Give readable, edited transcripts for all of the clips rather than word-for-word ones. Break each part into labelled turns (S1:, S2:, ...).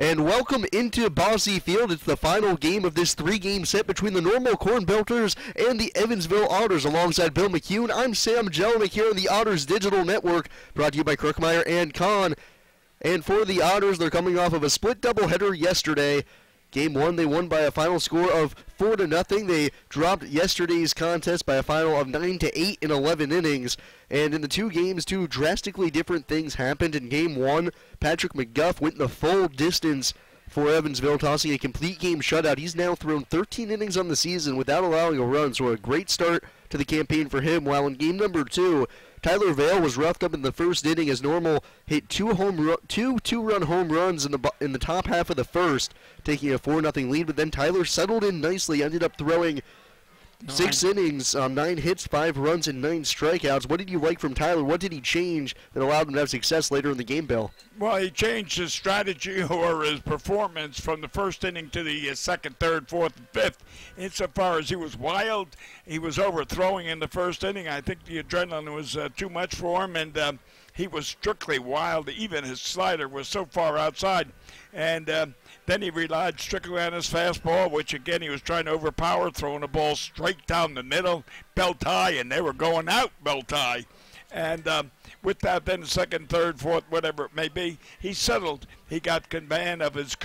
S1: And welcome into Bossy Field. It's the final game of this three-game set between the Normal Corn Belters and the Evansville Otters. Alongside Bill McCune, I'm Sam Jelinek here on the Otters Digital Network, brought to you by Crookmeyer and Kahn. And for the Otters, they're coming off of a split doubleheader yesterday. Game one, they won by a final score of 4-0. They dropped yesterday's contest by a final of 9-8 in 11 innings. And in the two games, two drastically different things happened. In game one, Patrick McGuff went the full distance for Evansville, tossing a complete game shutout. He's now thrown 13 innings on the season without allowing a run, so a great start to the campaign for him. While in game number two, Tyler Vale was roughed up in the first inning as Normal hit two two-run home runs in the top half of the first, taking a 4-0 lead. But then Tyler settled in nicely, ended up throwing 6 innings, 9 hits, 5 runs, and 9 strikeouts. What did you like from Tyler? What did he change that allowed him to have success later in the game, Bill?
S2: Well, he changed his strategy or his performance from the first inning to the second, third, fourth, and fifth. Insofar as he was wild, he was overthrowing in the first inning. I think the adrenaline was too much for him, and he was strictly wild. Even his slider was so far outside. And then he relied strictly on his fastball, which, again, he was trying to overpower, throwing the ball straight down the middle, belt high, and they were going out belt high. And with that, then second, third, fourth, whatever it may be, he settled. He got command of his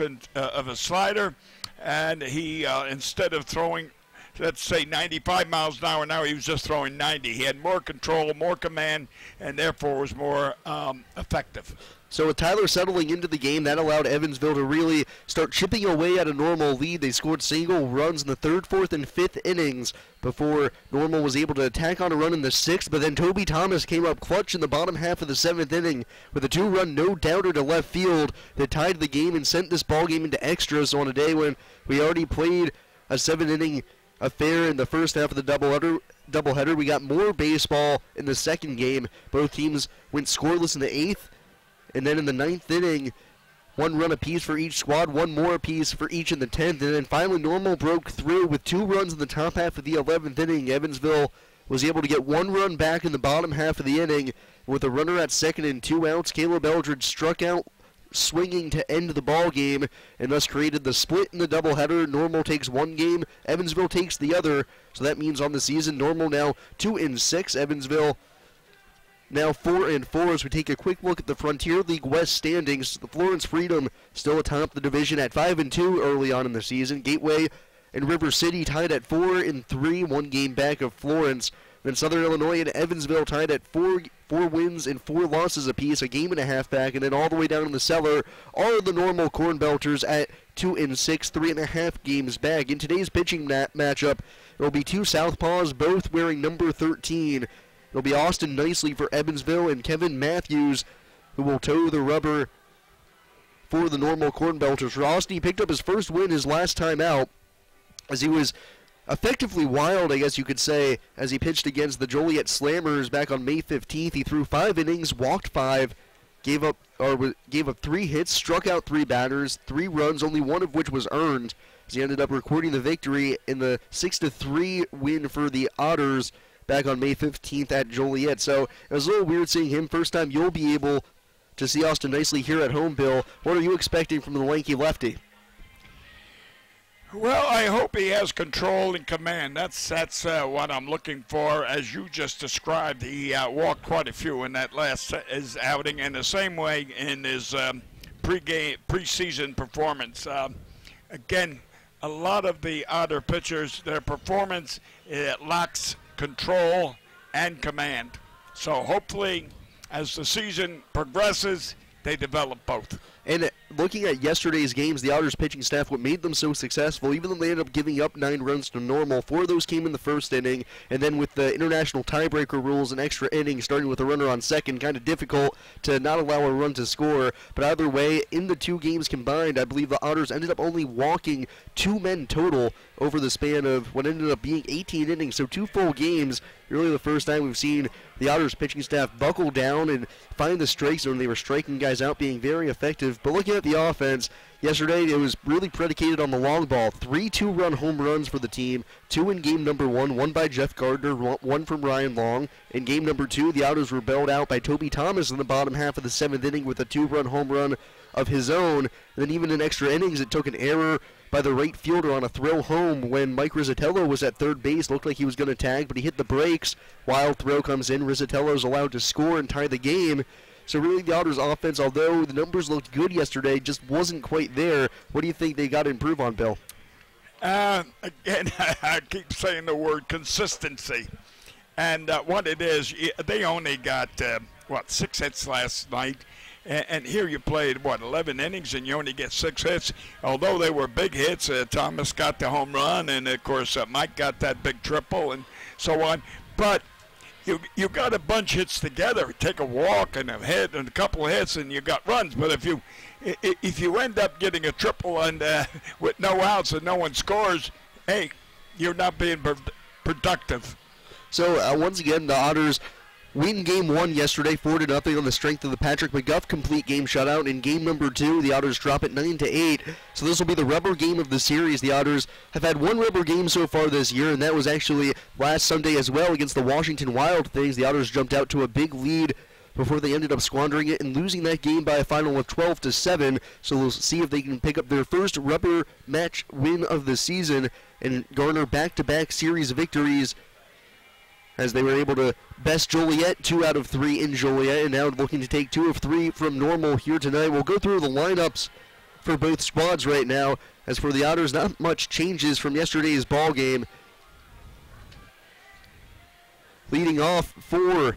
S2: slider, and he, instead of throwing, let's say 95 miles an hour, now he was just throwing 90. He had more control, more command, and therefore was more effective.
S1: So with Tyler settling into the game, that allowed Evansville to really start chipping away at a Normal lead. They scored single runs in the third, fourth, and fifth innings before Normal was able to attack on a run in the sixth. But then Toby Thomas came up clutch in the bottom half of the seventh inning with a 2-run no-doubter to left field that tied the game and sent this ball game into extras on a day when we already played a 7-inning affair in the first half of the doubleheader. We got more baseball in the second game. Both teams went scoreless in the eighth. And then in the ninth inning, 1 run apiece for each squad, 1 more apiece for each in the 10th. And then finally Normal broke through with 2 runs in the top half of the 11th inning. Evansville was able to get 1 run back in the bottom half of the inning. With a runner at second and 2 outs, Caleb Eldridge struck out swinging to end the ball game and thus created the split in the doubleheader. Normal takes 1 game, Evansville takes the other. So that means on the season, Normal now 2-6, Evansville now 4-4. As we take a quick look at the Frontier League West standings, the Florence Freedom still atop the division at 5-2 early on in the season. Gateway and River City tied at 4-3, 1 game back of Florence. Then Southern Illinois and Evansville tied at 4 wins and 4 losses apiece, a game and a half back. And then all the way down in the cellar are the Normal Corn Belters at 2-6, 3.5 games back. In today's pitching matchup, it will be 2 southpaws, both wearing number 13. It'll be Austin Nicely for Evansville and Kevin Matthews, who will toe the rubber for the Normal Corn Belters. Austin picked up his first win his last time out, as he was effectively wild, I guess you could say, as he pitched against the Joliet Slammers back on May 15th. He threw 5 innings, walked 5, gave up 3 hits, struck out 3 batters, 3 runs, only 1 of which was earned, as he ended up recording the victory in the 6-3 win for the Otters back on May 15th at Joliet. So it was a little weird seeing him. First time you'll be able to see Austin Nicely here at home, Bill. What are you expecting from the lanky lefty?
S2: Well, I hope he has control and command. That's what I'm looking for. As you just described, he walked quite a few in that last his outing, and the same way in his preseason performance. Again, a lot of the Otter pitchers, their performance lacks control and command. So hopefully, as the season progresses, they develop both.
S1: And looking at yesterday's games, the Otters pitching staff, what made them so successful, even though they ended up giving up 9 runs to Normal, 4 of those came in the first inning, and then with the international tiebreaker rules and extra innings, starting with a runner on second, kind of difficult to not allow a run to score. But either way, in the 2 games combined, I believe the Otters ended up only walking 2 men total over the span of what ended up being 18 innings, so 2 full games. Really the first time we've seen the Otters pitching staff buckle down and find the strike zone. They were striking guys out, being very effective. But looking at the offense, yesterday it was really predicated on the long ball. 3 2-run home runs for the team, 2 in game number 1, 1 by Jeff Gardner, 1 from Ryan Long. In game number 2, the Otters were bailed out by Toby Thomas in the bottom half of the 7th inning with a 2-run home run of his own. And then even in extra innings, it took an error by the right fielder on a throw home when Mike Rizzatello was at third base. Looked like he was going to tag, but he hit the brakes. Wild throw comes in. Rizzatello's allowed to score and tie the game. So really the Otters offense, although the numbers looked good yesterday, just wasn't quite there. What do you think they got to improve on, Bill?
S2: Again, I keep saying the word consistency. And what it is, they only got, 6 hits last night. And here you played, 11 innings, and you only get 6 hits. Although they were big hits, Thomas got the home run, and, of course, Mike got that big triple and so on. But you got a bunch of hits together. Take a walk and a hit and a couple of hits, and you got runs. But if you end up getting a triple and with no outs and no one scores, hey, you're not being productive.
S1: So once again, the Otters win game 1 yesterday, 4-0 on the strength of the Patrick McGuff complete game shutout. In game number 2, the Otters drop it 9-8. So this will be the rubber game of the series. The Otters have had one rubber game so far this year, and that was actually last Sunday as well against the Washington Wild Things. The Otters jumped out to a big lead before they ended up squandering it and losing that game by a final of 12-7. So we'll see if they can pick up their first rubber match win of the season and garner back-to-back series victories, as they were able to best Joliet 2 out of 3 in Joliet, and now looking to take 2 of 3 from Normal here tonight. We'll go through the lineups for both squads right now. As for the Otters, not much changes from yesterday's ball game. Leading off for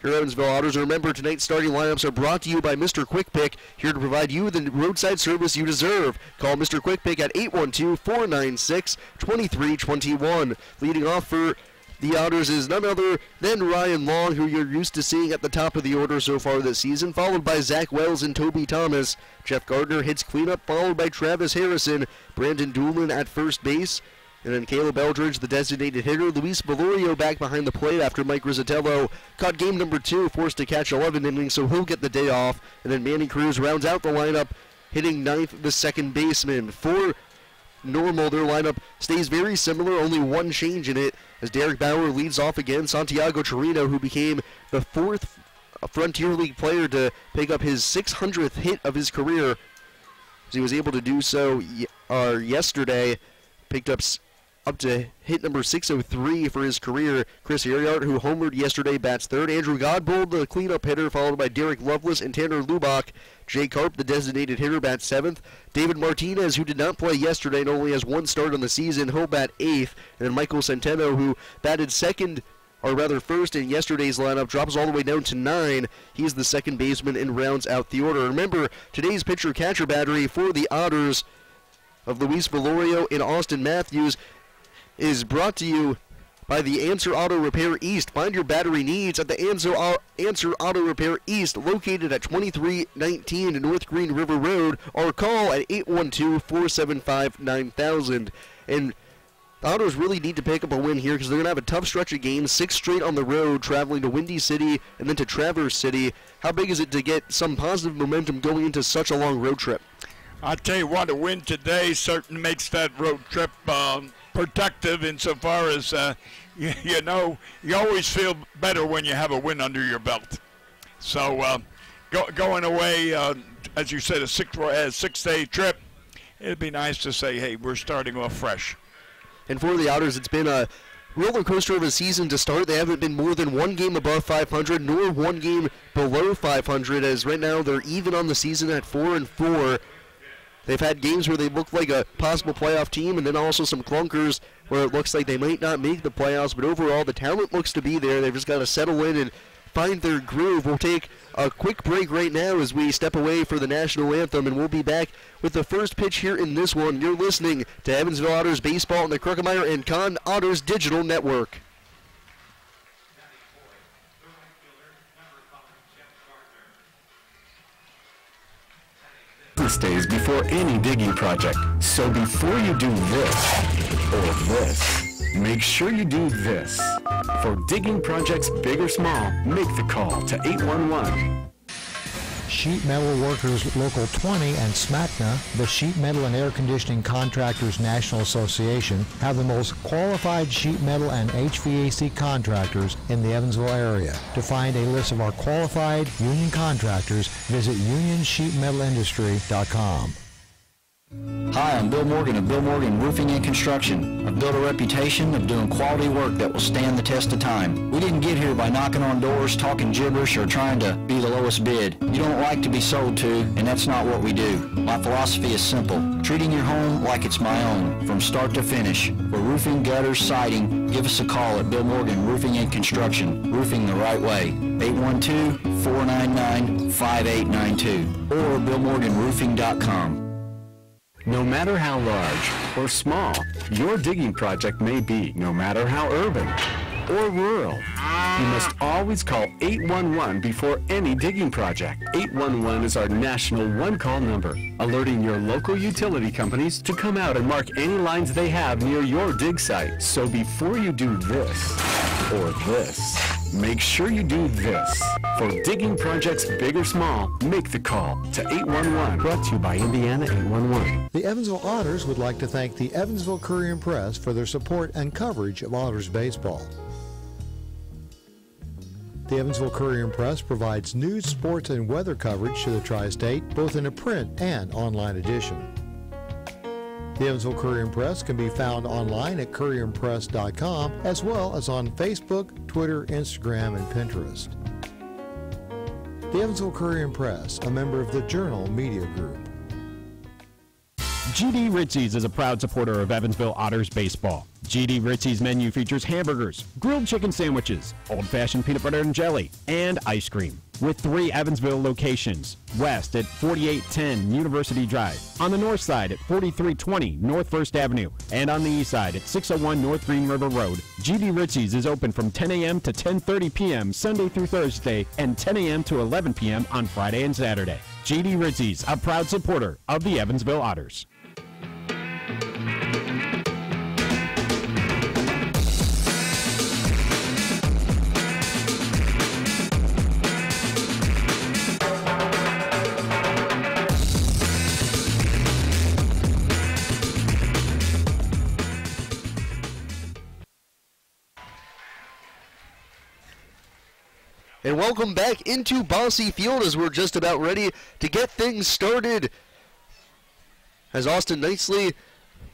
S1: your Evansville Otters. Remember, tonight's starting lineups are brought to you by Mr. Quick Pick, here to provide you the roadside service you deserve. Call Mr. Quick Pick at 812-496-2321. Leading off for the Otters is none other than Ryan Long, who you're used to seeing at the top of the order so far this season, followed by Zach Wells and Toby Thomas. Jeff Gardner hits cleanup, followed by Travis Harrison, Brandon Doolin at first base, and then Caleb Eldridge, the designated hitter. Luis Valorio back behind the plate after Mike Rizzatello caught game number 2, forced to catch 11 innings, so he'll get the day off. And then Manny Cruz rounds out the lineup, hitting ninth, the second baseman. For Normal, their lineup stays very similar, only one change in it, as Derek Bauer leads off again. Santiago Chirino, who became the 4th Frontier League player to pick up his 600th hit of his career, as he was able to do so yesterday, picked up to hit number 603 for his career. Chris Ariart, who homered yesterday, bats 3rd. Andrew Godbold, the cleanup hitter, followed by Derek Lovelace and Tanner Lubach. Jay Karp, the designated hitter, bats 7th. David Martinez, who did not play yesterday and only has 1 start on the season, he'll bat 8th. And then Michael Centeno, who batted 2nd, or rather 1st in yesterday's lineup, drops all the way down to 9. He's the second baseman and rounds out the order. Remember, today's pitcher-catcher battery for the Otters of Luis Valorio and Austin Matthews is brought to you by the Answer Auto Repair East. Find your battery needs at the Answer Auto Repair East, located at 2319 North Green River Road, or call at 812-475-9000. And the Otters really need to pick up a win here, because they're going to have a tough stretch of games, 6 straight on the road, traveling to Windy City and then to Traverse City. How big is it to get some positive momentum going into such a long road trip?
S2: I'll tell you what, a win today certainly makes that road trip productive insofar as, you always feel better when you have a win under your belt. So going away, as you said, a 6-day trip, it'd be nice to say, hey, we're starting off fresh.
S1: And for the Otters, it's been a roller coaster of a season to start. They haven't been more than 1 game above 500, nor 1 game below 500, as right now they're even on the season at 4-4. They've had games where they look like a possible playoff team, and then also some clunkers where it looks like they might not make the playoffs, but overall the talent looks to be there. They've just got to settle in and find their groove. We'll take a quick break right now as we step away for the national anthem, and we'll be back with the first pitch here in this one. You're listening to Evansville Otters Baseball on the Kruckemeyer and Kahn Otters Digital Network.
S3: Days before any digging project. So before you do this or this, make sure you do this. For digging projects big or small, make the call to 811.
S4: Sheet Metal Workers Local 20 and SMACNA, the Sheet Metal and Air Conditioning Contractors National Association, have the most qualified sheet metal and HVAC contractors in the Evansville area. To find a list of our qualified union contractors, visit unionsheetmetalindustry.com.
S5: Hi, I'm Bill Morgan of Bill Morgan Roofing and Construction. I've built a reputation of doing quality work that will stand the test of time. We didn't get here by knocking on doors, talking gibberish, or trying to be the lowest bid. You don't like to be sold to, and that's not what we do. My philosophy is simple: treating your home like it's my own, from start to finish. For roofing, gutters, siding, give us a call at Bill Morgan Roofing and Construction. Roofing the right way. 812-499-5892 or BillMorganRoofing.com.
S3: No matter how large or small your digging project may be, no matter how urban or rural, you must always call 811 before any digging project. 811 is our national one-call number, alerting your local utility companies to come out and mark any lines they have near your dig site. So before you do this or this, make sure you do this. For digging projects big or small, make the call to 811. Brought to you by Indiana 811.
S4: The Evansville Otters would like to thank the Evansville Courier-Press for their support and coverage of Otters baseball. The Evansville Courier-Press provides news, sports, and weather coverage to the Tri-State, both in a print and online edition. The Evansville Courier-Press can be found online at courierpress.com, as well as on Facebook, Twitter, Instagram, and Pinterest. The Evansville Courier-Press, a member of the Journal Media Group.
S6: GD Ritzy's is a proud supporter of Evansville Otters baseball. GD Ritzy's menu features hamburgers, grilled chicken sandwiches, old-fashioned peanut butter and jelly, and ice cream. With 3 Evansville locations: west at 4810 University Drive, on the north side at 4320 North 1st Avenue, and on the east side at 601 North Green River Road. GD Ritzy's is open from 10 a.m. to 10:30 p.m. Sunday through Thursday, and 10 a.m. to 11 p.m. on Friday and Saturday. GD Ritzy's, a proud supporter of the Evansville Otters.
S1: And welcome back into Bosse Field as we're just about ready to get things started. As Austin Nicely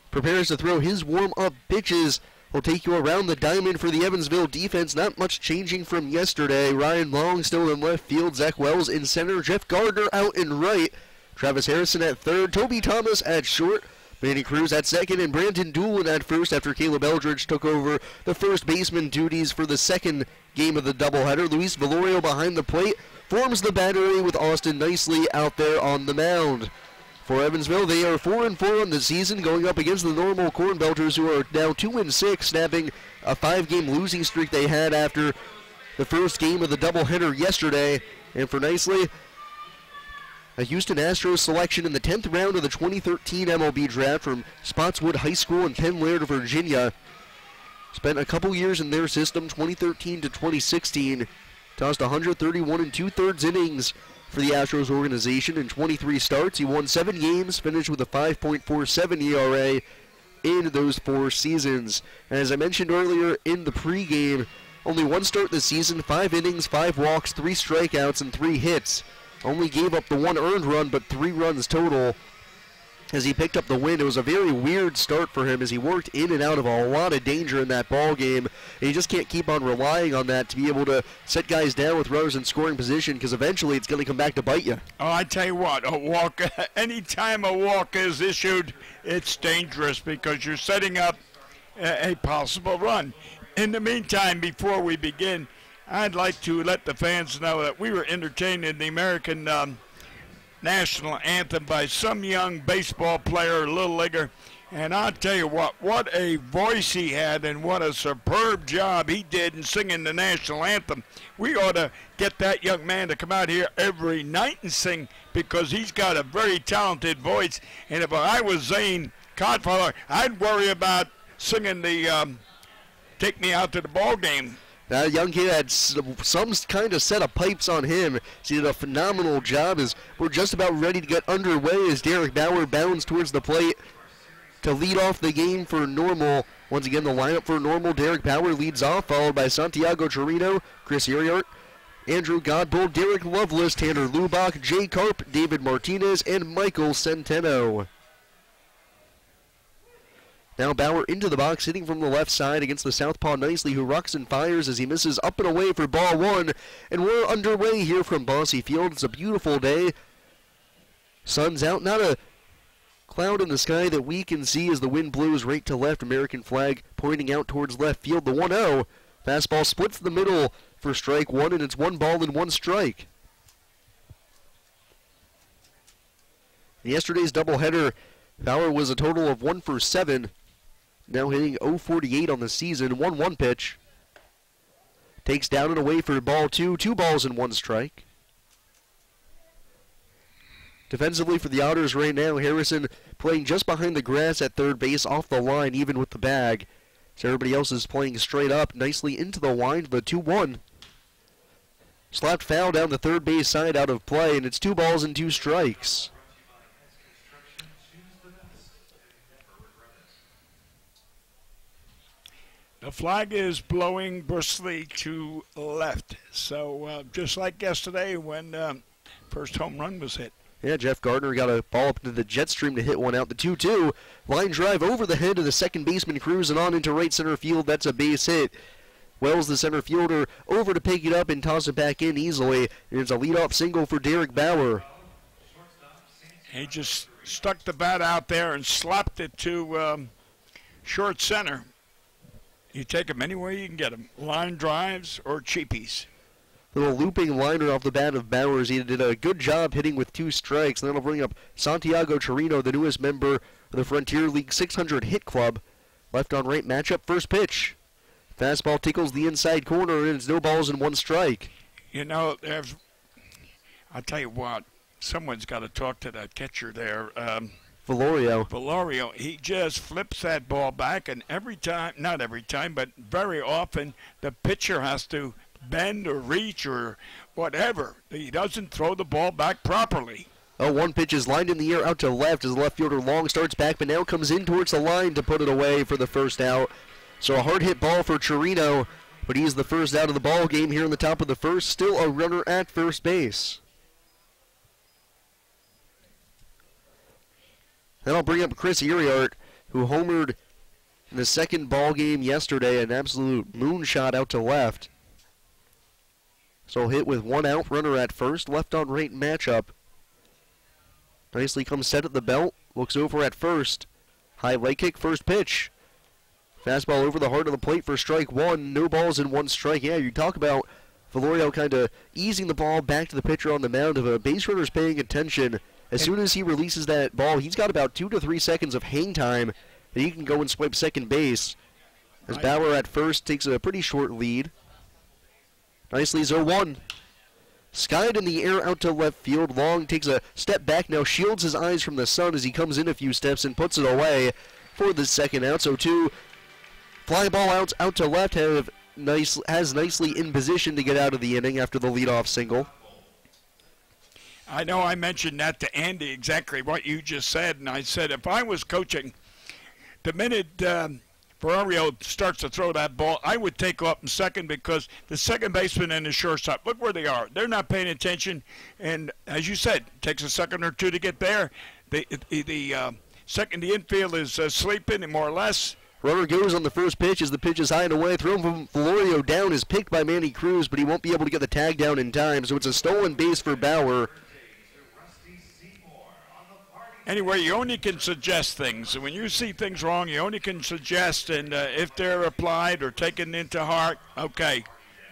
S1: prepares to throw his warm-up pitches, we'll take you around the diamond for the Evansville defense. Not much changing from yesterday. Ryan Long still in left field. Zach Wells in center. Jeff Gardner out in right. Travis Harrison at third. Toby Thomas at short. Manny Cruz at second, and Brandon Doolin at first after Caleb Eldridge took over the first baseman duties for the second game of the doubleheader. Luis Velorio behind the plate forms the battery with Austin Nicely out there on the mound. For Evansville, they are 4-4 on the season, going up against the normal Corn Belters, who are now 2-6, snapping a 5-game losing streak they had after the first game of the doubleheader yesterday. And for Nicely, a Houston Astros selection in the 10th round of the 2013 MLB draft from Spotswood High School in Penn Laird, Virginia. Spent a couple years in their system, 2013 to 2016. Tossed 131 2/3 innings for the Astros organization in 23 starts. He won 7 games, finished with a 5.47 ERA in those 4 seasons. And as I mentioned earlier in the pregame, only 1 start this season, 5 innings, 5 walks, 3 strikeouts, and 3 hits. Only gave up the 1 earned run, but 3 runs total as he picked up the win. It was a very weird start for him as he worked in and out of a lot of danger in that ball game. And you just can't keep on relying on that to be able to set guys down with runners in scoring position, because eventually it's going to come back to bite you.
S2: Oh, I tell you what, a walk, anytime a walk is issued, it's dangerous because you're setting up a possible run. In the meantime, before we begin, I'd like to let the fans know that we were entertained in the American national anthem by some young baseball player, little leaguer, and I'll tell you what a voice he had and what a superb job he did in singing the national anthem. We ought to get that young man to come out here every night and sing, because he's got a very talented voice, and if I was Zane Codfather, I'd worry about singing the Take Me Out to the Ball Game.
S1: That young kid had some kind of set of pipes on him. He did a phenomenal job as we're just about ready to get underway as Derek Bauer bounds towards the plate to lead off the game for Normal. Once again, the lineup for Normal, Derek Bauer leads off, followed by Santiago Chirino, Chris Uriart, Andrew Godbold, Derek Lovelace, Tanner Lubach, Jay Karp, David Martinez, and Michael Centeno. Now Bauer into the box, hitting from the left side against the southpaw Nicely, who rocks and fires as he misses up and away for ball one. And we're underway here from Bosse Field. It's a beautiful day. Sun's out, not a cloud in the sky that we can see as the wind blows right to left. American flag pointing out towards left field. The 1-0. Fastball splits the middle for strike one, and it's 1 ball and 1 strike. In yesterday's doubleheader, Bauer was a total of 1 for 7. Now hitting .048 on the season. 1-1 pitch. Takes down and away for ball 2. 2 balls and 1 strike. Defensively for the Otters right now, Harrison playing just behind the grass at third base, off the line, even with the bag. So everybody else is playing straight up, nicely into the wind, the 2-1. Slapped foul down the third base side out of play, and it's 2 balls and 2 strikes.
S2: The flag is blowing briskly to left. So just like yesterday when first home run was hit.
S1: Yeah, Jeff Gardner got a ball up into the jet stream to hit one out. The 2-2. Line drive over the head of the second baseman Cruz and on into right center field. That's a base hit. Wells, the center fielder, over to pick it up and toss it back in easily. And it's a leadoff single for Derek Bauer.
S2: He just stuck the bat out there and slapped it to short center. You take them any way you can get them. Line drives or cheapies.
S1: Little looping liner off the bat of Bowers. He did a good job hitting with 2 strikes. And that'll bring up Santiago Chirino, the newest member of the Frontier League 600 hit club. Left on right matchup, first pitch. Fastball tickles the inside corner, and it's 0 balls and 1 strike.
S2: You know, I'll tell you what, someone's got to talk to that catcher there.
S1: Valorio,
S2: he just flips that ball back, and every time, not every time, but very often, the pitcher has to bend or reach or whatever. He doesn't throw the ball back properly.
S1: Oh, 1 pitch is lined in the air out to left as the left fielder Long starts back, but now comes in towards the line to put it away for the first out. So a hard hit ball for Chirino, but he's the first out of the ball game here in the top of the first. Still a runner at first base. Then I'll bring up Chris Uriart, who homered in the second ball game yesterday, an absolute moonshot out to left. So hit with 1 out, runner at first, left on right matchup. Nicely comes set at the belt, looks over at first. High leg kick, first pitch. Fastball over the heart of the plate for strike 1, 0 balls and 1 strike. Yeah, you talk about Valorio kind of easing the ball back to the pitcher on the mound. If a base runner's paying attention, as soon as he releases that ball, he's got about 2 to 3 seconds of hang time, and he can go and swipe second base. As Bauer at first takes a pretty short lead. Nicely 0-1. Skied in the air out to left field. Long takes a step back, now shields his eyes from the sun as he comes in a few steps and puts it away for the second out. So 2 fly ball out to left has nicely in position to get out of the inning after the leadoff single.
S2: I know I mentioned that to Andy, exactly what you just said, and I said if I was coaching, the minute Ferrario starts to throw that ball, I would take off in second because the second baseman and the shortstop, look where they are. They're not paying attention, and as you said, it takes a second or 2 to get there. The infield is sleeping, more or less.
S1: Runner goes on the first pitch as the pitch is high and away. Thrown from Valorio down is picked by Manny Cruz, but he won't be able to get the tag down in time, so it's a stolen base for Bauer.
S2: Anyway, you only can suggest things. When you see things wrong, you only can suggest, and if they're applied or taken into heart, okay.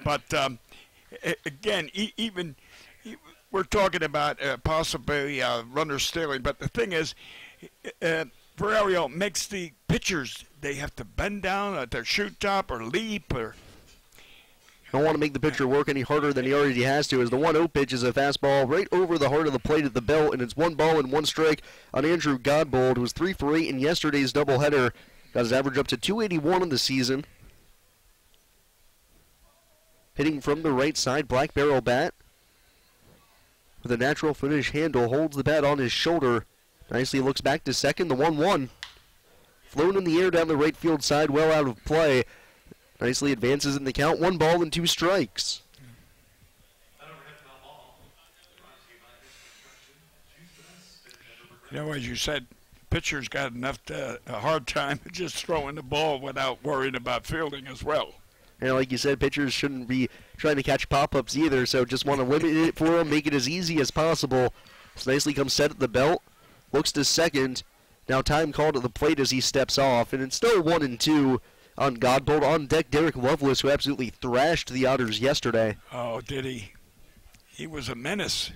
S2: But again, even we're talking about possibly runner stealing, but the thing is, Ferrario makes the pitchers, they have to bend down at their shoot top or leap or...
S1: Don't want to make the pitcher work any harder than he already has to, as the 1-0 pitch is a fastball right over the heart of the plate at the belt, and it's 1 ball and 1 strike on Andrew Godbold, who was 3 for 8 in yesterday's doubleheader. Got his average up to 281 in the season. hitting from the right side, black barrel bat. With a natural finish handle, holds the bat on his shoulder. Nicely looks back to second, the 1-1. Flown in the air down the right field side, well out of play. Nicely advances in the count, 1 ball and 2 strikes.
S2: You know, as you said, pitcher's got a hard time just throwing the ball without worrying about fielding as well.
S1: And like you said, pitchers shouldn't be trying to catch pop-ups either, so just want to limit it for them, make it as easy as possible. So nicely comes set at the belt, looks to second. Now time called at the plate as he steps off, and it's still 1-2 on Godbolt. On deck, Derek Lovelace, who absolutely thrashed the Otters yesterday.
S2: Oh, did he? He was a menace.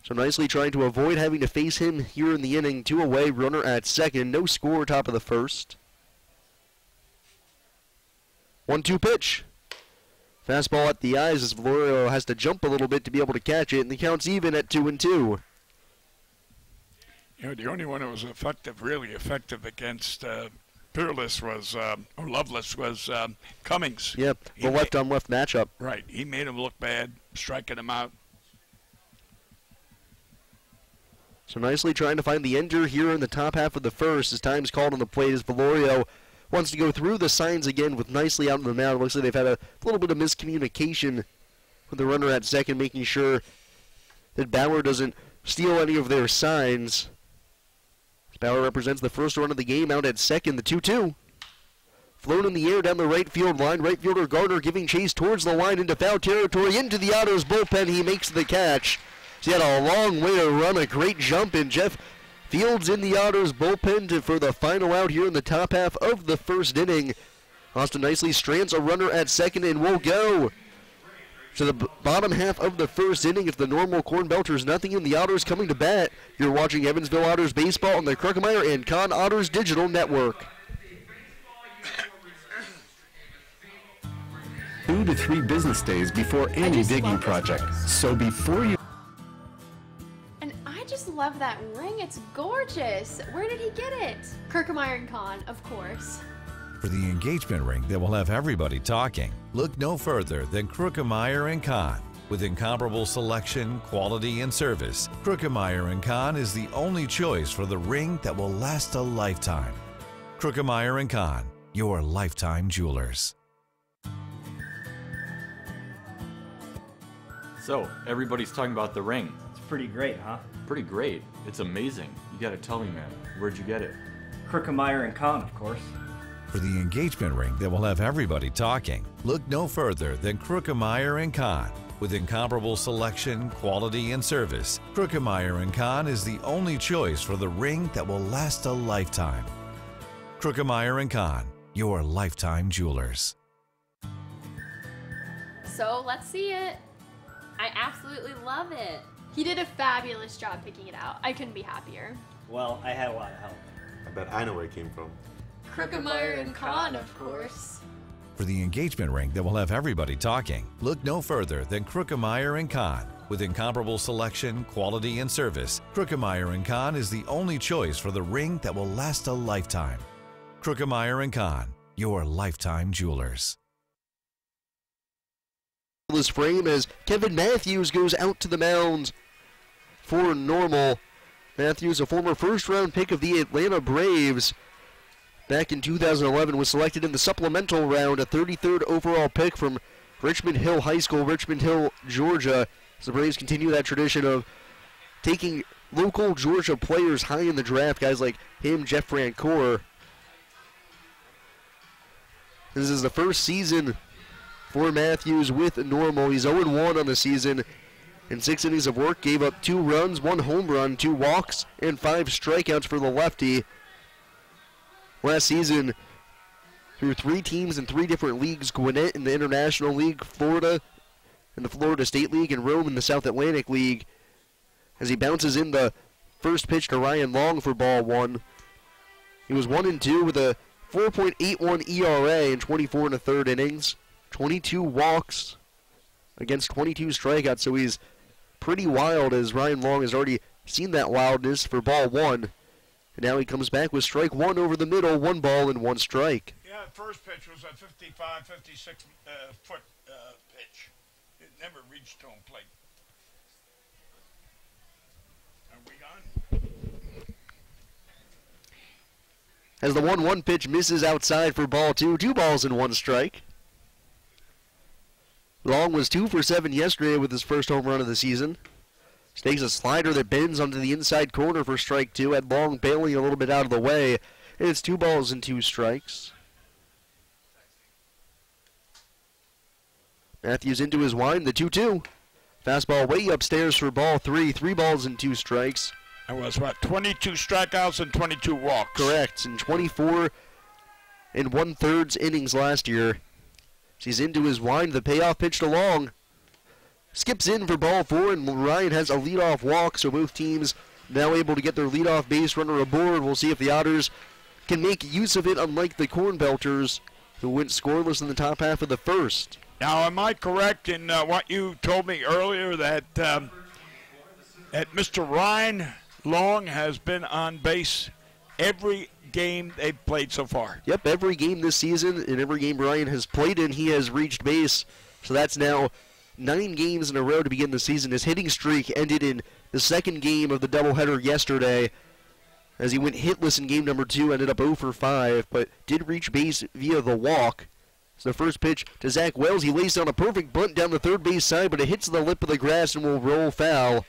S1: So nicely trying to avoid having to face him here in the inning. 2 away, runner at second, no score, top of the first. 1-2 pitch. Fastball at the eyes as Valorio has to jump a little bit to be able to catch it, and the count's even at 2-2.
S2: You know, the only one that was effective, really effective against Lovelace was Cummings.
S1: Yep, the left-on-left matchup.
S2: Right, he made him look bad, striking him out.
S1: So nicely trying to find the ender here in the top half of the first as time's called on the plate as Valorio wants to go through the signs again with nicely out on the mound. Looks like they've had a little bit of miscommunication with the runner at second, making sure that Bauer doesn't steal any of their signs. Bauer represents the first run of the game out at second, the 2-2. Flown in the air down the right field line. Right fielder Gardner giving chase towards the line into foul territory, into the Otters bullpen. He makes the catch. So he had a long way to run, a great jump, and Jeff Fields in the Otters bullpen for the final out here in the top half of the first inning. Austin nicely strands a runner at second and will go to the bottom half of the first inning. It's the normal Corn Belters, nothing in the Otters coming to bat. You're watching Evansville Otters baseball on the Kruckemeyer and Kahn Otters Digital Network.
S3: 2 to 3 business days before any digging project. So before you...
S7: I just love that ring. It's gorgeous. Where did he get it? Kruckemeyer and Kahn, of course.
S8: For the engagement ring that will have everybody talking, look no further than Kruckemeyer & Kahn. With incomparable selection, quality, and service, Kruckemeyer & Kahn is the only choice for the ring that will last a lifetime. Kruckemeyer & Kahn, your lifetime jewelers.
S9: So, everybody's talking about the ring.
S10: It's pretty great, huh?
S9: Pretty great. It's amazing. You gotta tell me, man. Where'd you get it?
S10: Kruckemeyer and Kahn, of course.
S8: For the engagement ring that will have everybody talking, look no further than Kruckemeyer & Kahn. With incomparable selection, quality, and service, Kruckemeyer & Kahn is the only choice for the ring that will last a lifetime. Kruckemeyer & Kahn, your lifetime jewelers.
S7: So let's see it. I absolutely love it. He did a fabulous job picking it out. I couldn't be happier.
S10: Well, I had a lot of help.
S11: I bet I know where it came from.
S7: Kruckemeyer and Kahn, of course.
S8: For the engagement ring that will have everybody talking, look no further than Kruckemeyer & Kahn. With incomparable selection, quality, and service, Kruckemeyer & Kahn is the only choice for the ring that will last a lifetime. Kruckemeyer & Kahn, your lifetime jewelers.
S1: This frame as Kevin Matthews goes out to the mound for Normal. Matthews, a former first-round pick of the Atlanta Braves, back in 2011, was selected in the supplemental round, a 33rd overall pick from Richmond Hill High School, Richmond Hill, Georgia. As the Braves continue that tradition of taking local Georgia players high in the draft, guys like him, Jeff Francoeur. This is the first season for Matthews with Normal. He's 0-1 on the season. In 6 innings of work, gave up 2 runs, 1 home run, 2 walks, and 5 strikeouts for the lefty. Last season, through 3 teams in 3 different leagues, Gwinnett in the International League, Florida in the Florida State League, and Rome in the South Atlantic League. As he bounces in the first pitch to Ryan Long for ball 1. He was 1-2 with a 4.81 ERA in 24 1/3 innings. 22 walks against 22 strikeouts, so he's pretty wild, as Ryan Long has already seen that wildness for ball 1. And now he comes back with strike 1 over the middle, 1 ball and 1 strike.
S2: Yeah, the first pitch was a 55, 56 foot pitch. It never reached home plate. Are we on?
S1: As the 1-1 pitch misses outside for ball 2. 2 balls and 1 strike. Long was 2 for 7 yesterday with his first home run of the season. Takes a slider that bends onto the inside corner for strike 2. Had Long bailing a little bit out of the way. And it's 2 balls and 2 strikes. Matthews into his wind, the 2-2. Fastball way upstairs for ball 3. 3 balls and 2 strikes.
S2: It was, 22 strikeouts and 22 walks?
S1: Correct, in 24 and 1/3 innings last year. He's into his wind, the payoff pitch to Long. Skips in for ball 4, and Ryan has a leadoff walk, so both teams now able to get their leadoff base runner aboard. We'll see if the Otters can make use of it, unlike the Corn Belters, who went scoreless in the top half of the first.
S2: Now, am I correct in what you told me earlier that Mr. Ryan Long has been on base every game they've played so far?
S1: Yep, every game this season and every game Ryan has played in, he has reached base. So that's now 9 games in a row to begin the season. His hitting streak ended in the second game of the doubleheader yesterday, as he went hitless in game number 2, ended up 0 for 5, but did reach base via the walk. So the first pitch to Zach Wells. He lays down a perfect bunt down the third base side, but it hits the lip of the grass and will roll foul.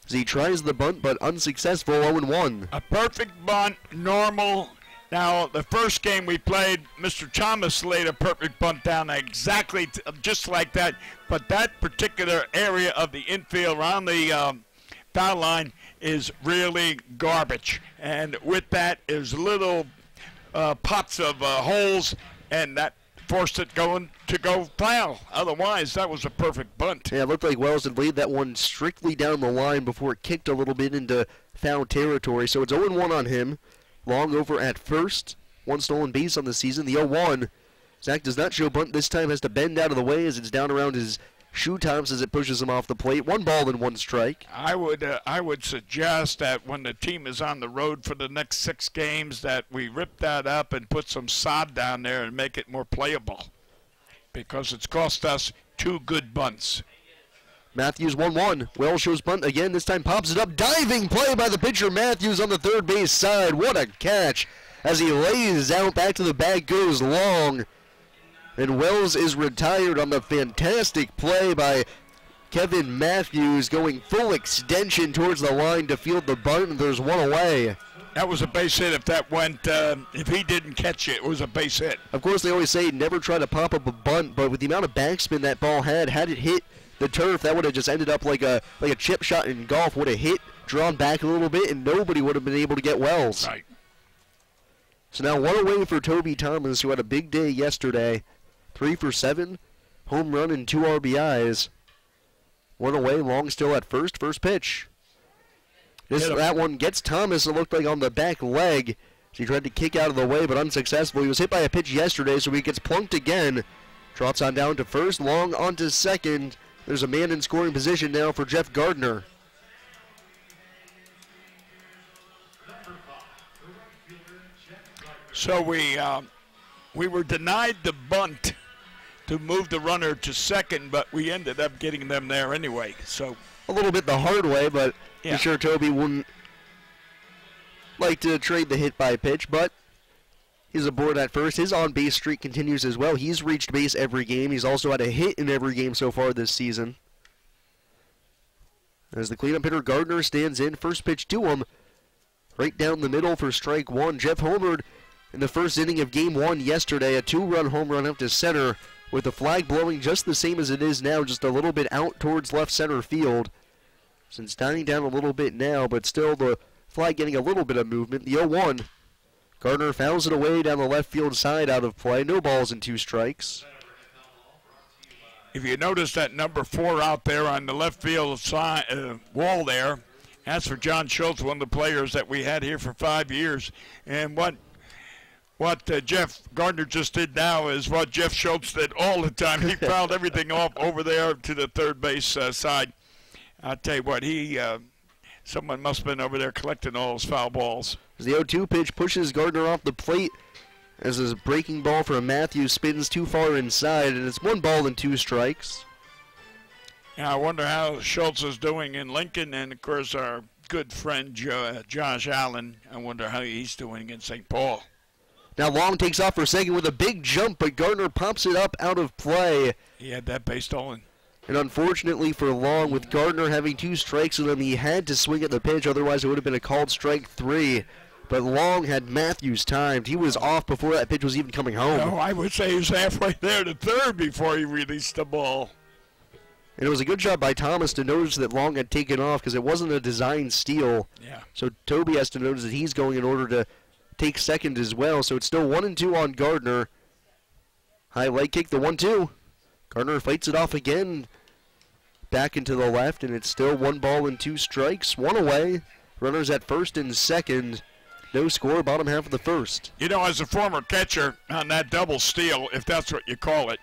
S1: As he tries the bunt, but unsuccessful, 0-1.
S2: A perfect bunt, normal. Now, the first game we played, Mr. Thomas laid a perfect bunt down exactly just like that, but that particular area of the infield around the foul line is really garbage. And with that is little pots of holes, and that forced it to go foul. Otherwise, that was a perfect bunt.
S1: Yeah, it looked like Wells had laid that one strictly down the line before it kicked a little bit into foul territory. So it's 0-1 on him. Long over at first. 1 stolen base on the season. The 0-1. Zach does not show bunt this time. Has to bend out of the way as it's down around his shoe tops as it pushes him off the plate. 1 ball and 1 strike.
S2: I would suggest that when the team is on the road for the next 6 games that we rip that up and put some sod down there and make it more playable, because it's cost us 2 good bunts.
S1: Matthews 1-1. Wells shows bunt again. This time pops it up. Diving play by the pitcher Matthews on the third base side. What a catch. As he lays out, back to the bag goes Long. And Wells is retired on the fantastic play by Kevin Matthews, going full extension towards the line to field the bunt, and there's 1 away.
S2: That was a base hit. If that went, if he didn't catch it, it was a base hit.
S1: Of course, they always say never try to pop up a bunt, but with the amount of backspin that ball had it hit the turf, that would have just ended up like a chip shot in golf. Would have hit, drawn back a little bit, and nobody would have been able to get Wells.
S2: Right.
S1: So now 1 away for Toby Thomas, who had a big day yesterday. 3 for 7, home run and 2 RBIs. 1 away, Long still at first. First pitch. That one gets Thomas, it looked like on the back leg. So he tried to kick out of the way, but unsuccessful. He was hit by a pitch yesterday, so he gets plunked again. Trots on down to first, Long on to second. There's a man in scoring position now for Jeff Gardner.
S2: So we were denied the bunt to move the runner to second, but we ended up getting them there anyway. So
S1: a little bit the hard way, but yeah. I'm sure Toby wouldn't like to trade the hit by pitch, but he's aboard at first. His on-base streak continues as well. He's reached base every game. He's also had a hit in every game so far this season. As the cleanup hitter Gardner stands in, first pitch to him, right down the middle for strike 1. Jeff homered in the first inning of game 1 yesterday, a 2-run home run up to center, with the flag blowing just the same as it is now, just a little bit out towards left center field. Since dying down a little bit now, but still the flag getting a little bit of movement. The 0-1. Gardner fouls it away down the left field side, out of play. No balls and 2 strikes.
S2: If you notice that number 4 out there on the left field side, wall there, that's for John Schultz, one of the players that we had here for 5 years. And what Jeff Gardner just did now is what Jeff Schultz did all the time. He fouled everything off over there to the third base side. I'll tell you what, someone must have been over there collecting all those foul balls.
S1: As the 0-2 pitch pushes Gardner off the plate, As a breaking ball from Matthews spins too far inside, and it's 1 ball and 2 strikes.
S2: Yeah, I wonder how Schultz is doing in Lincoln, and of course our good friend Josh Allen. I wonder how he's doing in St. Paul.
S1: Now Long takes off for second with a big jump, but Gardner pops it up out of play.
S2: He had that base stolen.
S1: And unfortunately for Long, with Gardner having 2 strikes on him, he had to swing at the pitch, otherwise it would have been a called strike 3. But Long had Matthews timed. He was off before that pitch was even coming home.
S2: No, I would say he was halfway there to third before he released the ball.
S1: And it was a good job by Thomas to notice that Long had taken off because it wasn't a design steal.
S2: Yeah.
S1: So Toby has to notice that he's going in order to take second as well. So it's still 1-2 on Gardner. High leg kick, the 1-2. Gardner fights it off again. Back into the left, and it's still 1 ball and 2 strikes. 1 away. Runners at first and second. No score, bottom half of the first.
S2: You know, as a former catcher on that double steal, if that's what you call it,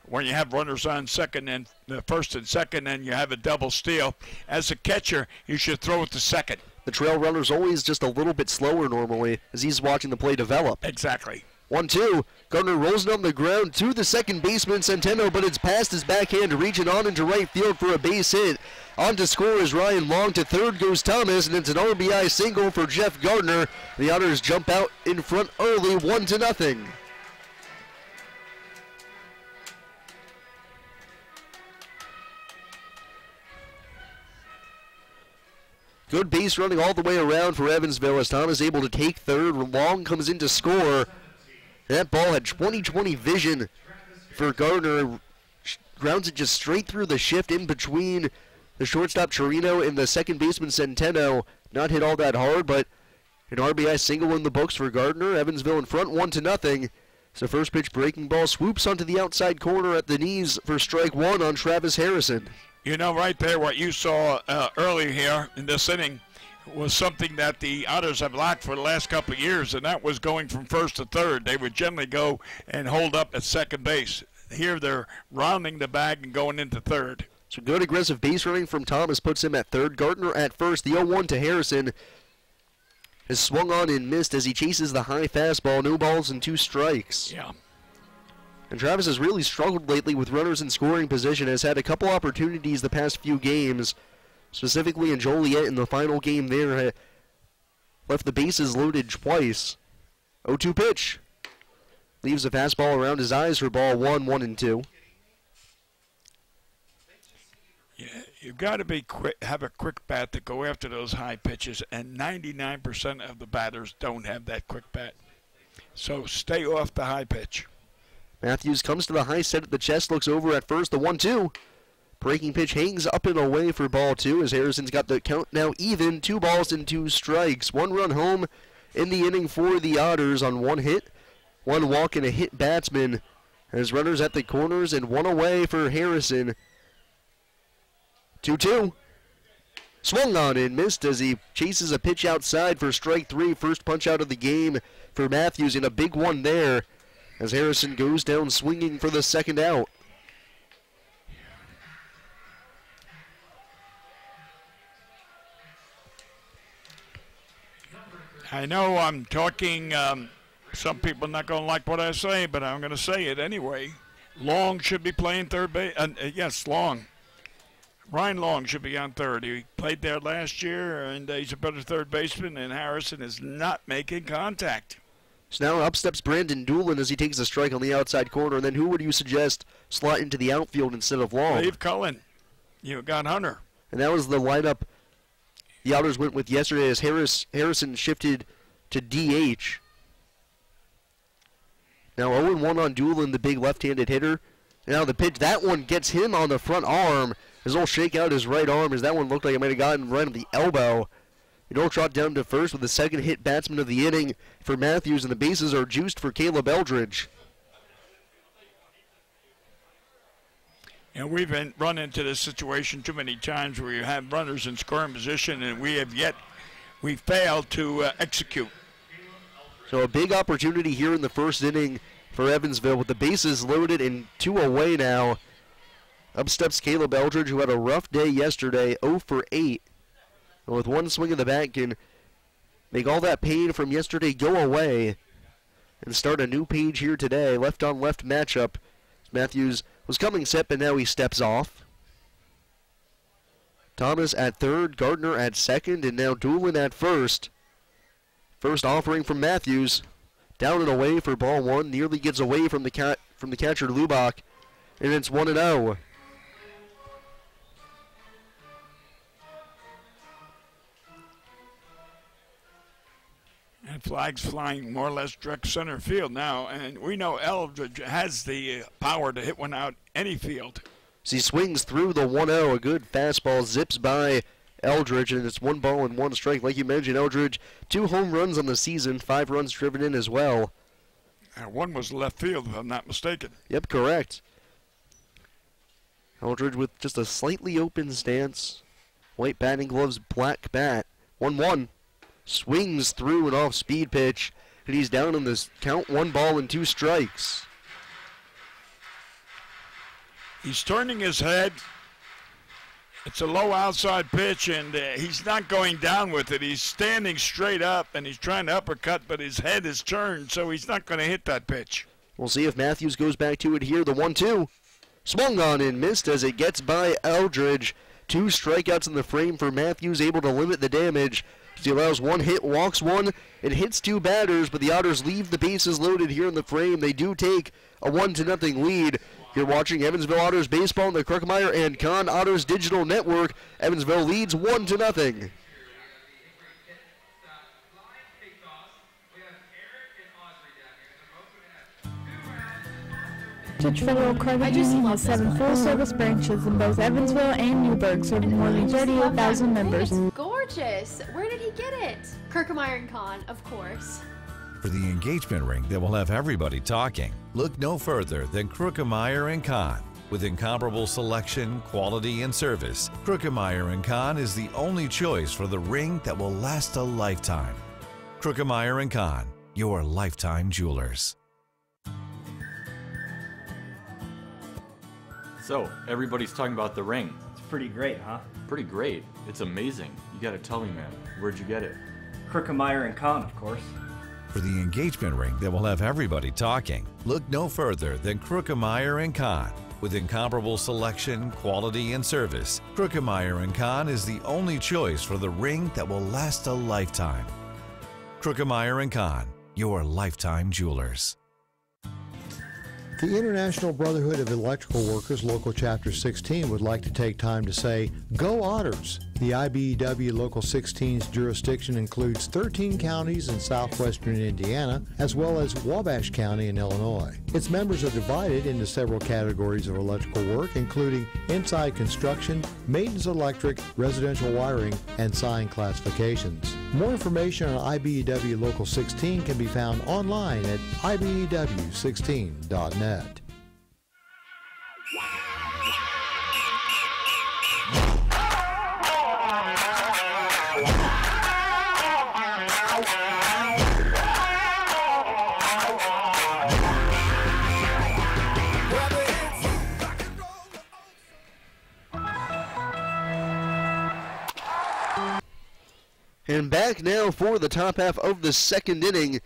S2: when you have runners on second and first and second and you have a double steal, as a catcher, you should throw it to second.
S1: The trail runner's always just a little bit slower normally as he's watching the play develop.
S2: Exactly.
S1: 1-2. Gardner rolls it on the ground to the second baseman, Centeno, but it's past his backhand, reaching on into right field for a base hit. On to score is Ryan Long. To third goes Thomas, and it's an RBI single for Jeff Gardner. The Otters jump out in front early, 1-0. Good base running all the way around for Evansville as Thomas able to take third. Long comes in to score. That ball had 20/20 vision for Gardner. Grounds it just straight through the shift in between the shortstop Chirino and the second baseman Centeno. Not hit all that hard, but an RBI single in the books for Gardner. Evansville in front 1-0. So first pitch breaking ball swoops onto the outside corner at the knees for strike 1 on Travis Harrison.
S2: You know, right there, what you saw earlier here in this inning was something that the Otters have lacked for the last couple of years, and that was going from first to third. They would generally go and hold up at second base. Here they're rounding the bag and going into third.
S1: So good aggressive base running from Thomas puts him at third. Gardner at first. The 0-1 to Harrison has swung on and missed as he chases the high fastball. No balls and 2 strikes.
S2: Yeah.
S1: And Travis has really struggled lately with runners in scoring position. Has had a couple opportunities the past few games. Specifically in Joliet in the final game there, left the bases loaded twice. 0-2 pitch. Leaves a fastball around his eyes for ball 1, 1-2.
S2: Yeah, you've got to be quick, have a quick bat to go after those high pitches, and 99% of the batters don't have that quick bat. So stay off the high pitch.
S1: Matthews comes to the high set at the chest, looks over at first, the 1-2. Breaking pitch hangs up and away for ball 2 as Harrison's got the count now even. 2 balls and 2 strikes. 1 run home in the inning for the Otters on 1 hit, 1 walk and a hit batsman. As runners at the corners and 1 away for Harrison. 2-2. Swung on and missed as he chases a pitch outside for strike 3. First punch out of the game for Matthews, and a big one there as Harrison goes down swinging for the second out.
S2: I know I'm talking, some people are not going to like what I say, but I'm going to say it anyway. Long should be playing third base. Yes, Long. Ryan Long should be on third. He played there last year, and he's a better third baseman, and Harrison is not making contact.
S1: So now up steps Brandon Doolin as he takes a strike on the outside corner. And then who would you suggest slot into the outfield instead of Long?
S2: Dave Cullen. You got Hunter.
S1: And that was the lineup the Otters went with yesterday as Harrison shifted to DH. Now 0-1 on Doolin, the big left-handed hitter. Now the pitch, that one gets him on the front arm. His little shake out his right arm as that one looked like it might have gotten right on the elbow. It'll trot down to first with the second hit batsman of the inning for Matthews, and the bases are juiced for Caleb Eldridge.
S2: And we've run into this situation too many times where you have runners in scoring position, and we failed to execute.
S1: So a big opportunity here in the first inning for Evansville with the bases loaded and 2 away now. Up steps Caleb Eldridge, who had a rough day yesterday, 0 for 8. And with 1 swing of the bat can make all that pain from yesterday go away. and start a new page here today. Left-on-left matchup. Matthews was coming set, but now he steps off. Thomas at third, Gardner at second, and now Doolin at first. First offering from Matthews. Down and away for ball one. Nearly gets away from the catcher Lubach, and it's 1-0.
S2: And flag's flying more or less direct center field now, and we know Eldridge has the power to hit one out any field.
S1: As he swings through the 1-0, a good fastball zips by Eldridge, and it's 1 ball and 1 strike. Like you mentioned, Eldridge, 2 home runs on the season, 5 runs driven in as well.
S2: One was left field, if I'm not mistaken.
S1: Yep, correct. Eldridge with just a slightly open stance. White batting gloves, black bat. 1-1. Swings through an off-speed pitch, and he's down on this count. 1 ball and 2 strikes.
S2: He's turning his head. It's a low outside pitch, and he's not going down with it. He's standing straight up, and he's trying to uppercut, but his head is turned, so he's not going to hit that pitch.
S1: We'll see if Matthews goes back to it here. The 1-2. Swung on and missed as it gets by Eldridge. 2 strikeouts in the frame for Matthews, able to limit the damage. He allows 1 hit, walks 1, and hits 2 batters, but the Otters leave the bases loaded here in the frame. They do take a 1-0 lead. You're watching Evansville Otters baseball on the Kruckemeyer and Kahn Otters Digital Network. Evansville leads 1-0.
S12: Federal Credit Union has 7 full-service branches in both Evansville and Newburgh, serving more than 38,000 members.
S7: It's gorgeous. Where did he get it? Kruckemeyer and Kahn, of course.
S8: For the engagement ring that will have everybody talking, look no further than Kruckemeyer & Kahn. With incomparable selection, quality, and service, Kruckemeyer & Kahn is the only choice for the ring that will last a lifetime. Kruckemeyer & Kahn, your lifetime jewelers.
S9: So, everybody's talking about the ring.
S10: It's pretty great, huh?
S9: Pretty great. It's amazing. You gotta tell me, man. Where'd you get it?
S10: Kruckemeyer and Kahn, of course.
S8: For the engagement ring that will have everybody talking, look no further than Kruckemeyer & Kahn. With incomparable selection, quality, and service, Kruckemeyer & Kahn is the only choice for the ring that will last a lifetime. Kruckemeyer & Kahn, your lifetime jewelers.
S4: The International Brotherhood of Electrical Workers Local Chapter 16 would like to take time to say, Go Otters! The IBEW Local 16's jurisdiction includes 13 counties in southwestern Indiana, as well as Wabash County in Illinois. Its members are divided into several categories of electrical work, including inside construction, maintenance electric, residential wiring, and sign classifications. More information on IBEW Local 16 can be found online at ibew16.net.
S1: And back now for the top half of the second inning.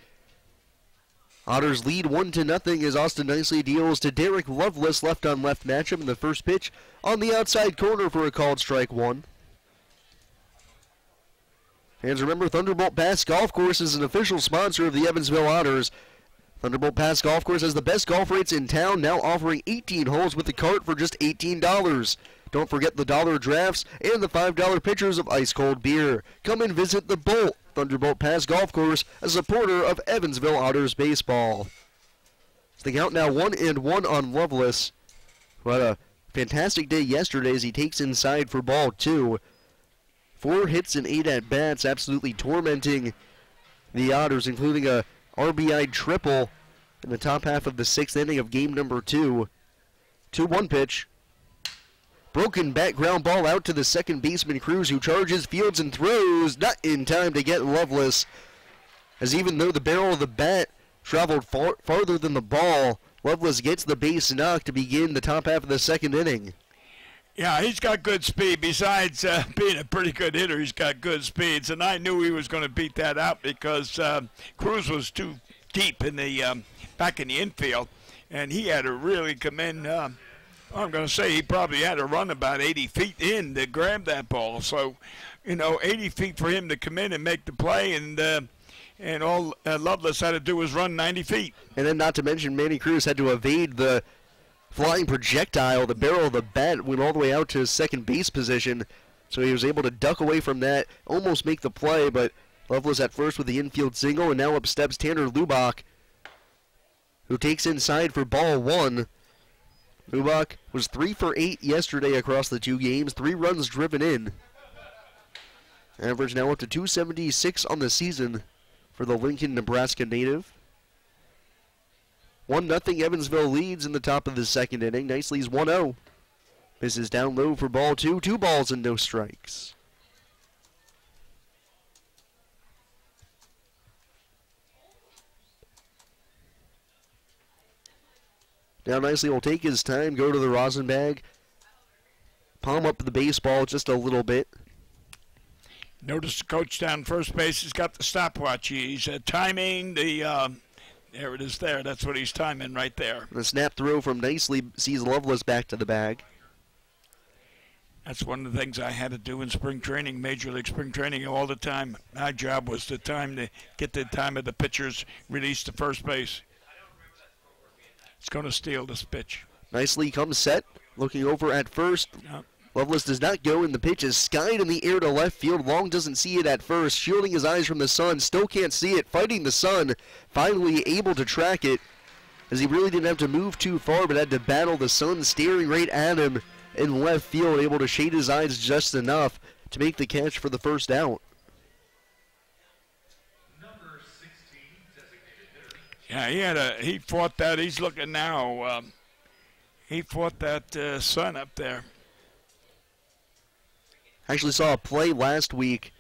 S1: Otters lead 1-0 as Austin Nicely deals to Derek Lovelace, left-on-left matchup in the first pitch on the outside corner for a called strike 1. Fans, remember, Thunderbolt Pass Golf Course is an official sponsor of the Evansville Otters. Thunderbolt Pass Golf Course has the best golf rates in town, now offering 18 holes with the cart for just $18. Don't forget the $1 drafts and the $5 pitchers of ice-cold beer. Come and visit the Bolt Thunderbolt Pass Golf Course, a supporter of Evansville Otters baseball. It's the count now 1-1 on Lovelace, who had a fantastic day yesterday as he takes inside for ball 2. 4 hits and 8 at-bats, absolutely tormenting the Otters, including a RBI triple in the top half of the 6th inning of game number 2. 2-1 pitch. Broken back ground ball out to the second baseman Cruz, who charges, fields, and throws. Not in time to get Lovelace, as even though the barrel of the bat traveled farther than the ball, Lovelace gets the base knock to begin the top half of the second inning.
S2: Yeah, he's got good speed. Besides being a pretty good hitter, he's got good speeds, and I knew he was going to beat that out because Cruz was too deep in the back in the infield, and he had to really come in. I'm going to say he probably had to run about 80 feet in to grab that ball. So, 80 feet for him to come in and make the play, and all Lovelace had to do was run 90 feet.
S1: And then not to mention Manny Cruz had to evade the flying projectile. The barrel of the bat went all the way out to his second base position, so he was able to duck away from that, almost make the play, but Lovelace at first with the infield single, and now up steps Tanner Lubach, who takes inside for ball one. Lubach was 3 for 8 yesterday across the 2 games, 3 runs driven in. Average now up to 276 on the season for the Lincoln, Nebraska native. 1-0 Evansville leads in the top of the second inning. Nicely's 1-0. Misses down low for ball 2. 2 balls and no strikes. Now Nicely will take his time, go to the rosin bag, palm up the baseball just a little bit.
S2: Notice the coach down first base has got the stopwatch. He's timing the, there it is there. That's what he's timing right there.
S1: The snap throw from Nicely sees Lovelace back to the bag.
S2: That's one of the things I had to do in spring training, Major League spring training all the time. My job was the time to get the time of the pitchers released to first base. It's going to steal this pitch.
S1: Nicely comes set, looking over at first.
S2: Yep.
S1: Lovelace does not go, and the pitch is skied in the air to left field. Long doesn't see it at first, shielding his eyes from the sun. Still can't see it, fighting the sun. Finally able to track it, as he really didn't have to move too far, but had to battle the sun staring right at him in left field, able to shade his eyes just enough to make the catch for the first out.
S2: Yeah, he fought that. He's looking now. He fought that sun up there.
S1: Actually saw a play last week.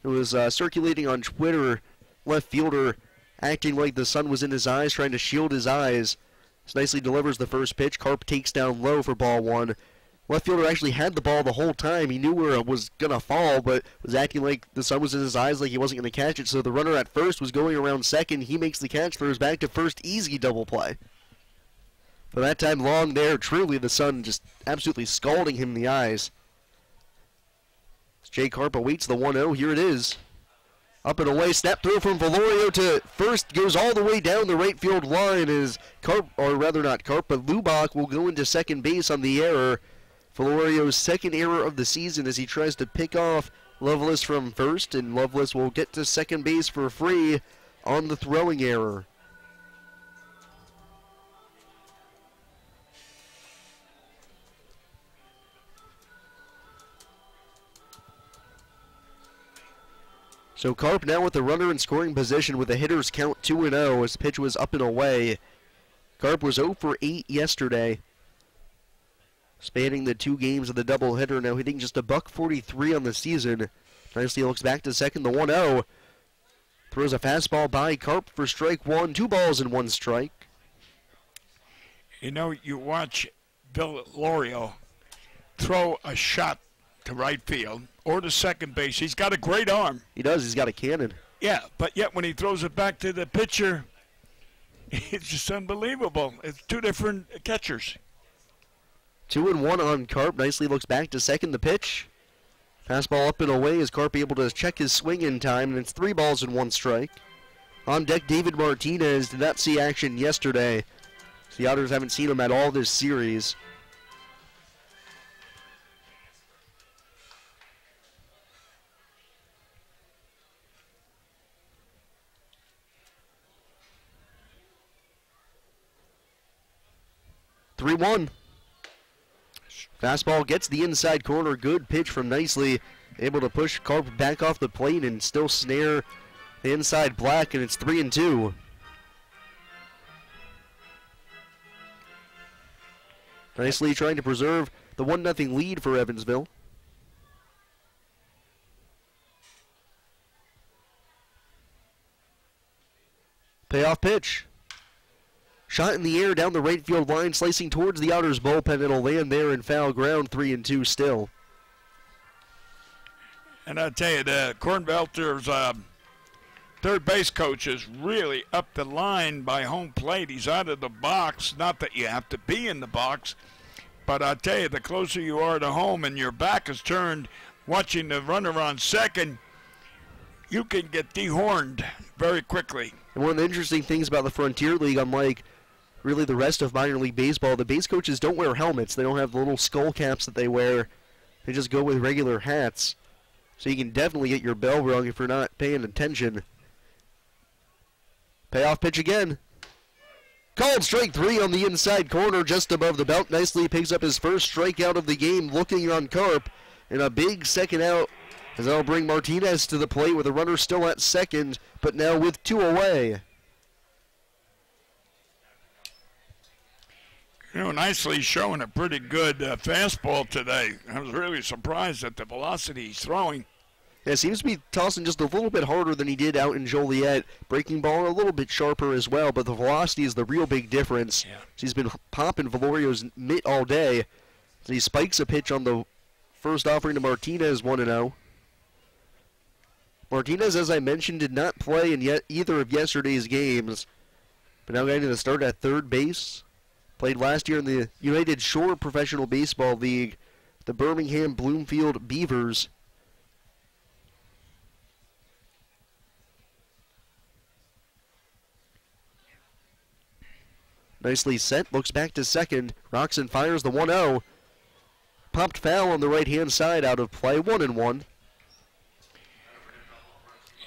S1: It was circulating on Twitter. Left fielder acting like the sun was in his eyes, trying to shield his eyes. Nicely delivers the first pitch. Karp takes down low for ball 1. Left fielder actually had the ball the whole time. He knew where it was going to fall, but was acting like the sun was in his eyes, like he wasn't going to catch it. So the runner at first was going around second. He makes the catch, throws back to first. Easy double play. But that time long there, truly the sun just absolutely scalding him in the eyes. As Jay Karp awaits the 1-0. Here it is. Up and away, snap throw from Valorio to first, goes all the way down the right field line as Karp, or rather not Karp, but Lubach will go into second base on the error. Valorio's second error of the season as he tries to pick off Lovelace from first, and Lovelace will get to second base for free on the throwing error. So Karp now with the runner in scoring position with a hitter's count 2-0 as the pitch was up and away. Karp was 0 for 8 yesterday, spanning the 2 games of the doubleheader, now hitting just $143 on the season. Nicely looks back to second, the 1-0. Throws a fastball by Karp for strike 1, 2 balls and 1 strike.
S2: You watch Valorio throw a shot to right field or to second base. He's got a great arm.
S1: He does. He's got a cannon.
S2: Yeah, but yet when he throws it back to the pitcher, it's just unbelievable. It's 2 different catchers.
S1: 2-1 on Karp. Nicely looks back to second, the pitch. Fastball up and away as Karp able to check his swing in time, and it's 3 balls and 1 strike. On deck, David Martinez did not see action yesterday. The Otters haven't seen him at all this series. Three-1. Fastball gets the inside corner. Good pitch from Nicely. Able to push Karp back off the plate and still snare the inside black, and it's 3-2. Nicely trying to preserve the 1-0 lead for Evansville. Payoff pitch. Shot in the air down the right field line, slicing towards the Otters bullpen. It'll land there in foul ground, 3-2 still.
S2: And I tell you, the Cornbelters third base coach is really up the line by home plate. He's out of the box. Not that you have to be in the box, but I tell you, the closer you are to home and your back is turned watching the runner on second, you can get dehorned very quickly.
S1: And one of the interesting things about the Frontier League, unlike really the rest of minor league baseball, the base coaches don't wear helmets. They don't have the little skull caps that they wear. They just go with regular hats. So you can definitely get your bell rung if you're not paying attention. Payoff pitch again. Called strike 3 on the inside corner just above the belt. Nicely picks up his first strikeout of the game, looking on Carp. And a big second out, as that'll bring Martinez to the plate with a runner still at second, but now with 2 away.
S2: You know, Nicely showing a pretty good fastball today. I was really surprised at the velocity he's throwing.
S1: Yeah, seems to be tossing just a little bit harder than he did out in Joliet. Breaking ball a little bit sharper as well, but the velocity is the real big difference.
S2: Yeah.
S1: He's been popping Valorio's mitt all day. So he spikes a pitch on the first offering to Martinez, 1-0. Martinez, as I mentioned, did not play in yet either of yesterday's games, but now getting to start at third base. Played last year in the United Shore Professional Baseball League, the Birmingham Bloomfield Beavers. Nicely set, looks back to second. Roxon fires the 1-0. Popped foul on the right-hand side, out of play, 1-1.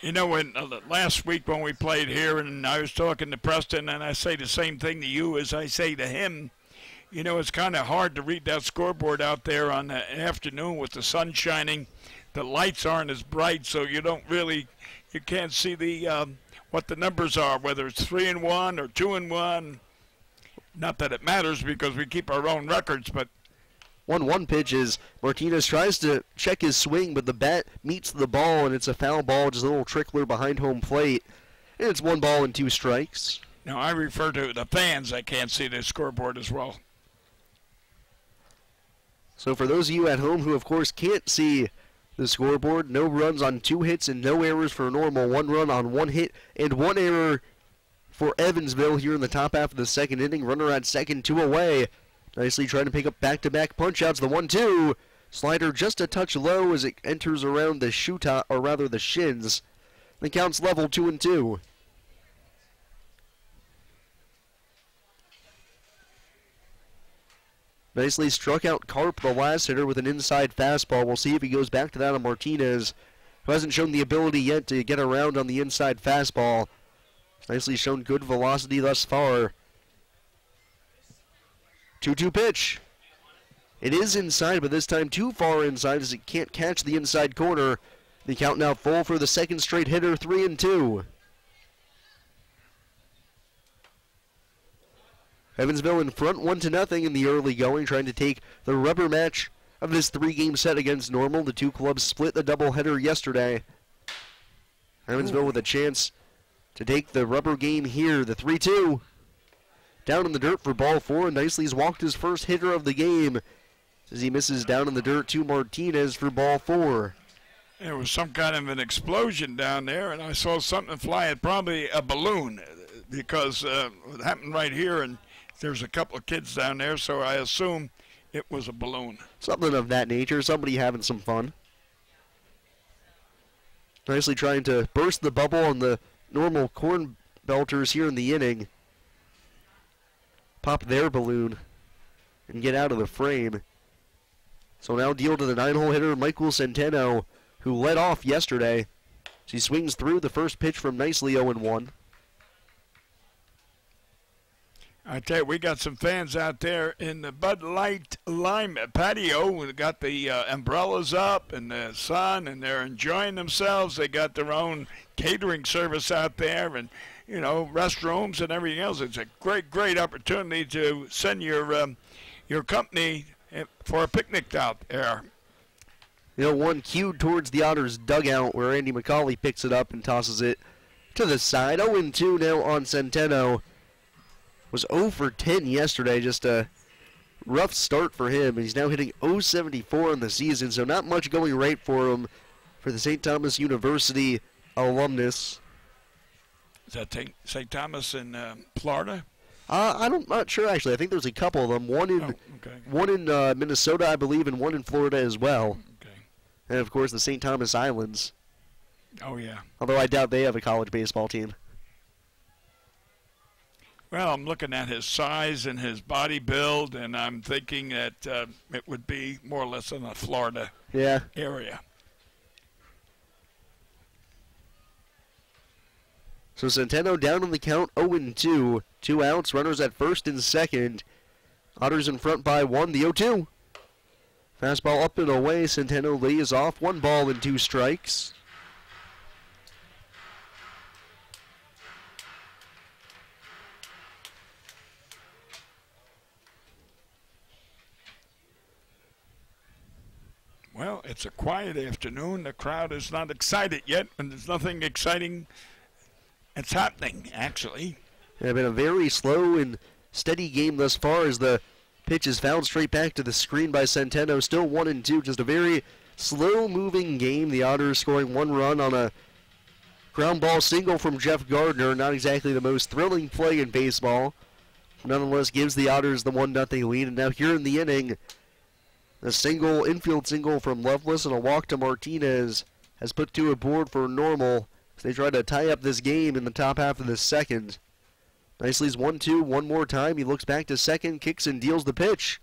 S2: You know, when last week when we played here and I was talking to Preston, and I say the same thing to you as I say to him, you know, it's kind of hard to read that scoreboard out there on the afternoon with the sun shining. The lights aren't as bright, so you can't see the what the numbers are, whether it's 3-1 or 2-1. Not that it matters because we keep our own records, but
S1: 1-1 pitch is Martinez tries to check his swing, but the bat meets the ball, and it's a foul ball, just a little trickler behind home plate. And it's 1 ball and 2 strikes.
S2: Now, I refer to the fans that can't see the scoreboard as well.
S1: So for those of you at home who, of course, can't see the scoreboard, no runs on 2 hits and no errors for Normal. 1 run on 1 hit and 1 error for Evansville here in the top half of the second inning. Runner at second, 2 away. Nicely trying to pick up back-to-back punch-outs. The 1-2. Slider just a touch low as it enters around the shoe top, or rather the shins. The count's level, 2-2. Nicely struck out Carp, the last hitter, with an inside fastball. We'll see if he goes back to that on Martinez, who hasn't shown the ability yet to get around on the inside fastball. Nicely shown good velocity thus far. 2-2 pitch. It is inside, but this time too far inside as it can't catch the inside corner. The count now full for the second straight hitter, 3-2. Evansville in front 1-0 in the early going, trying to take the rubber match of this 3-game set against Normal. The two clubs split the doubleheader yesterday. Evansville with a chance to take the rubber game here. The 3-2. Down in the dirt for ball 4. Nicely's walked his first hitter of the game as he misses down in the dirt to Martinez for ball 4.
S2: There was some kind of an explosion down there, and I saw something fly at probably a balloon because it happened right here, and there's a couple of kids down there, so I assume it was a balloon.
S1: Something of that nature. Somebody having some fun. Nicely trying to burst the bubble on the Normal corn belters here in the inning. Pop their balloon and get out of the frame. So now deal to the 9-hole hitter, Michael Centeno, who led off yesterday. So he swings through the first pitch from Nicely 0-1.
S2: I tell you, we got some fans out there in the Bud Light Lime patio. We got the umbrellas up and the sun, and they're enjoying themselves. They got their own catering service out there, and you know, restrooms and everything else. It's a great opportunity to send your company for a picnic out there.
S1: You know, one cued towards the Otters dugout where Andy McCauley picks it up and tosses it to the side. 0-2 now on Centeno. Was 0 for 10 yesterday, just a rough start for him. He's now hitting .074 in the season, so not much going right for him for the St. Thomas University alumnus.
S2: Is that St. Thomas in Florida?
S1: I'm not sure, actually. I think there's a couple of them. One in Minnesota, I believe, and one in Florida as well.
S2: Okay.
S1: And, of course, the St. Thomas Islands.
S2: Oh, yeah.
S1: Although I doubt they have a college baseball team.
S2: Well, I'm looking at his size and his body build, and I'm thinking that it would be more or less in the Florida area.
S1: So Centeno down on the count, 0-2. 2 outs, runners at first and second. Otters in front by 1, the 0-2. Fastball up and away, Centeno lays off, 1 ball and 2 strikes.
S2: Well, it's a quiet afternoon. The crowd is not excited yet, and there's nothing exciting that's happening, actually.
S1: It's been a very slow and steady game thus far as the pitch is fouled straight back to the screen by Centeno. Still 1-2, just a very slow-moving game. The Otters scoring 1 run on a ground ball single from Jeff Gardner. Not exactly the most thrilling play in baseball. Nonetheless, gives the Otters the 1-0 lead. And now here in the inning, a single, infield single from Loveless and a walk to Martinez has put 2 aboard for Normal as they try to tie up this game in the top half of the second. Nicely's 1-2 one more time. He looks back to second, kicks and deals the pitch.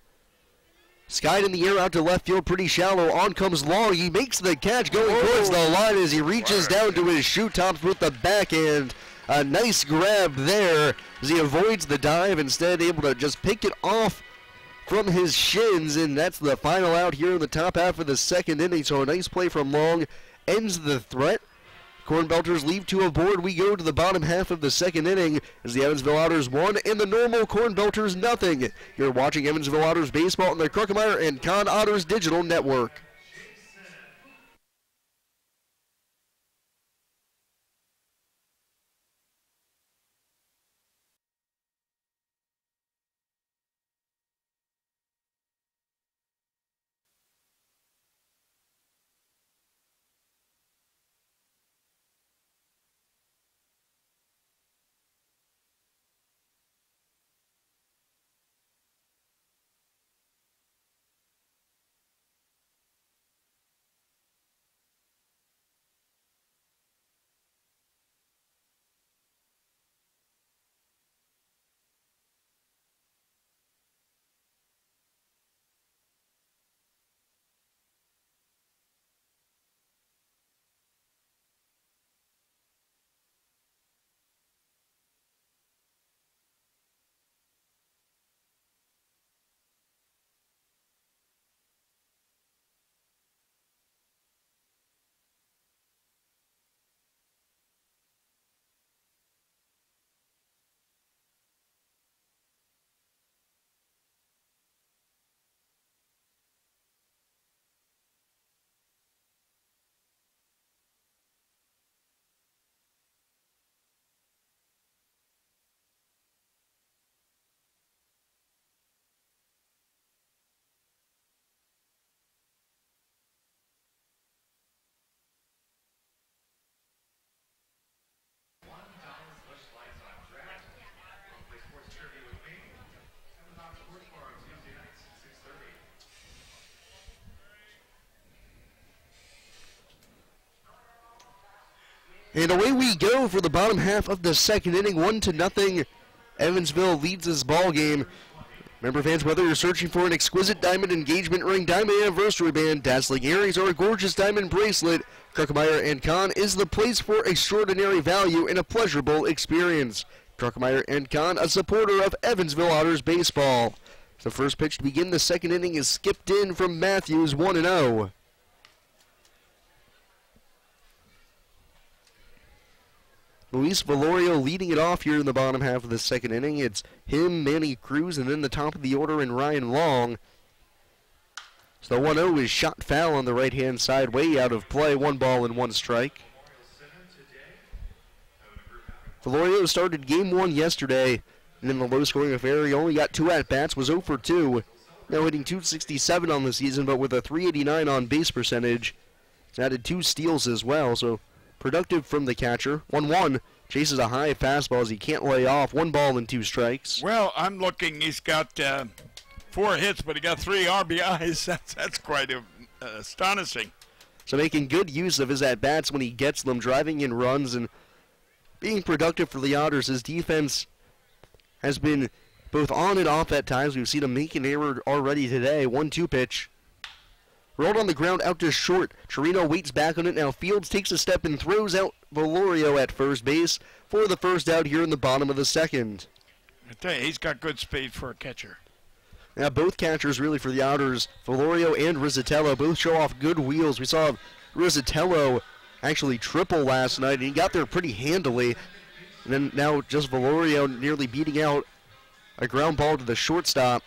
S1: Skied in the air out to left field, pretty shallow. On comes Long. He makes the catch going towards the line as he reaches down to his shoe tops with the backhand. A nice grab there as he avoids the dive, instead able to just pick it off from his shins, and that's the final out here in the top half of the second inning. So a nice play from Long ends the threat. Corn Belters leave 2 aboard. We go to the bottom half of the second inning as the Evansville Otters 1 and the Normal Corn Belters 0. You're watching Evansville Otters baseball on the Kruckemeyer and Kahn Otters Digital Network. And away we go for the bottom half of the second inning, 1-0. Evansville leads this ball game. Remember, fans, whether you're searching for an exquisite diamond engagement ring, diamond anniversary band, dazzling earrings, or a gorgeous diamond bracelet, Kruckemeyer and Kahn is the place for extraordinary value and a pleasurable experience. Kruckemeyer and Kahn, a supporter of Evansville Otters baseball. The first pitch to begin the second inning is skipped in from Matthews, 1-0. Luis Velorio leading it off here in the bottom half of the second inning. It's him, Manny Cruz, and then the top of the order in Ryan Long. So the 1-0 is shot foul on the right-hand side, way out of play. 1 ball and 1 strike. Velorio started game 1 yesterday, and in the low-scoring affair, he only got 2 at-bats, was 0 for 2. Now hitting .267 on the season, but with a .389 on base percentage. He's added 2 steals as well, so productive from the catcher. 1-1 chases a high fastball as he can't lay off. 1 ball and 2 strikes.
S2: Well, I'm looking. He's got 4 hits, but he got 3 RBIs. That's quite astonishing.
S1: So making good use of his at-bats when he gets them, driving in runs and being productive for the Otters. His defense has been both on and off at times. We've seen him make an error already today. 1-2 pitch. Rolled on the ground out to short. Chirino waits back on it. Now Fields takes a step and throws out Valorio at first base for the first out here in the bottom of the second.
S2: I tell you, he's got good speed for a catcher.
S1: Now both catchers really for the Otters, Valorio and Rizzatello, both show off good wheels. We saw Rizzatello actually triple last night, and he got there pretty handily. And then now just Valorio nearly beating out a ground ball to the shortstop.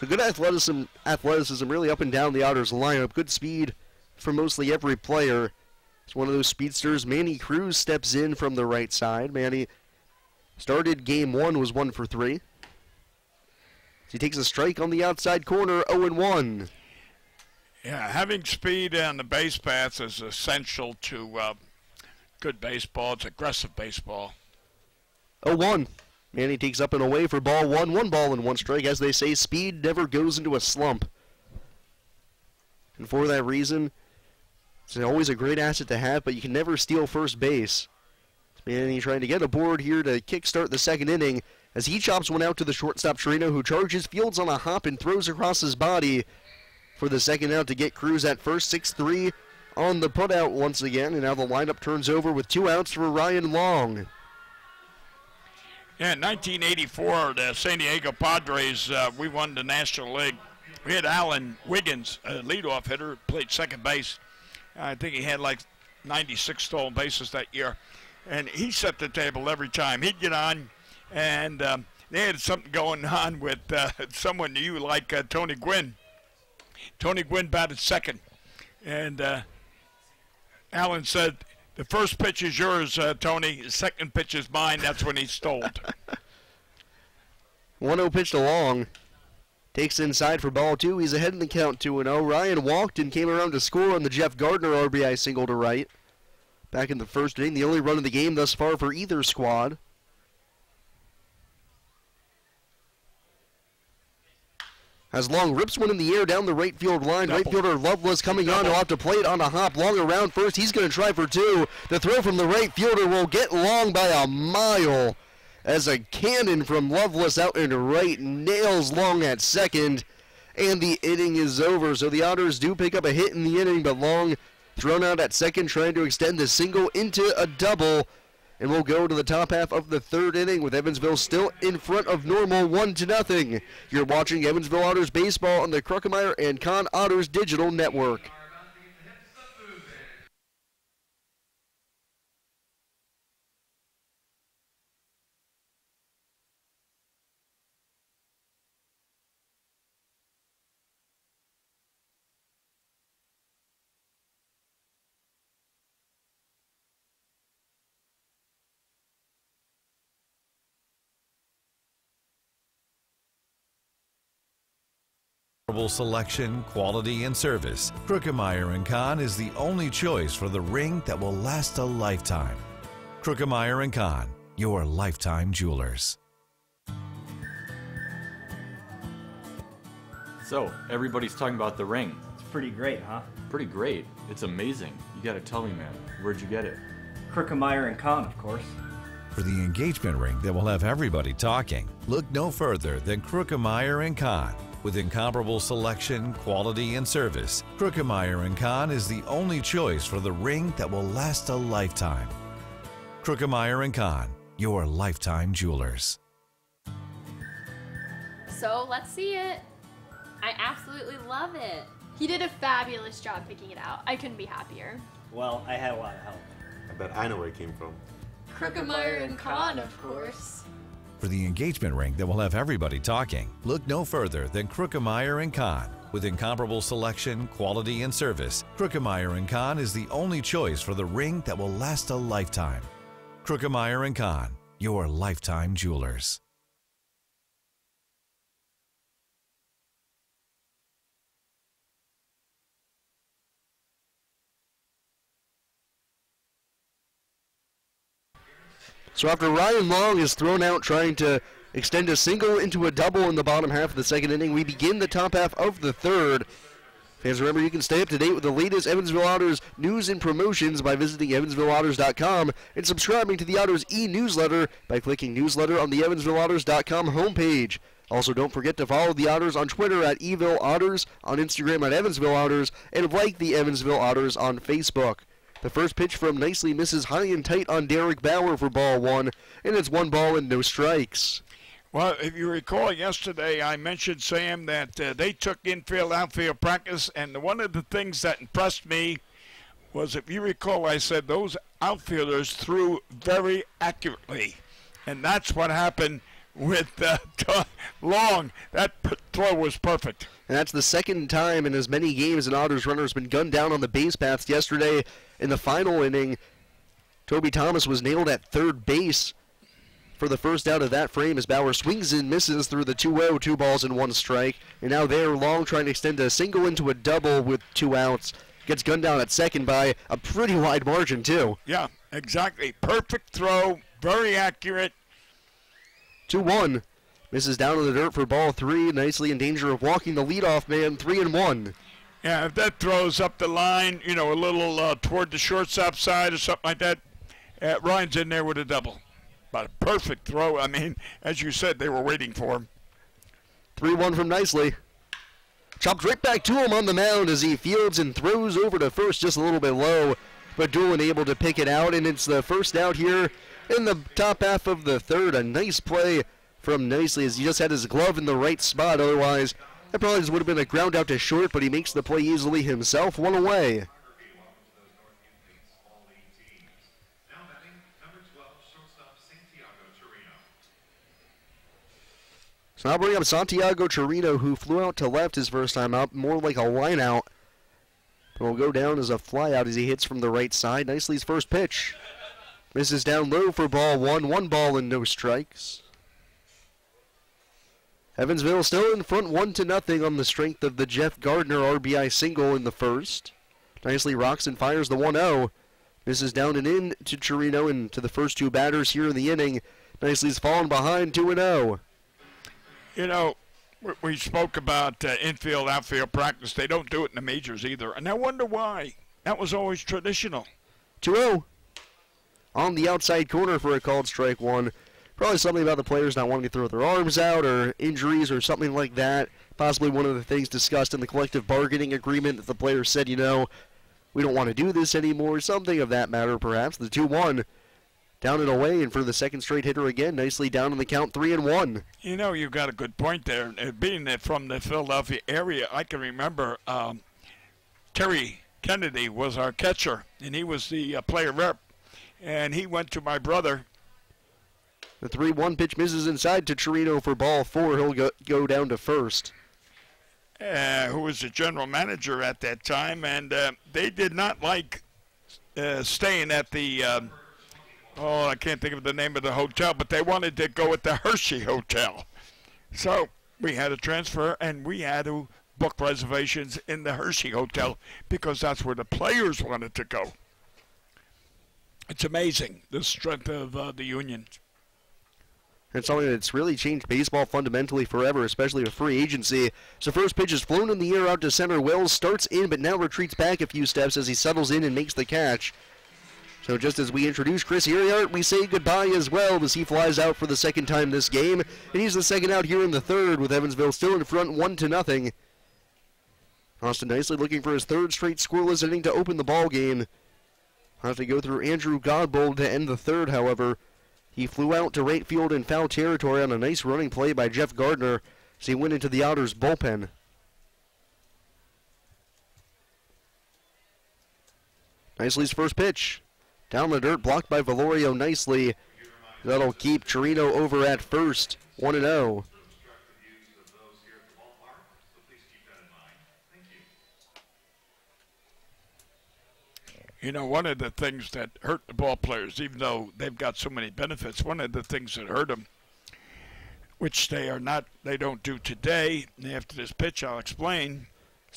S1: So good athleticism really up and down the Otters lineup. Good speed for mostly every player. It's one of those speedsters. Manny Cruz steps in from the right side. Manny started game 1, was 1 for 3. He takes a strike on the outside corner, 0-1.
S2: Yeah, having speed on the base paths is essential to good baseball. It's aggressive baseball.
S1: 0-1. Manny takes up and away for ball 1. 1 ball and 1 strike. As they say, speed never goes into a slump. And for that reason, it's always a great asset to have, but you can never steal first base. Manny trying to get aboard here to kickstart the second inning as he chops one out to the shortstop Chirino, who charges Fields on a hop and throws across his body for the second out to get Cruz at first. 6-3 on the putout once again, and now the lineup turns over with 2 outs for Ryan Long.
S2: Yeah, in 1984, the San Diego Padres, we won the National League. We had Alan Wiggins, a leadoff hitter, played second base. I think he had like 96 stolen bases that year. And he set the table every time. He'd get on, and they had something going on with someone you like Tony Gwynn. Tony Gwynn batted second. And Alan said, "The first pitch is yours, Tony. The second pitch is mine." That's when he stole.
S1: 1-0 pitch to Long. Takes inside for ball 2. He's ahead in the count 2-0. Ryan walked and came around to score on the Jeff Gardner RBI single to right. Back in the first inning, the only run of the game thus far for either squad. As Long rips one in the air down the right field line. Right fielder Loveless coming on. He'll have to play it on a hop. Long around first. He's going to try for 2. The throw from the right fielder will get Long by a mile as a cannon from Loveless out into right nails Long at second. And the inning is over. So the Otters do pick up a hit in the inning, but Long thrown out at second, trying to extend the single into a double. And we'll go to the top half of the third inning with Evansville still in front of Normal 1-0. You're watching Evansville Otters baseball on the Kruckemeyer and Kahn Otters Digital Network.
S8: Selection, quality, and service. Kruckemeyer & Kahn is the only choice for the ring that will last a lifetime. Kruckemeyer & Kahn, your lifetime jewelers.
S9: So, everybody's talking about the ring.
S10: It's pretty great, huh?
S9: Pretty great. It's amazing. You gotta tell me, man. Where'd you get it?
S10: Kruckemeyer & Kahn, of course.
S8: For the engagement ring that will have everybody talking, look no further than Kruckemeyer & Kahn. With incomparable selection, quality, and service, Kruckemeyer & Kahn is the only choice for the ring that will last a lifetime. Kruckemeyer & Kahn, your lifetime jewelers.
S7: So let's see it. I absolutely love it. He did a fabulous job picking it out. I couldn't be happier.
S10: Well, I had a lot of help.
S11: I bet I know where it came from.
S7: Kruckemeyer & Kahn, of course.
S8: For the engagement ring that will have everybody talking, look no further than Kruckemeyer & Kahn. With incomparable selection, quality, and service, Kruckemeyer & Kahn is the only choice for the ring that will last a lifetime. Kruckemeyer & Kahn, your lifetime jewelers.
S1: So after Ryan Long is thrown out trying to extend a single into a double in the bottom half of the second inning, we begin the top half of the third. Fans, remember you can stay up to date with the latest Evansville Otters news and promotions by visiting EvansvilleOtters.com and subscribing to the Otters e-newsletter by clicking newsletter on the EvansvilleOtters.com homepage. Also, don't forget to follow the Otters on Twitter at Eville Otters, on Instagram at Evansville Otters, and like the Evansville Otters on Facebook. The first pitch from nicely misses high and tight on Derek Bauer for ball one, and it's 1 ball and no strikes.
S2: Well, if you recall yesterday, I mentioned, Sam, that they took infield, outfield practice, and one of the things that impressed me was, if you recall, I said those outfielders threw very accurately, and that's what happened with Long. That throw was perfect.
S1: And that's the second time in as many games an Otters runner has been gunned down on the base paths. Yesterday, in the final inning, Toby Thomas was nailed at third base for the first out of that frame as Bauer swings and misses through the 2-0, 2 balls and 1 strike. And now there, Long trying to extend a single into a double with 2 outs. Gets gunned down at second by a pretty wide margin, too.
S2: Yeah, exactly. Perfect throw, very accurate.
S1: 2-1. Misses down in the dirt for ball 3, nicely in danger of walking the leadoff man, 3-1.
S2: Yeah, if that throws up the line, a little toward the shortstop side or something like that, Ryan's in there with a double. But a perfect throw. I mean, as you said, they were waiting for him.
S1: 3-1 from Nicely. Chopped right back to him on the mound as he fields and throws over to first just a little bit low, but Doolin able to pick it out, and it's the first out here in the top half of the third. A nice play from Nicely as he just had his glove in the right spot. Otherwise, that probably just would have been a ground out to short, but he makes the play easily himself. 1 away. So now bring up Santiago Chirino, who flew out to left his first time up, more like a line out. But will go down as a fly out as he hits from the right side. Nicely's first pitch. Misses down low for ball 1, 1 ball and no strikes. Evansville still in front 1-0 on the strength of the Jeff Gardner RBI single in the first. Nicely rocks and fires the 1-0. Misses down and in to Chirino and to the first 2 batters here in the inning. Nicely's fallen behind 2-0.
S2: We spoke about infield, outfield practice. They don't do it in the majors either. And I wonder why. That was always traditional.
S1: 2-0. On the outside corner for a called strike 1. Probably something about the players not wanting to throw their arms out or injuries or something like that. Possibly one of the things discussed in the collective bargaining agreement that the players said, we don't want to do this anymore. Something of that matter, perhaps. The 2-1. Down and away, and for the second straight hitter again, nicely down in the count, 3-1.
S2: You've got a good point there. Being from the Philadelphia area, I can remember Terry Kennedy was our catcher, and he was the player rep, and he went to my brother.
S1: The 3-1 pitch misses inside to Chirino for ball 4. He'll go down to first.
S2: Who was the general manager at that time, and they did not like staying at the I can't think of the name of the hotel, but they wanted to go at the Hershey Hotel. So we had to transfer, and we had to book reservations in the Hershey Hotel because that's where the players wanted to go. It's amazing, the strength of the union.
S1: It's something that's really changed baseball fundamentally forever, especially with free agency. So first pitch is flown in the air out to center. Wells starts in, but now retreats back a few steps as he settles in and makes the catch. So just as we introduce Chris Uriart, we say goodbye as well as he flies out for the second time this game. And he's the second out here in the third with Evansville still in front 1-0. Austin Nicely looking for his third straight scoreless inning to open the ball game. I'll have to go through Andrew Godbold to end the third, however. He flew out to right field in foul territory on a nice running play by Jeff Gardner as he went into the Otters bullpen. Nicely's first pitch. Down the dirt, blocked by Valorio nicely. That'll keep Chirino over at first, 1-0.
S2: One of the things that hurt the ball players, even though they've got so many benefits, one of the things that hurt them, which they don't do today, and after this pitch I'll explain,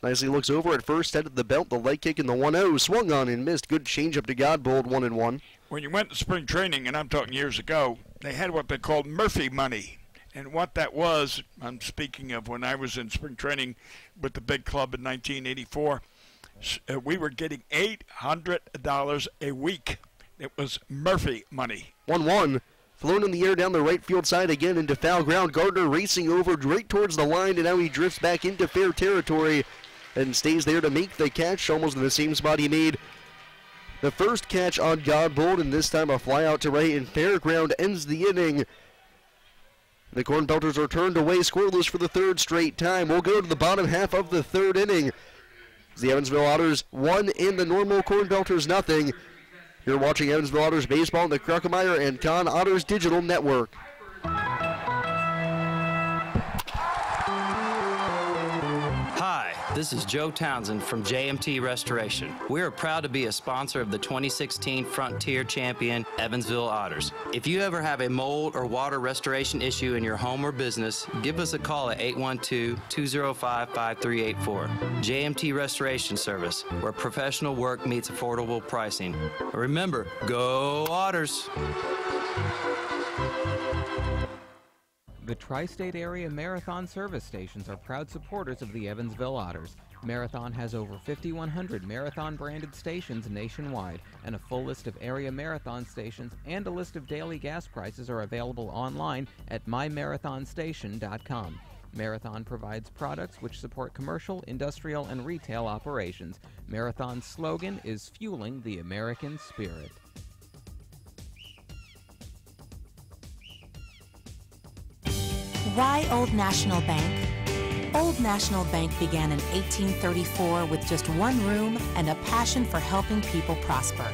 S1: Nicely looks over at first, head of the belt, the leg kick in the 1-0, swung on and missed. Good changeup to Godbold, 1-1.
S2: When you went to spring training, and I'm talking years ago, they had what they called Murphy money. And what that was, I'm speaking of when I was in spring training with the big club in 1984, we were getting $800 a week. It was Murphy money.
S1: 1-1. Flown in the air down the right field side again into foul ground. Gardner racing over right towards the line, and now he drifts back into fair territory and stays there to make the catch, almost in the same spot he made the first catch on Godbold, and this time a fly out to right in fair ground ends the inning. The Corn Belters are turned away scoreless for the third straight time. We'll go to the bottom half of the third inning. The Evansville Otters 1 in the normal, Corn Belters nothing. You're watching Evansville Otters baseball on the Kruckemeyer and Kahn Otters Digital Network.
S13: Hi, this is Joe Townsend from JMT Restoration. We are proud to be a sponsor of the 2016 Frontier Champion Evansville Otters. If you ever have a mold or water restoration issue in your home or business, give us a call at 812-205-5384. JMT Restoration Service, where professional work meets affordable pricing. Remember, go Otters!
S14: The Tri-State Area Marathon service stations are proud supporters of the Evansville Otters. Marathon has over 5,100 Marathon-branded stations nationwide, and a full list of area Marathon stations and a list of daily gas prices are available online at mymarathonstation.com. Marathon provides products which support commercial, industrial, and retail operations. Marathon's slogan is Fueling the American Spirit.
S15: Why Old National Bank? Old National Bank began in 1834 with just one room and a passion for helping people prosper.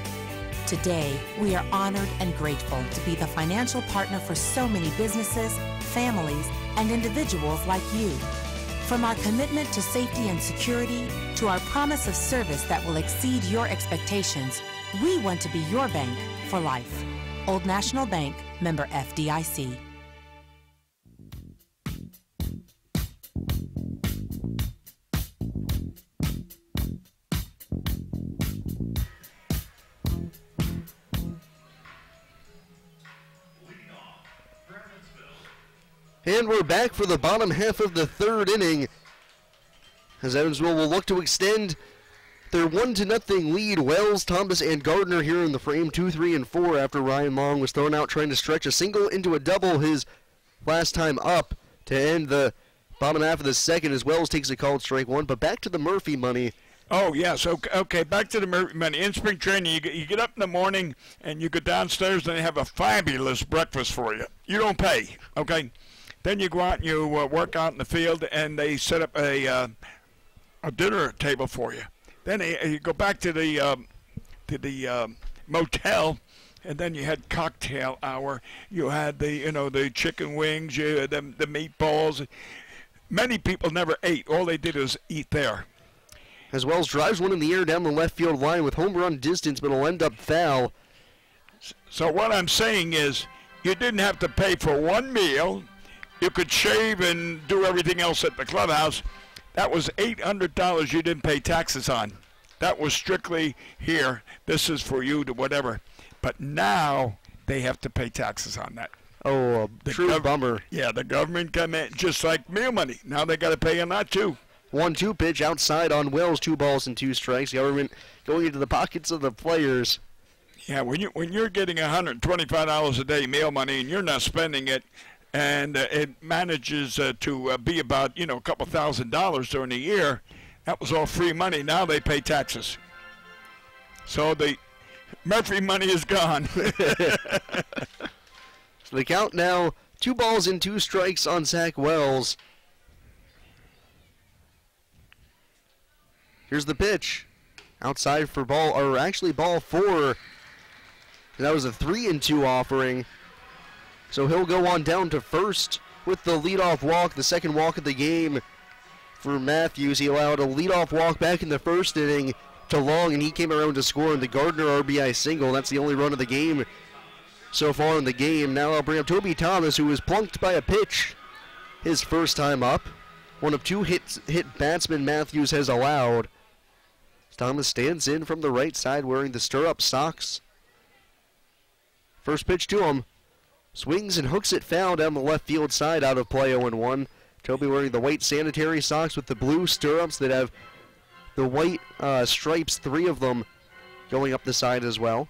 S15: Today, we are honored and grateful to be the financial partner for so many businesses, families, and individuals like you. From our commitment to safety and security to our promise of service that will exceed your expectations, we want to be your bank for life. Old National Bank, member FDIC.
S1: And we're back for the bottom half of the third inning, as Evansville will look to extend their 1-0 lead. Wells, Thomas, and Gardner here in the frame, 2, 3, and 4 after Ryan Long was thrown out trying to stretch a single into a double his last time up to end the bottom half of the second, as Wells takes a called strike one. But back to the Murphy money.
S2: Oh, yes. Okay, back to the Murphy money. In spring training, you get up in the morning and you go downstairs and they have a fabulous breakfast for you. You don't pay, okay? Then you go out and you work out in the field, and they set up a dinner table for you. Then you go back to the motel, and then you had cocktail hour. You had the chicken wings, you had the meatballs. Many people never ate. All they did was eat there.
S1: As Wells drives one in the air down the left field line with home run distance, but it'll end up foul.
S2: So what I'm saying is, you didn't have to pay for one meal. You could shave and do everything else at the clubhouse. That was $800 you didn't pay taxes on. That was strictly here. This is for you to whatever. But now they have to pay taxes on that.
S1: Oh, true bummer.
S2: Yeah, the government come in just like meal money. Now they got to pay on that too.
S1: 1-2 pitch outside on Wells, 2 balls and 2 strikes. Government going into the pockets of the players.
S2: Yeah, when you're getting $125 a day meal money and you're not spending it, and it manages to be about, a couple $1,000s during the year. That was all free money. Now they pay taxes. So the Murphy money is gone.
S1: So the count now, 2 balls and 2 strikes on Zach Wells. Here's the pitch. Outside for ball 4. That was a 3-2 offering. So he'll go on down to first with the leadoff walk, the second walk of the game for Matthews. He allowed a leadoff walk back in the first inning to Long, and he came around to score in the Gardner RBI single. That's the only run of the game so far in the game. Now I'll bring up Toby Thomas, who was plunked by a pitch his first time up. one of 2 hit batsmen Matthews has allowed. Thomas stands in from the right side wearing the stirrup socks. First pitch to him. Swings and hooks it foul down the left field side, out of play 0-1. Toby wearing the white sanitary socks with the blue stirrups that have the white stripes, 3 of them going up the side as well.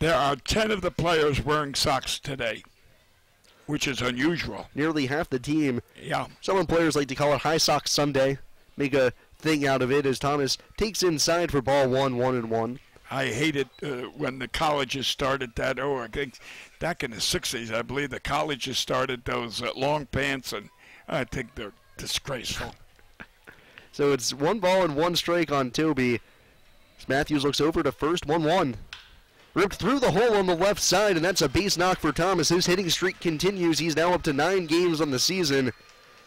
S2: There are 10 of the players wearing socks today, which is unusual.
S1: Nearly half the team.
S2: Yeah.
S1: Some players like to call it High Sock Sunday. Make a thing out of it as Thomas takes inside for ball 1-1-1.
S2: I hated when the colleges started that. Oh, I think back in the 60s, I believe the colleges started those long pants, and I think they're disgraceful.
S1: So it's 1 ball and 1 strike on Toby. As Matthews looks over to first, 1-1. Ripped through the hole on the left side, and that's a base knock for Thomas. His hitting streak continues. He's now up to 9 games on the season.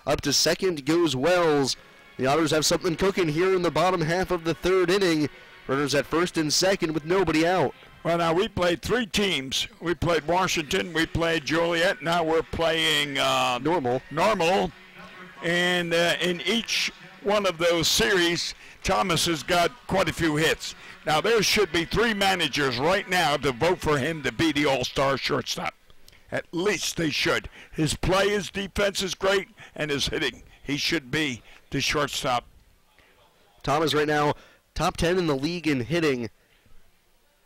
S1: Up to second goes Wells. The Otters have something cooking here in the bottom half of the 3rd inning. Runners at first and second with nobody out.
S2: Well, now we played 3 teams. We played Washington, we played Joliet, now we're playing
S1: Normal.
S2: And in each one of those series, Thomas has got quite a few hits. Now there should be 3 managers right now to vote for him to be the all-star shortstop. At least they should. His play, his defense is great, and his hitting. He should be the shortstop.
S1: Thomas right now top 10 in the league in hitting.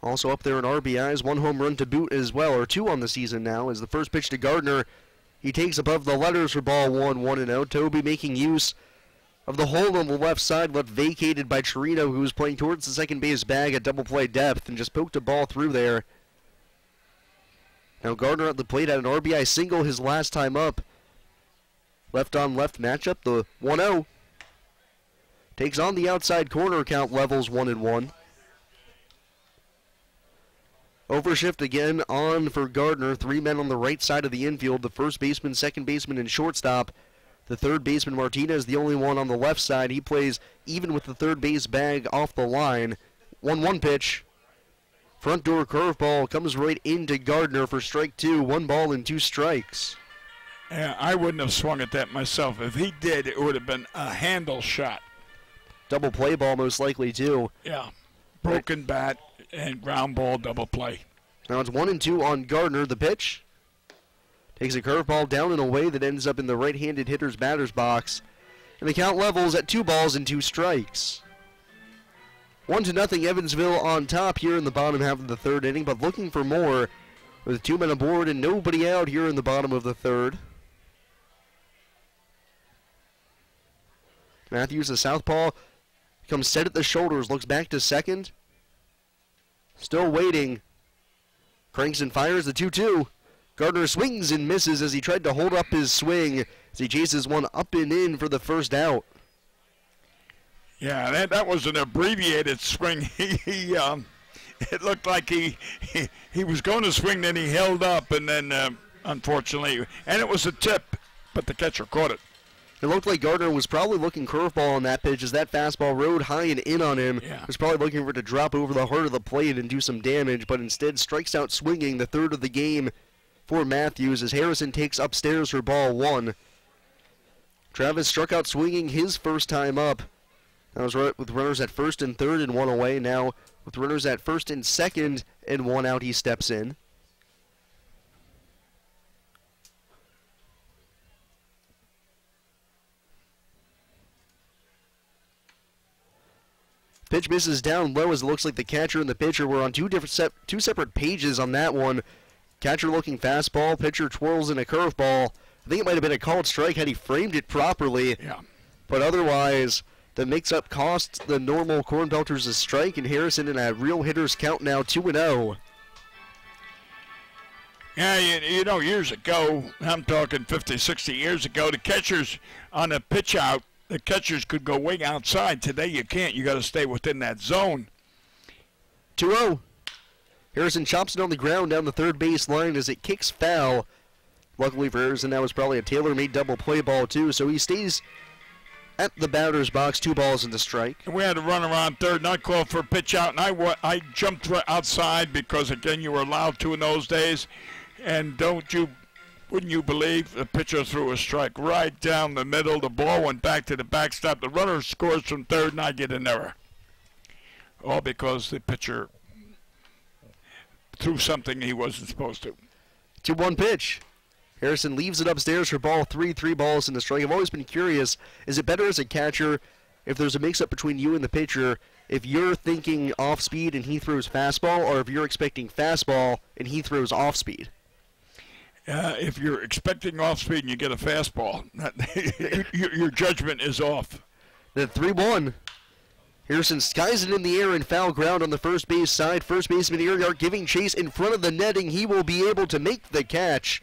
S1: Also up there in RBIs, 1 home run to boot as well, or 2 on the season now. As the first pitch to Gardner, he takes above the letters for ball 1-1-0. Toby making use of the hole on the left side, left vacated by Chirino, who was playing towards the second base bag at double play depth and just poked a ball through there. Now Gardner at the plate had an RBI single his last time up. Left on left matchup, the 1-0. Takes on the outside corner, count levels 1-1. Overshift again on for Gardner. 3 men on the right side of the infield. The first baseman, second baseman, and shortstop. The third baseman, Martinez, the only one on the left side. He plays even with the third base bag off the line. 1-1 pitch. Front door curveball comes right into Gardner for strike 2. 1 ball and 2 strikes.
S2: Yeah, I wouldn't have swung at that myself. If he did, it would have been a handle shot.
S1: Double play ball most likely too.
S2: Yeah, broken bat and ground ball double play.
S1: Now it's 1-2 on Gardner. The pitch takes a curveball down and away that ends up in the right-handed hitter's batter's box. And the count levels at 2 balls and 2 strikes. 1-0 Evansville on top here in the bottom half of the 3rd inning, but looking for more with 2 men aboard and nobody out here in the bottom of the 3rd. Matthews, the southpaw, comes set at the shoulders, looks back to second. Still waiting. Cranks and fires the 2-2. Gardner swings and misses as he tried to hold up his swing as he chases one up and in for the first out.
S2: Yeah, that was an abbreviated swing. It looked like he was going to swing, then he held up, and then unfortunately, and it was a tip, but the catcher caught it.
S1: It looked like Gardner was probably looking curveball on that pitch as that fastball rode high and in on him.
S2: Yeah.
S1: Was probably looking for it to drop over the heart of the plate and do some damage, but instead strikes out swinging, the 3rd of the game for Matthews as Harrison takes upstairs for ball 1. Travis struck out swinging his first time up. That was right with runners at first and third and 1 away. Now with runners at first and second and 1 out, he steps in. Pitch misses down low as it looks like the catcher and the pitcher were on two separate pages on that one. Catcher looking fastball, pitcher twirls in a curveball. I think it might have been a called strike had he framed it properly.
S2: Yeah.
S1: But otherwise, the mix-up costs the normal Corn Belters a strike, and Harrison in a real hitter's count now 2-0.
S2: Yeah, you know, years ago, I'm talking 50, 60 years ago, the catchers on a pitch out, the catchers could go way outside. Today you can't. You got to stay within that zone.
S1: 2-0. Harrison chops it on the ground down the third base line as it kicks foul. Luckily for Harrison, that was probably a tailor-made double play ball too, so he stays at the batter's box, 2 balls and a strike.
S2: We had a runner on third, not called for a pitch out, and I jumped right outside because, again, you were allowed to in those days. And don't you Wouldn't you believe the pitcher threw a strike right down the middle. The ball went back to the backstop. The runner scores from third, and I get an error. All because the pitcher threw something he wasn't supposed to.
S1: 2-1 pitch. Harrison leaves it upstairs for ball 3, 3 balls in the strike. I've always been curious, is it better as a catcher if there's a mix-up between you and the pitcher, if you're thinking off-speed and he throws fastball, or if you're expecting fastball and he throws off-speed?
S2: If you're expecting off-speed and you get a fastball, your judgment is off.
S1: The 3-1. Harrison skies it in the air and foul ground on the first base side. First baseman Earhart giving chase in front of the netting. He will be able to make the catch.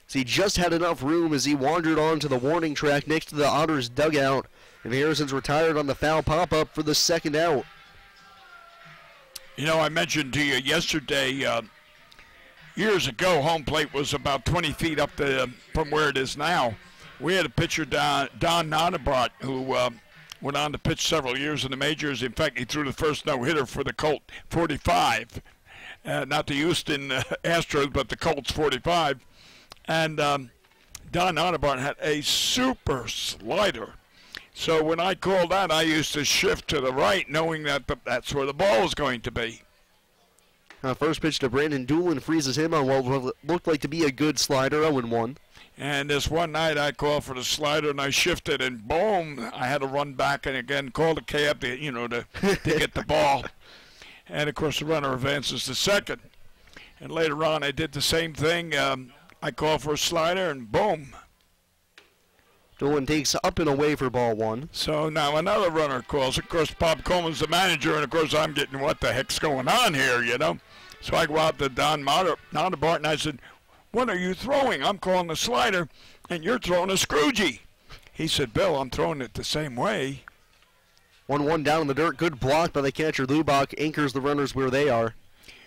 S1: So he just had enough room as he wandered onto the warning track next to the Otters dugout. And Harrison's retired on the foul pop-up for the second out.
S2: You know, I mentioned to you yesterday, years ago, home plate was about 20 feet up from where it is now. We had a pitcher, Don Nonabot, who went on to pitch several years in the majors. In fact, he threw the first no-hitter for the Colt 45. Not the Houston Astros, but the Colts 45. And Don Nonabot had a super slider. So when I called that, I used to shift to the right, knowing that that's where the ball was going to be.
S1: First pitch to Brandon Doolin freezes him on what looked like to be a good slider, 0-1.
S2: And this one night I called for the slider and I shifted and boom, I had to run back and again call the cab to get the ball. And of course the runner advances to second. And later on I did the same thing. I called for a slider and boom.
S1: Doolin takes up and away for ball 1.
S2: So now another runner calls. Of course, Bob Coleman's the manager, and of course I'm getting what the heck's going on here, you know. So I go out to Don Nonabart and I said, "What are you throwing? I'm calling the slider, and you're throwing a Scroogey." He said, "Bill, I'm throwing it the same way."
S1: 1-1 down in the dirt. Good block by the catcher. Lubach anchors the runners where they are.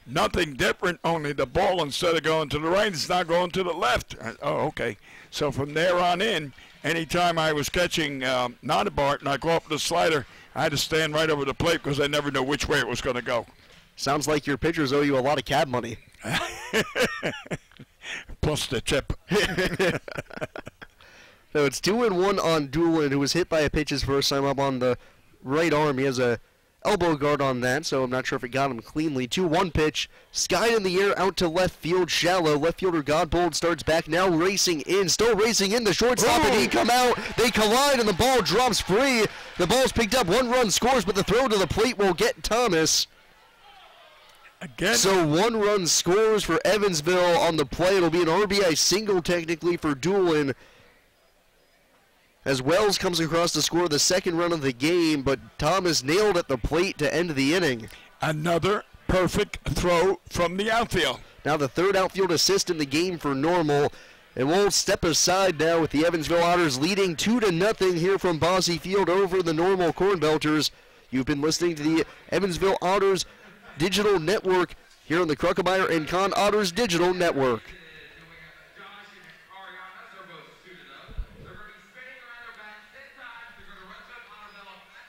S2: Nothing different, only the ball, instead of going to the right, it's now going to the left. Oh, okay. So from there on in, anytime I was catching Nonabart and I go up the slider, I had to stand right over the plate because I never knew which way it was going to go.
S1: Sounds like your pitchers owe you a lot of cab money.
S2: Plus the tip.
S1: So it's 2-1 on Doolin, who was hit by a pitch his first time up on the right arm. He has a elbow guard on that, so I'm not sure if it got him cleanly. 2-1 pitch, skied in the air out to left field, shallow. Left fielder Godbold starts back, now racing in, still racing in. The shortstop and he come out. They collide and the ball drops free. The ball's picked up, 1 run scores, but the throw to the plate will get Thomas.
S2: Again.
S1: So 1 run scores for Evansville on the play. It'll be an RBI single technically for Doolin, as Wells comes across to score the second run of the game, but Thomas nailed at the plate to end the inning.
S2: Another perfect throw from the outfield.
S1: Now the third outfield assist in the game for Normal. And we'll step aside now with the Evansville Otters leading 2-0 here from Bosse Field over the Normal Corn Belters. You've been listening to the Evansville Otters Digital Network here on the Kruckemeyer and Kahn Otters Digital Network.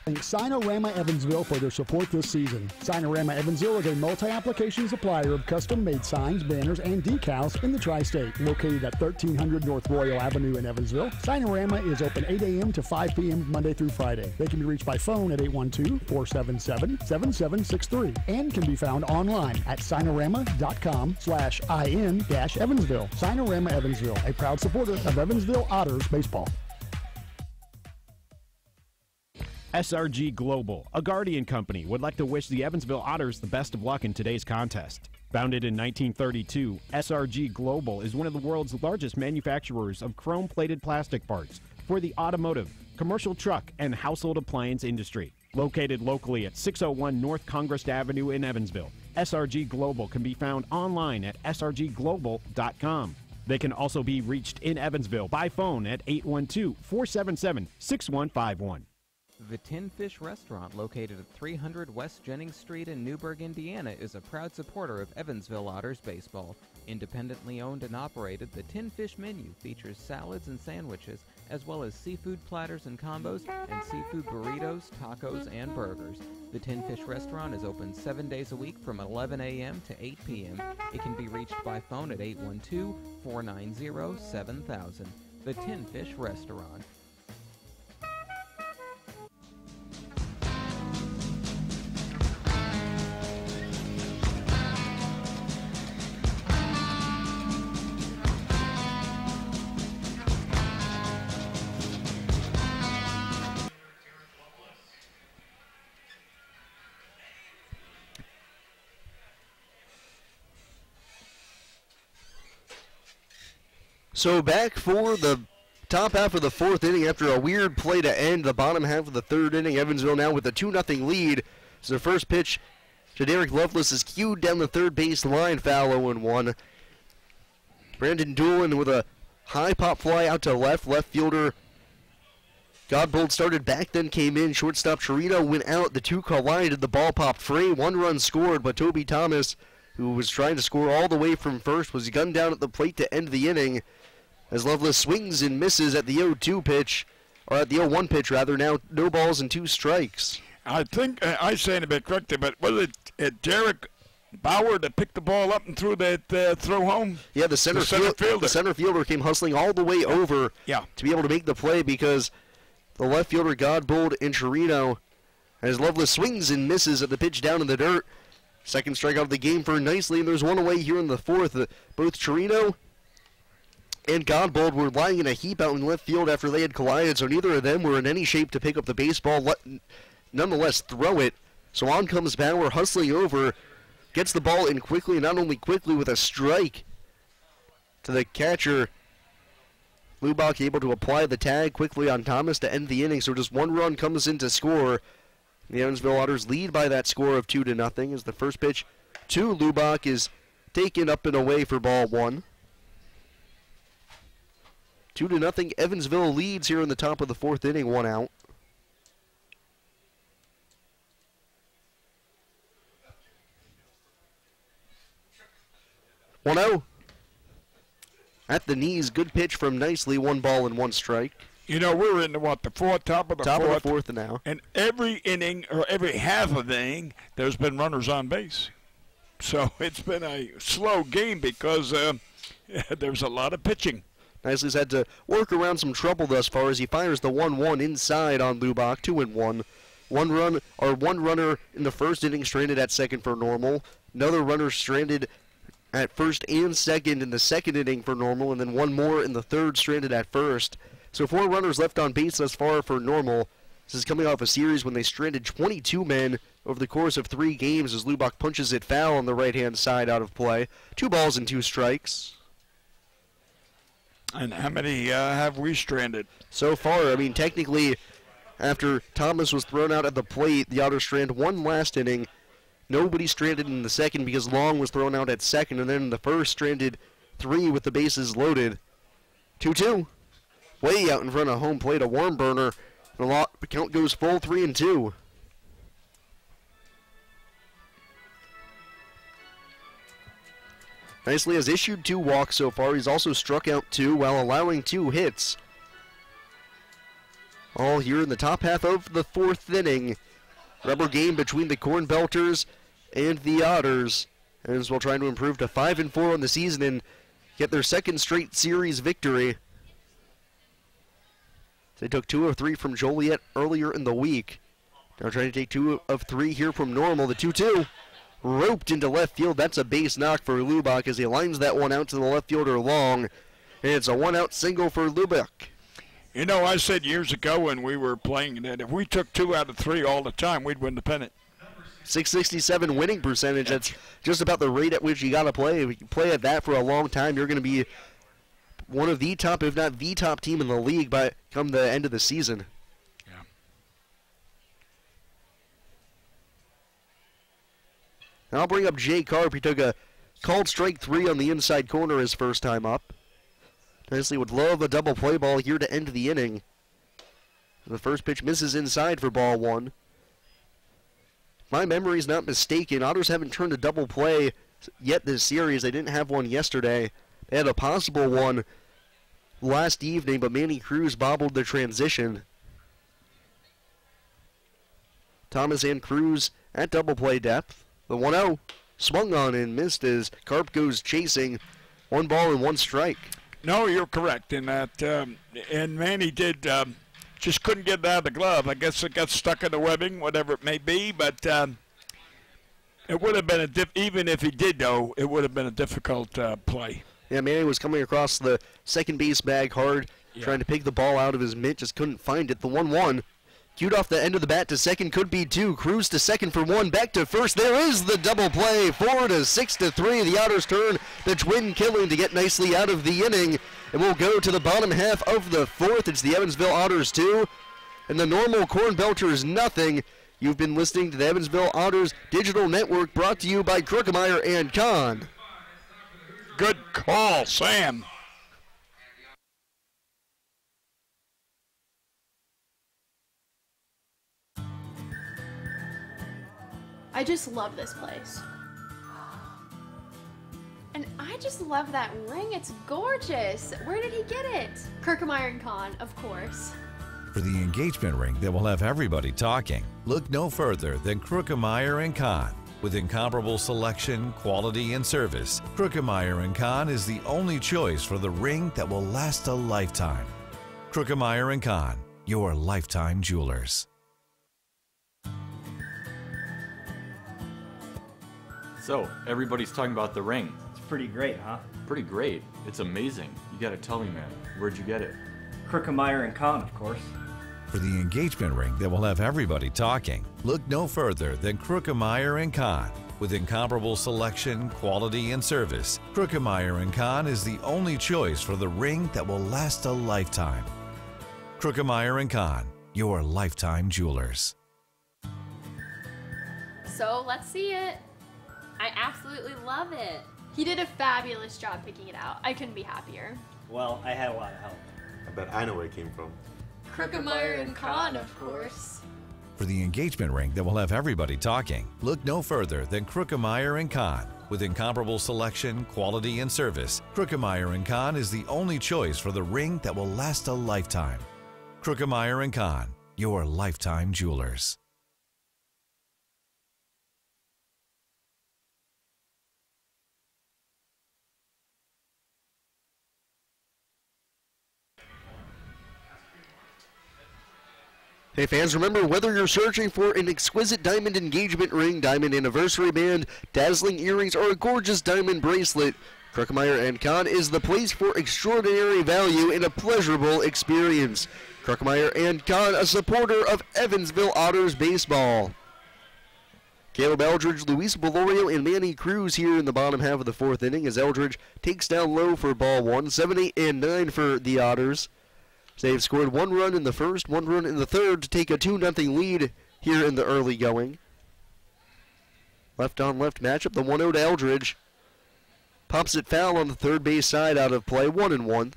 S16: Thank Sinorama Evansville for their support this season. Sinorama Evansville is a multi-application supplier of custom-made signs, banners, and decals in the tri-state. Located at 1300 North Royal Avenue in Evansville, Sinorama is open 8 a.m. to 5 p.m. Monday through Friday. They can be reached by phone at 812-477-7763 and can be found online at sinorama.com/in-Evansville. Sinorama Evansville, a proud supporter of Evansville Otters baseball.
S6: SRG Global, a Guardian company, would like to wish the Evansville Otters the best of luck in today's contest. Founded in 1932, SRG Global is one of the world's largest manufacturers of chrome-plated plastic parts for the automotive, commercial truck, and household appliance industry. Located locally at 601 North Congress Avenue in Evansville, SRG Global can be found online at srgglobal.com. They can also be reached in Evansville by phone at 812-477-6151.
S14: The Tin Fish Restaurant, located at 300 West Jennings Street in Newburgh, Indiana, is a proud supporter of Evansville Otters baseball. Independently owned and operated, the Tin Fish menu features salads and sandwiches as well as seafood platters and combos and seafood burritos, tacos, and burgers. The Tin Fish Restaurant is open 7 days a week from 11 a.m. to 8 p.m. It can be reached by phone at 812-490-7000. The Tin Fish Restaurant.
S1: So back for the top half of the fourth inning after a weird play to end the bottom half of the third inning. Evansville now with a 2-0 lead. So the first pitch to Derek Lovelace is cued down the third base line, foul 0-1. Brandon Doolin with a high pop fly out to left. Left fielder Godbold started back, then came in. Shortstop Chirino went out. The two collided. The ball popped free. 1 run scored, but Toby Thomas, who was trying to score all the way from first, was gunned down at the plate to end the inning. As Lovelace swings and misses at the 0-2 pitch, or at the 0-1 pitch rather, now no balls and 2 strikes.
S2: I think I say it a bit correctly, but was it Derek Bauer that picked the ball up and threw that throw home?
S1: Yeah, the center fielder. The center fielder came hustling all the way over to be able to make the play because the left fielder Godbold and Chirino, as Lovelace swings and misses at the pitch down in the dirt. Second strikeout of the game for Nicely, and there's one away here in the fourth. Both Chirino and Godbold were lying in a heap out in left field after they had collided, so neither of them were in any shape to pick up the baseball, nonetheless throw it. So on comes Bauer, hustling over, gets the ball in quickly, not only quickly with a strike to the catcher. Lubach able to apply the tag quickly on Thomas to end the inning, so just 1 run comes in to score. The Evansville Otters lead by that score of 2-0 as the first pitch to Lubach is taken up and away for ball 1. 2-0, Evansville leads here in the top of the fourth inning, 1 out. One 0. At the knees, good pitch from Nicely, 1 ball and 1 strike.
S2: You know, we're in the top of the
S1: fourth now.
S2: And every inning, or every half of the inning, there's been runners on base. So it's been a slow game because there's a lot of pitching.
S1: Nicely's had to work around some trouble thus far as he fires the 1-1 inside on Lubach, 2-1. One runner in the first inning stranded at second for Normal. Another runner stranded at first and second in the second inning for Normal, and then one more in the third stranded at first. So 4 runners left on base thus far for Normal. This is coming off a series when they stranded 22 men over the course of 3 games as Lubach punches it foul on the right-hand side out of play. 2 balls and 2 strikes.
S2: And how many have we stranded?
S1: So far, I mean, technically, after Thomas was thrown out at the plate, the Otters strand 1 last inning. Nobody stranded in the second because Long was thrown out at second, and then in the first stranded 3 with the bases loaded. 2-2. Way out in front of home plate, a warm burner. The count goes full 3-2. Nicely has issued 2 walks so far. He's also struck out 2 while allowing 2 hits. All here in the top half of the fourth inning. Rubber game between the Corn Belters and the Otters. Evansville trying to improve to 5-4 on the season and get their second straight series victory. They took 2 of 3 from Joliet earlier in the week. Now trying to take 2 of 3 here from Normal. The 2-2. Roped into left field. That's a base knock for Lubach as he lines that one out to the left fielder Long. And it's a 1-out single for Lubach.
S2: You know, I said years ago when we were playing that if we took 2 out of 3 all the time, we'd win the pennant.
S1: .667 winning percentage. That's just about the rate at which you got to play. If you play at that for a long time, you're going to be one of the top, if not the top team in the league by come the end of the season. I'll bring up Jay Karp. He took a called strike 3 on the inside corner his first time up. Nicely would love a double play ball here to end the inning. The first pitch misses inside for ball 1. My memory's not mistaken. Otters haven't turned a double play yet this series. They didn't have one yesterday. They had a possible one last evening, but Manny Cruz bobbled the transition. Thomas and Cruz at double play depth. The 1-0 swung on and missed as Karp goes chasing. 1 ball and 1 strike.
S2: No, you're correct in that. And Manny did just couldn't get it out of the glove. I guess it got stuck in the webbing, whatever it may be. But it would have been even if he did, though, it would have been a difficult play.
S1: Yeah, Manny was coming across the second base bag hard, trying to pick the ball out of his mitt, just couldn't find it. The 1-1. Cued off the end of the bat to second, could be 2. Cruz to second for 1, back to first. There is the double play. 4 to 6 to 3. The Otters turn the twin killing to get nicely out of the inning. And we'll go to the bottom half of the 4th. It's the Evansville Otters 2 and the Normal Corn Belchers nothing. You've been listening to the Evansville Otters Digital Network, brought to you by Krukemeyer and Kahn.
S2: Good call, Sam.
S7: I just love this place. And I just love that ring. It's gorgeous. Where did he get it? Krukemeyer & Kahn, of course.
S8: For the engagement ring that will have everybody talking, look no further than Krukemeyer & Kahn. With incomparable selection, quality, and service, Krukemeyer & Kahn is the only choice for the ring that will last a lifetime. Krukemeyer & Kahn, your lifetime jewelers.
S9: So, everybody's talking about the ring.
S10: It's pretty great, huh?
S9: Pretty great. It's amazing. You gotta tell me, man. Where'd you get it?
S10: Krukemeyer & Kahn, of course.
S8: For the engagement ring that will have everybody talking, look no further than Krukemeyer & Kahn. With incomparable selection, quality, and service, Krukemeyer & Kahn is the only choice for the ring that will last a lifetime. Krukemeyer & Kahn, your lifetime jewelers.
S7: So let's see it. I absolutely love it. He did a fabulous job picking it out. I couldn't be happier.
S10: Well, I had a lot of help.
S11: I bet I know where it came from.
S7: Krukemeyer & Kahn, of course.
S8: For the engagement ring that will have everybody talking, look no further than Krukemeyer & Kahn. With incomparable selection, quality, and service, Krukemeyer & Kahn is the only choice for the ring that will last a lifetime. Krukemeyer & Kahn, your lifetime jewelers.
S1: Hey fans, remember, whether you're searching for an exquisite diamond engagement ring, diamond anniversary band, dazzling earrings, or a gorgeous diamond bracelet, Krukemeyer & Kahn is the place for extraordinary value and a pleasurable experience. Krukemeyer & Kahn, a supporter of Evansville Otters baseball. Caleb Eldridge, Luis Valorio, and Manny Cruz here in the bottom half of the 4th inning as Eldridge takes down low for ball 1, 7, 8, and 9 for the Otters. They've scored 1 run in the first, 1 run in the third to take a 2-0 lead here in the early going. Left-on-left matchup, the 1-0 to Eldridge. Pops it foul on the third base side out of play, 1-1.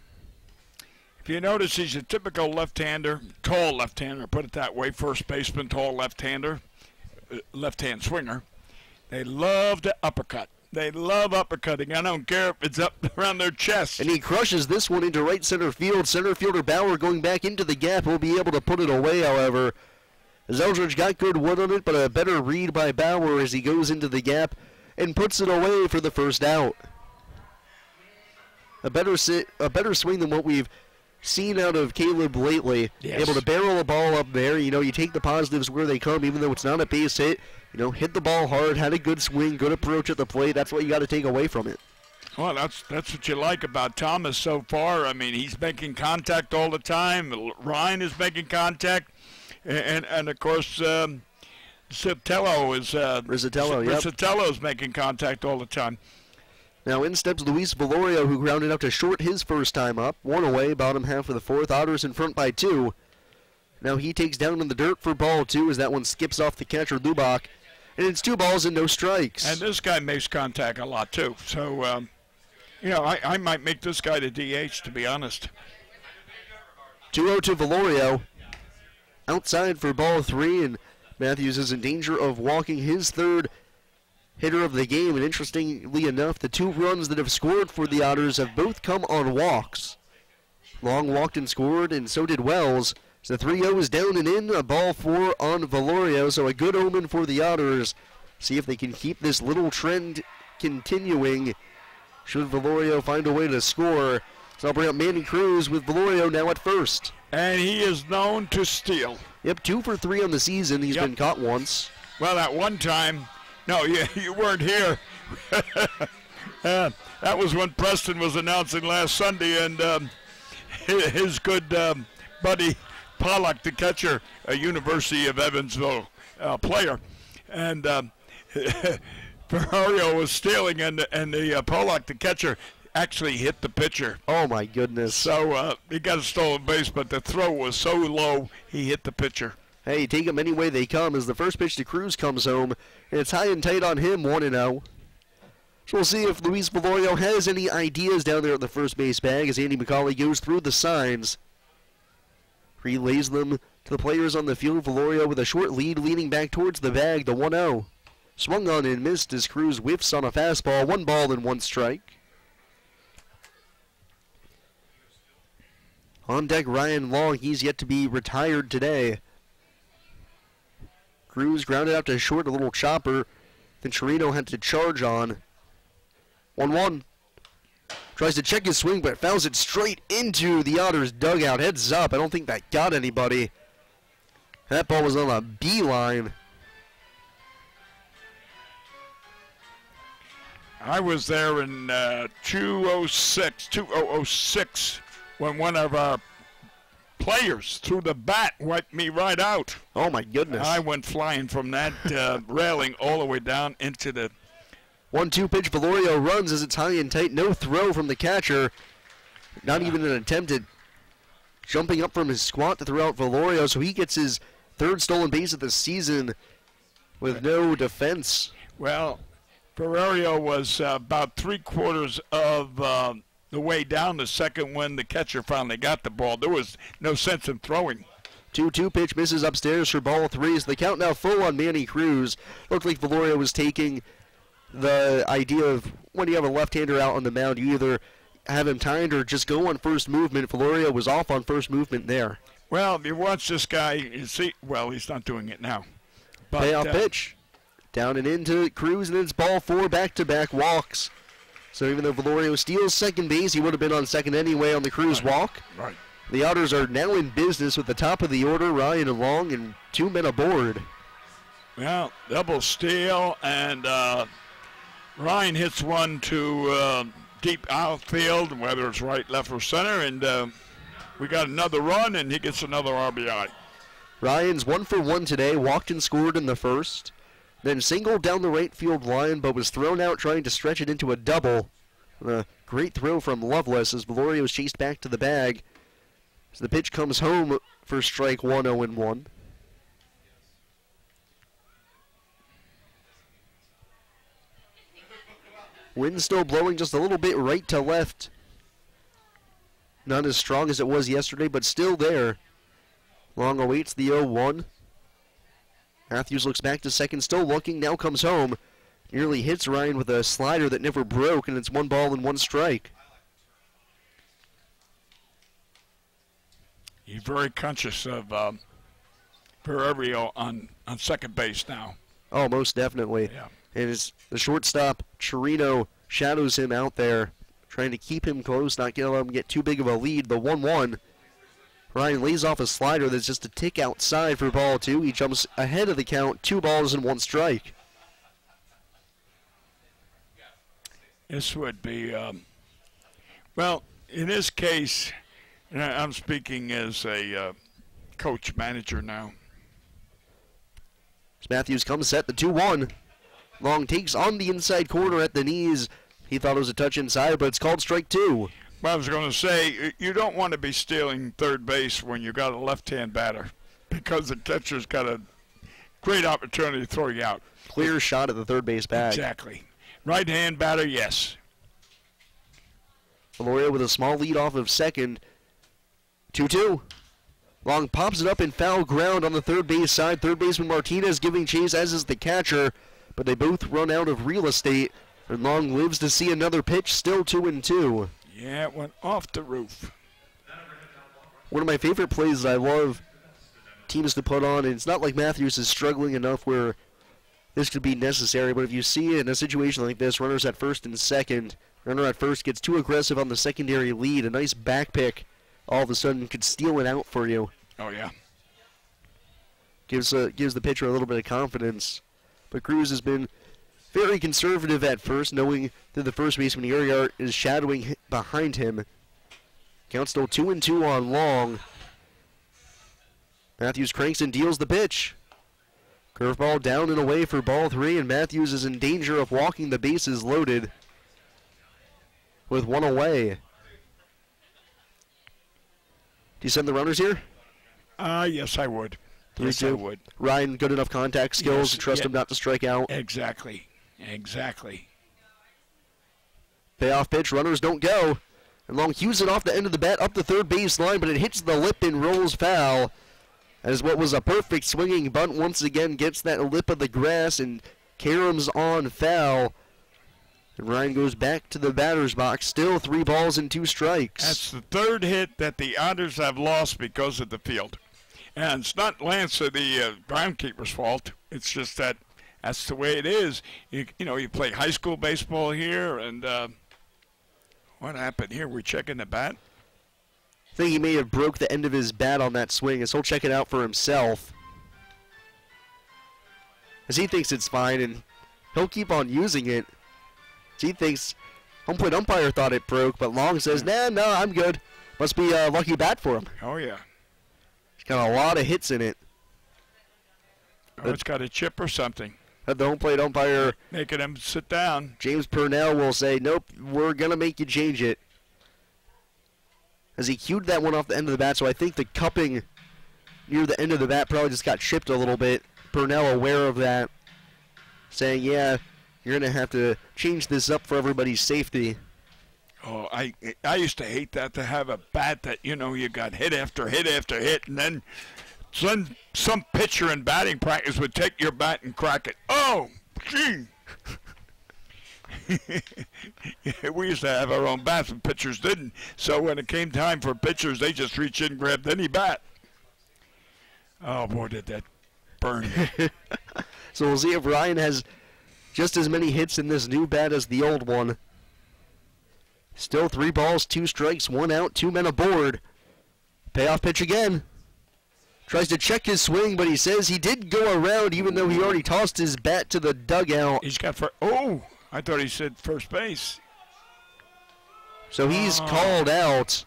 S2: If you notice, he's a typical left-hander, tall left-hander, put it that way, first baseman, tall left-hander, left-hand swinger. They love to uppercut. They love uppercutting. I don't care if it's up around their chest.
S1: And he crushes this one into right center field. Center fielder Bauer going back into the gap. Will be able to put it away, however. As Eldridge got good wood on it, but a better read by Bauer as he goes into the gap and puts it away for the first out. A better swing than what we've seen out of Caleb lately.
S2: Yes.
S1: Able to barrel a ball up there. You know, you take the positives where they come, even though it's not a base hit. You know, hit the ball hard, had a good swing, good approach at the plate. That's what you got to take away from it.
S2: Well, that's what you like about Thomas so far. I mean, he's making contact all the time. Ryan is making contact. And of course, Rizzatello is making contact all the time.
S1: Now in steps Luis Valorio, who grounded out to short his first time up. 1 away, bottom half of the 4th. Otters in front by 2. Now he takes down in the dirt for ball 2 as that one skips off the catcher, Lubach. And it's 2 balls and no strikes.
S2: And this guy makes contact a lot, too. So, you know, I might make this guy the DH, to be honest.
S1: 2-0 to Valorio. Outside for ball 3, and Matthews is in danger of walking his 3rd hitter of the game. And interestingly enough, the 2 runs that have scored for the Otters have both come on walks. Long walked and scored, and so did Wells. So 3-0 is down and in, a ball 4 on Valorio, so a good omen for the Otters. See if they can keep this little trend continuing. Should Valorio find a way to score. So I'll bring up Manny Cruz with Valorio now at first.
S2: And he is known to steal.
S1: Yep, 2 for 3 on the season. He's been caught once.
S2: Well, at one time, no, you weren't here. That was when Preston was announcing last Sunday, and his good buddy Pollock, the catcher, a University of Evansville player, and Ferrario was stealing, and the Pollock, the catcher, actually hit the pitcher.
S1: Oh, my goodness.
S2: So he got a stolen base, but the throw was so low, he hit the pitcher.
S1: Hey, take them any way they come as the first pitch to Cruz comes home, and it's high and tight on him, 1-0. So we'll see if Luis Valorio has any ideas down there at the first base bag as Andy McCauley goes through the signs. Relays them to the players on the field. Valorio with a short lead leading back towards the bag, the 1-0. Swung on and missed as Cruz whiffs on a fastball, 1 ball and 1 strike. On deck, Ryan Long. He's yet to be retired today. Cruz grounded out to short, a little chopper. Then Chirino had to charge on. 1-1. Tries to check his swing, but fouls it straight into the Otters dugout. Heads up. I don't think that got anybody. That ball was on a beeline.
S2: I was there in 2006, when one of our players threw the bat, wiped me right out.
S1: Oh, my goodness.
S2: I went flying from that railing all the way down into the...
S1: 1-2 pitch. Valorio runs as it's high and tight. No throw from the catcher. Not even an attempt at jumping up from his squat to throw out Valorio, so he gets his 3rd stolen base of the season with no defense.
S2: Well, Ferrario was about 3/4 of the way down the second when the catcher finally got the ball. There was no sense in throwing.
S1: 2-2 pitch misses upstairs for ball 3. So the count now full on Manny Cruz. Looked like Valorio was taking the idea of when you have a left-hander out on the mound, you either have him timed or just go on first movement. Valorio was off on first movement there.
S2: Well, if you watch this guy, you see, well, he's not doing it now. But,
S1: payoff pitch. Down and into Cruz, and it's ball 4, back-to-back walks. So even though Valorio steals second base, he would have been on second anyway on the Cruz walk.
S2: Right.
S1: The Otters are now in business with the top of the order, Ryan Long, and 2 men aboard.
S2: Well, double steal, and Ryan hits one to deep outfield, whether it's right, left, or center, and we got another run, and he gets another RBI.
S1: Ryan's 1 for 1 today, walked and scored in the first. Then singled down the right field line, but was thrown out trying to stretch it into a double. A great throw from Loveless as Valorio is chased back to the bag. So the pitch comes home for strike 1, 0-1. Wind still blowing just a little bit right to left. Not as strong as it was yesterday, but still there. Long awaits the 0-1. Matthews looks back to second, still looking, now comes home. Nearly hits Ryan with a slider that never broke, and it's 1 ball and 1 strike.
S2: He's very conscious of Ferrario on second base now.
S1: Oh, most definitely.
S2: Yeah.
S1: And the shortstop, Chirino, shadows him out there, trying to keep him close, not going to let him get too big of a lead. The 1-1. Ryan lays off a slider that's just a tick outside for ball 2. He jumps ahead of the count, 2 balls and 1 strike.
S2: This would be, well, in this case, and I'm speaking as a coach manager now.
S1: As Matthews comes set, the 2-1. Long takes on the inside corner at the knees. He thought it was a touch inside, but it's called strike 2.
S2: Well, I was going to say, you don't want to be stealing third base when you got a left-hand batter because the catcher's got a great opportunity to throw you out.
S1: Clear shot at the third base bag.
S2: Exactly. Right-hand batter, yes.
S1: Valorio with a small lead off of second. 2-2. Long pops it up in foul ground on the third base side. Third baseman Martinez giving chase, as is the catcher, but they both run out of real estate, and Long lives to see another pitch, still 2-2.
S2: Yeah, it went off the roof.
S1: one of my favorite plays that I love teams to put on, and it's not like Matthews is struggling enough where this could be necessary, but if you see in a situation like this, runners at first and second, runner at first gets too aggressive on the secondary lead, a nice back pick all of a sudden could steal it out for you.
S2: Oh, yeah.
S1: Gives the pitcher a little bit of confidence. But Cruz has been very conservative at first, knowing that the first baseman Uriart is shadowing behind him. Count still 2-2 on Long. Matthews cranks and deals the pitch. Curveball down and away for ball 3, and Matthews is in danger of walking the bases loaded with one away. Do you send the runners here?
S2: Yes, I would. Yes, I would.
S1: Ryan, good enough contact skills to trust him not to strike out.
S2: Exactly. Exactly.
S1: Payoff pitch, runners don't go. And Long cues it off the end of the bat up the third base line, but it hits the lip and rolls foul. As what was a perfect swinging bunt once again gets that lip of the grass and caroms on foul. And Ryan goes back to the batter's box, still 3 balls and 2 strikes.
S2: That's the third hit that the Otters have lost because of the field. And it's not Lance or the groundkeeper's fault. It's just that that's the way it is. You play high school baseball here, and what happened here? We're checking the bat.
S1: I think he may have broke the end of his bat on that swing, as he'll check it out for himself. As he thinks it's fine, and he'll keep on using it. He thinks home plate umpire thought it broke, but Long says, no, I'm good. Must be a lucky bat for him.
S2: Oh, yeah.
S1: He's got a lot of hits in it.
S2: Oh, it's got a chip or something.
S1: The home plate umpire
S2: making him sit down.
S1: James Purnell will say, nope, we're going to make you change it. As he cued that one off the end of the bat, so I think the cupping near the end of the bat probably just got chipped a little bit. Purnell aware of that, saying, yeah, you're going to have to change this up for everybody's safety.
S2: Oh, I used to hate that, to have a bat that, you got hit after hit after hit, and then some pitcher in batting practice would take your bat and crack it. Oh, gee. We used to have our own bats, and pitchers didn't. So when it came time for pitchers, they just reached in and grabbed any bat. Oh, boy, did that burn me.
S1: So we'll see if Ryan has just as many hits in this new bat as the old one. Still 3 balls, 2 strikes, 1 out, 2 men aboard. Payoff pitch again. Tries to check his swing, but he says he did go around even though he already tossed his bat to the dugout.
S2: He's got oh, I thought he said first base.
S1: So he's called out.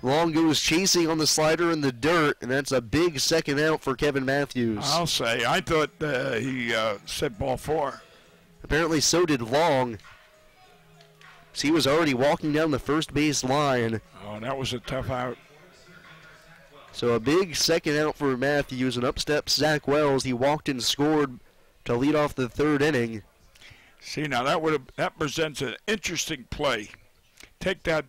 S1: Long goes chasing on the slider in the dirt, and that's a big second out for Kevin Matthews.
S2: I'll say, I thought he said ball 4.
S1: Apparently so did Long. So he was already walking down the first base line.
S2: Oh, that was a tough out.
S1: So a big second out for Matthews, and up steps Zach Wells. He walked and scored to lead off the 3rd inning.
S2: See, now that presents an interesting play. Take that.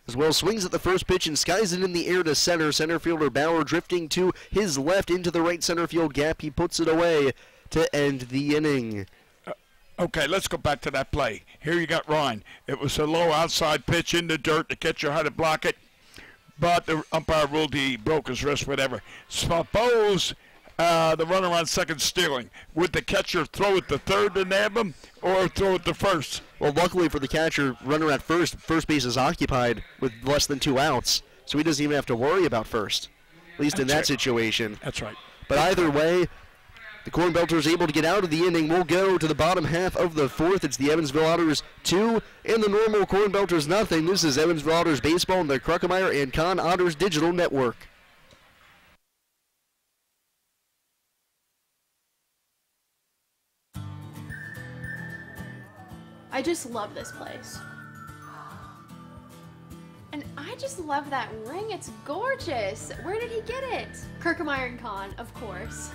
S1: As Wells swings at the first pitch and skies it in the air to center. Center fielder Bauer drifting to his left into the right center field gap. He puts it away to end the inning.
S2: Okay, let's go back to that play. Here you got Ryan. It was a low outside pitch in the dirt. The catcher had to block it, but the umpire ruled he broke his wrist, whatever. Suppose the runner on second stealing. Would the catcher throw it to third to nab him, or throw it to first?
S1: Well, luckily for the catcher, runner at first base is occupied with less than 2 outs, so he doesn't even have to worry about first, at least in that situation.
S2: That's right.
S1: But either way, the Corn Belters able to get out of the inning. We'll go to the bottom half of the 4th. It's the Evansville Otters 2 and the normal Corn Belters nothing. This is Evansville Otters baseball on the Kruckemeyer and Kahn Otters Digital Network.
S7: I just love this place. And I just love that ring. It's gorgeous. Where did he get it? Kruckemeyer and Kahn, of course.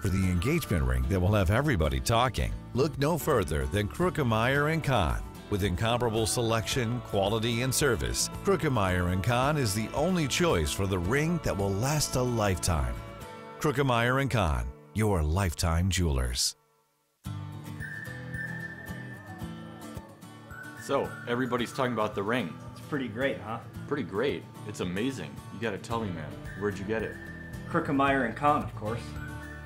S8: For the engagement ring that will have everybody talking, look no further than Kruckemeyer & Kahn. With incomparable selection, quality, and service, Kruckemeyer & Kahn is the only choice for the ring that will last a lifetime. Kruckemeyer & Kahn, your lifetime jewelers.
S9: So, everybody's talking about the ring. It's
S10: pretty great, huh?
S9: Pretty great. It's amazing. You gotta tell me, man. Where'd you get it?
S10: Krookemeyer & Kahn, of course.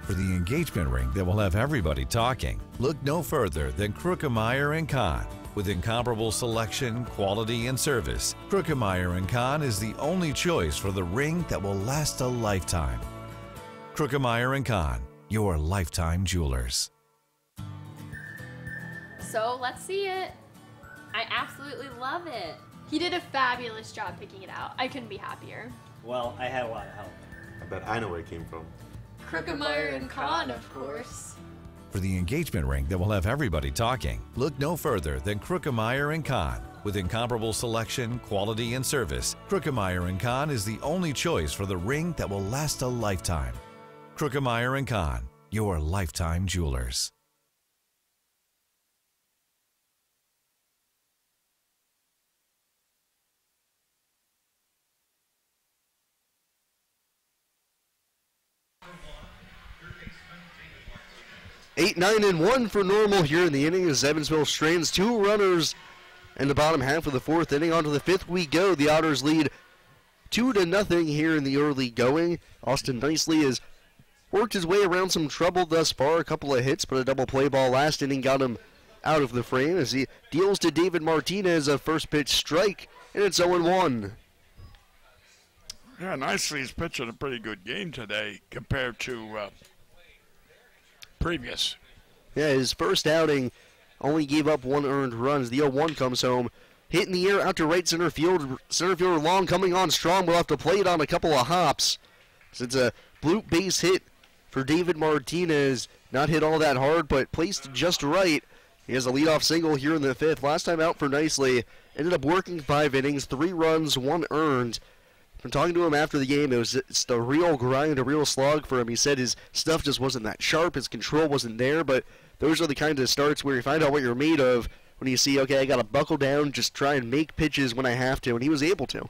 S8: For the engagement ring that will have everybody talking, look no further than Krookemeyer & Kahn. With incomparable selection, quality, and service, Krookemeyer & Kahn is the only choice for the ring that will last a lifetime. Krookemeyer & Kahn, your lifetime jewelers.
S7: So let's see it. I absolutely love it. He did a fabulous job picking it out. I couldn't be happier.
S10: Well, I had a lot of help.
S11: I bet I know where it came from.
S7: Krookemeyer & Kahn, of course.
S8: For the engagement ring that will have everybody talking, look no further than Krookemeyer & Kahn. With incomparable selection, quality, and service, Krookemeyer & Kahn is the only choice for the ring that will last a lifetime. Krookemeyer & Kahn, your lifetime jewelers.
S1: 8-9-1 for Normal here in the inning as Evansville strands 2 runners in the bottom half of the 4th inning. On to the 5th we go. The Otters lead 2-0 here in the early going. Austin Nicely has worked his way around some trouble thus far. A couple of hits, but a double play ball last inning got him out of the frame as he deals to David Martinez a first pitch strike, and it's 0-1.
S2: Yeah, Nicely's pitching a pretty good game today compared to previous.
S1: Yeah, his first outing only gave up 1 earned run as the 0-1 comes home. Hit in the air out to right center field. Center fielder Long coming on strong. We'll have to play it on a couple of hops. So it's a bloop base hit for David Martinez. Not hit all that hard, but placed just right. He has a leadoff single here in the 5th. Last time out for Nicely. Ended up working 5 innings, 3 runs, 1 earned. From talking to him after the game, it's the real grind, a real slog for him. He said his stuff just wasn't that sharp, his control wasn't there, but those are the kinds of starts where you find out what you're made of when you see, okay, I got to buckle down, just try and make pitches when I have to, and he was able to.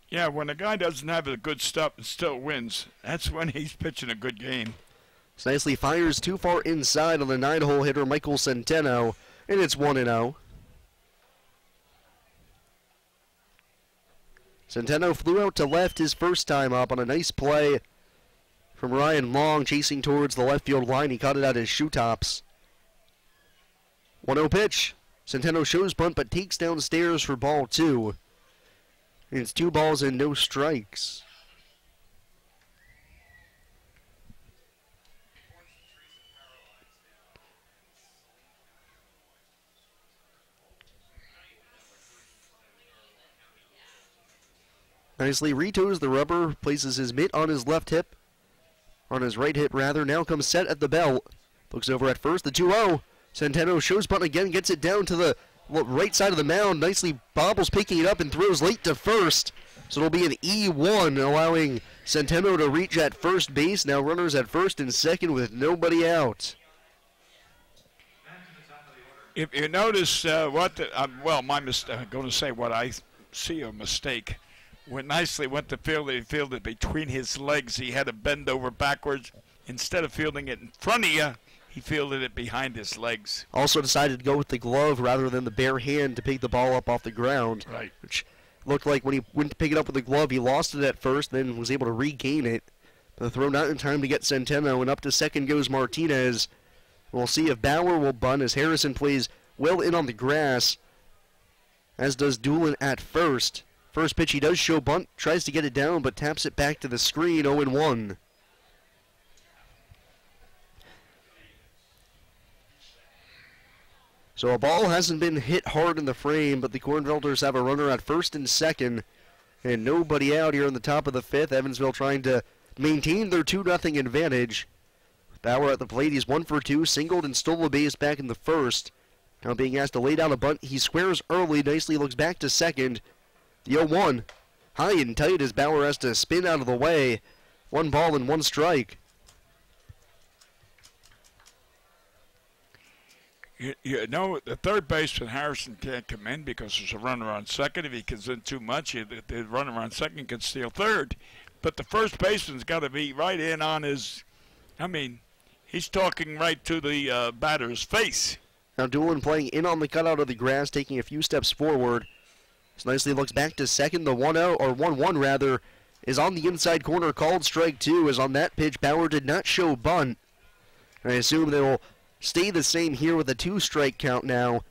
S2: Yeah, when a guy doesn't have the good stuff and still wins, that's when he's pitching a good game.
S1: So Nicely fires too far inside on the 9-hole hitter Michael Centeno, and it's 1-0. Centeno flew out to left his first time up on a nice play from Ryan Long, chasing towards the left field line. He caught it at his shoe tops. 1-0 pitch. Centeno shows bunt but takes downstairs for ball 2. And it's 2 balls and no strikes. Nicely retoes the rubber, places his mitt on his left hip, on his right hip rather. Now comes set at the belt. Looks over at first, the 2-0. Centeno shows bunt again, gets it down to the right side of the mound. Nicely bobbles picking it up and throws late to first. So it'll be an E1, allowing Centeno to reach at first base. Now runners at first and second with nobody out.
S2: If you notice my mistake, I'm going to say what I see a mistake. When Nicely went to field, he fielded between his legs. He had to bend over backwards. Instead of fielding it in front of you, he fielded it behind his legs.
S1: Also decided to go with the glove rather than the bare hand to pick the ball up off the ground.
S2: Right.
S1: Which looked like when he went to pick it up with the glove, he lost it at first, then was able to regain it. The throw not in time to get Centeno, and up to second goes Martinez. We'll see if Bauer will bunt as Harrison plays well in on the grass, as does Doolin at first. First pitch, he does show bunt, tries to get it down, but taps it back to the screen, 0-1. So a ball hasn't been hit hard in the frame, but the Cornfelders have a runner at first and second, and nobody out here in the top of the 5th. Evansville trying to maintain their 2-0 advantage. Bauer at the plate, he's 1 for 2, singled and stole a base back in the first. Now being asked to lay down a bunt, he squares early, nicely looks back to second. The 0-1, high and tight as Bauer has to spin out of the way. 1 ball and 1 strike.
S2: You know, the third baseman, Harrison, can't come in because there's a runner on second. If he comes in too much, the runner on second can steal third. But the first baseman's got to be right in on his, he's talking right to the batter's face.
S1: Now Doolin playing in on the cutout of the grass, taking a few steps forward. So nicely looks back to second. The 1-0, or 1-1 rather, is on the inside corner, called strike two, as on that pitch, Bauer did not show bunt. I assume they will stay the same here with a 2-strike count now.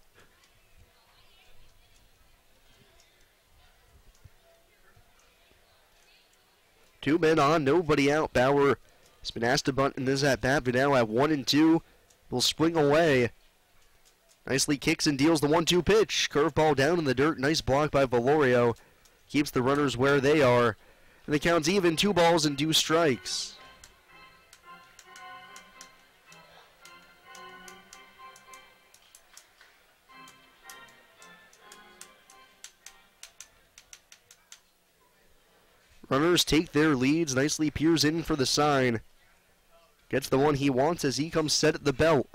S1: Two men on, nobody out. Bauer has been asked to bunt in this at-bat, but now at 1-2, will swing away. Nicely kicks and deals the 1-2 pitch. Curveball down in the dirt. Nice block by Valorio. Keeps the runners where they are. And the count's even, 2 balls and 2 strikes. Runners take their leads. Nicely peers in for the sign. Gets the one he wants as he comes set at the belt.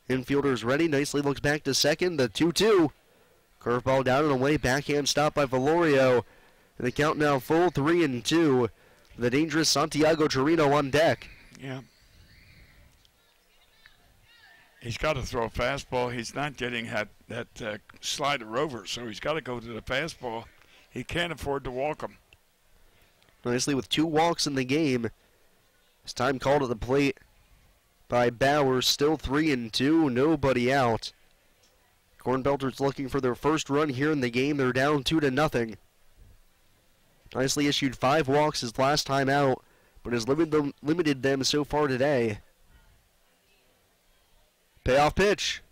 S1: Infielders ready. Nicely looks back to second. The 2-2. Curveball down and away. Backhand stop by Valorio. And the count now full, 3-2. The dangerous Santiago Chirino on deck.
S2: Yeah. He's got to throw a fastball. He's not getting that slider over, so he's got to go to the fastball. He can't afford to walk him.
S1: Nicely with 2 walks in the game. This time called at the plate by Bauer. Still 3-2. Nobody out. Cornbelters looking for their first run here in the game. They're down 2-0. Nicely issued 5 walks his last time out, but has limited them so far today. Payoff pitch.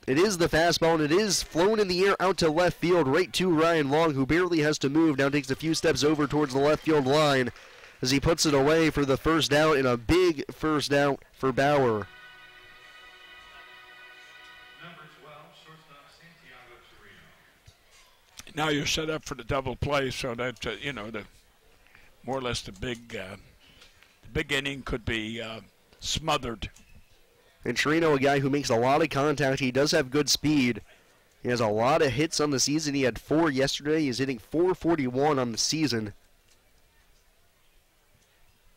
S1: It is the fastball, and it is flown in the air out to left field, right to Ryan Long, who barely has to move. Now takes a few steps over towards the left field line as he puts it away for the first out, and a big first out for Bauer.
S2: Now you're set up for the double play, so that the more or less the big inning could be smothered.
S1: And Chirino, a guy who makes a lot of contact. He does have good speed. He has a lot of hits on the season. He had 4 yesterday. He's hitting .441 on the season.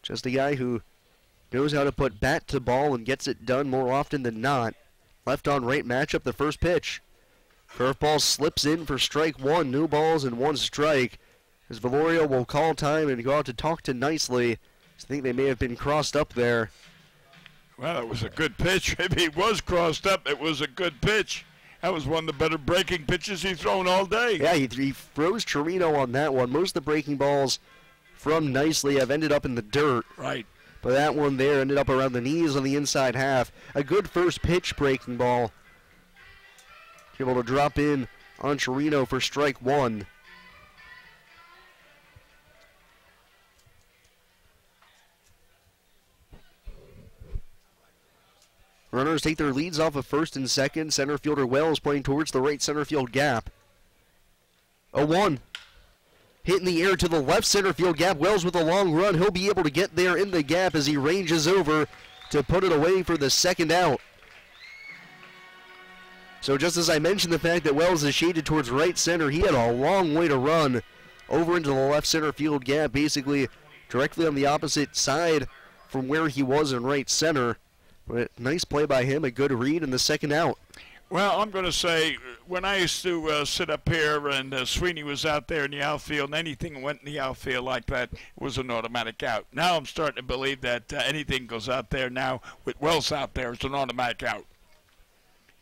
S1: Just a guy who knows how to put bat to ball and gets it done more often than not. Left on right matchup, the first pitch. Curveball slips in for strike 1. No balls and 1 strike. As Valorio will call time and go out to talk to Nicely. I think they may have been crossed up there.
S2: Well, it was a good pitch. Maybe he was crossed up. It was a good pitch. That was one of the better breaking pitches he's thrown all day.
S1: Yeah, he froze Chirino on that one. Most of the breaking balls from Nicely have ended up in the dirt.
S2: Right.
S1: But that one there ended up around the knees on the inside half. A good first pitch breaking ball. Able to drop in on Chirino for strike 1. Runners take their leads off of first and second. Center fielder Wells playing towards the right center field gap. 0-1. Hit in the air to the left center field gap. Wells with a long run. He'll be able to get there in the gap as he ranges over to put it away for the second out. So just as I mentioned the fact that Wells is shaded towards right center, he had a long way to run over into the left center field gap, basically directly on the opposite side from where he was in right center. But nice play by him, a good read in the second out.
S2: Well, I'm going to say, when I used to sit up here and Sweeney was out there in the outfield, and anything went in the outfield like that was an automatic out. Now I'm starting to believe that anything goes out there now with Wells out there, it's an automatic out.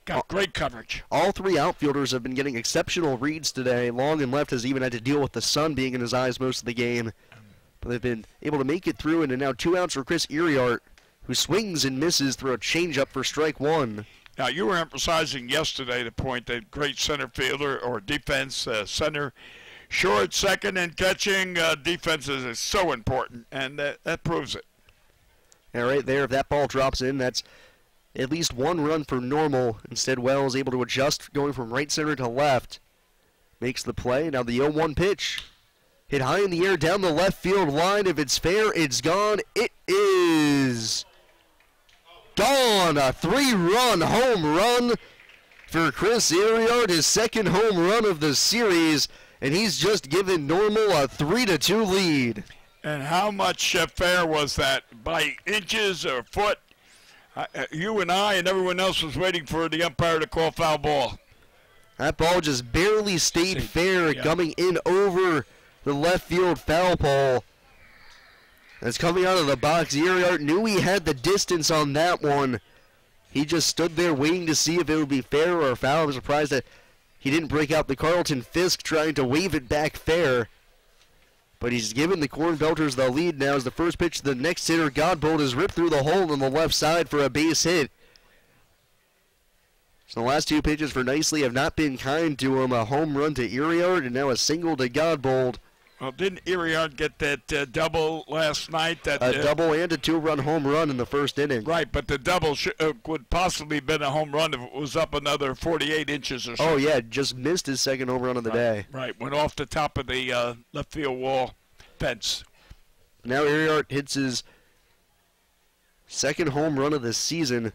S2: Got great coverage.
S1: All 3 outfielders have been getting exceptional reads today. Long and left has even had to deal with the sun being in his eyes most of the game. But they've been able to make it through, and now 2 outs for Chris Iriart, who swings and misses through a changeup for strike 1.
S2: Now, you were emphasizing yesterday the point that great center fielder or defense, center, short, second, and catching defenses is so important, and that proves it.
S1: Yeah, right there, if that ball drops in, that's at least 1 run for normal. Instead, Wells able to adjust, going from right center to left. Makes the play. Now the 0-1 pitch. Hit high in the air down the left field line. If it's fair, it's gone. It is gone. A 3-run home run for Chris Iriart, his second home run of the series, and he's just given Normal a 3-2 lead.
S2: And how much fair was that? By inches or foot? You and I and everyone else was waiting for the umpire to call foul ball.
S1: That ball just barely stayed fair, coming in over the left field foul pole. That's coming out of the box. Uriart knew he had the distance on that one. He just stood there waiting to see if it would be fair or foul. I was surprised that he didn't break out the Carlton Fisk trying to wave it back fair. But he's given the Corn Belters the lead now as the first pitch to the next hitter. Godbold is ripped through the hole on the left side for a base hit. So the last two pitches for Nicely have not been kind to him. A home run to Uriart and now a single to Godbold.
S2: Well, didn't Uriart get that double last night?
S1: A double and a two-run home run in the first inning.
S2: Right, but the double would possibly have been a home run if it was up another 48 inches or so.
S1: Oh, yeah, just missed his second home run of the day.
S2: Right, went off the top of the left field wall fence.
S1: Now Uriart hits his second home run of the season.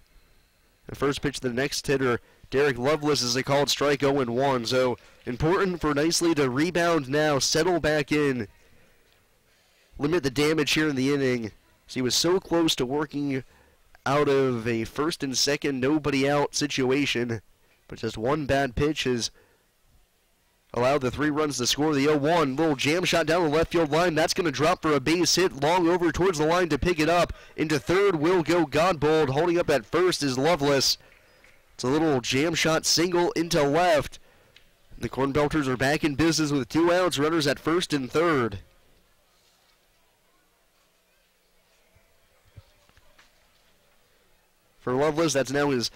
S1: The first pitch to the next hitter, Derek Lovelace, is a called strike 0-1. So important for Nicely to rebound now, settle back in, limit the damage here in the inning. So he was so close to working out of a first and second, nobody out situation. But just one bad pitch has allowed the 3 runs to score. The 0-1, little jam shot down the left field line. That's going to drop for a base hit, long over towards the line to pick it up. Into third will go Godbold. Holding up at first is Lovelace. It's a little jam shot single into left. The Corn Belters are back in business with 2 outs, runners at first and third. For Lovelace, that's now his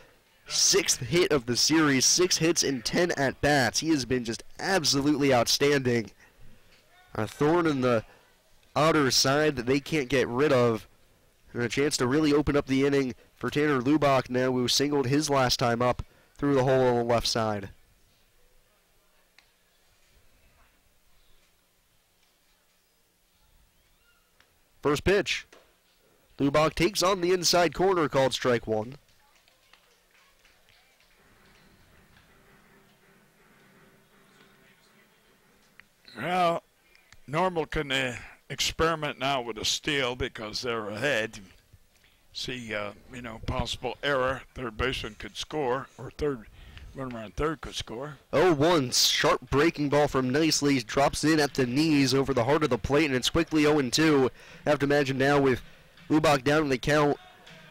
S1: 6th hit of the series, 6 hits in 10 at-bats. He has been just absolutely outstanding. A thorn in the Otters side that they can't get rid of. And a chance to really open up the inning for Tanner Lubach now, who singled his last time up through the hole on the left side. First pitch. Lubach takes on the inside corner, called strike 1.
S2: Well, Normal can experiment now with a steal because they're ahead. See, possible error. Third baseman could score, or runner on third could score.
S1: 0-1, sharp breaking ball from Nicely, drops in at the knees over the heart of the plate, and it's quickly 0-2. Have to imagine now with Lubach down in the count,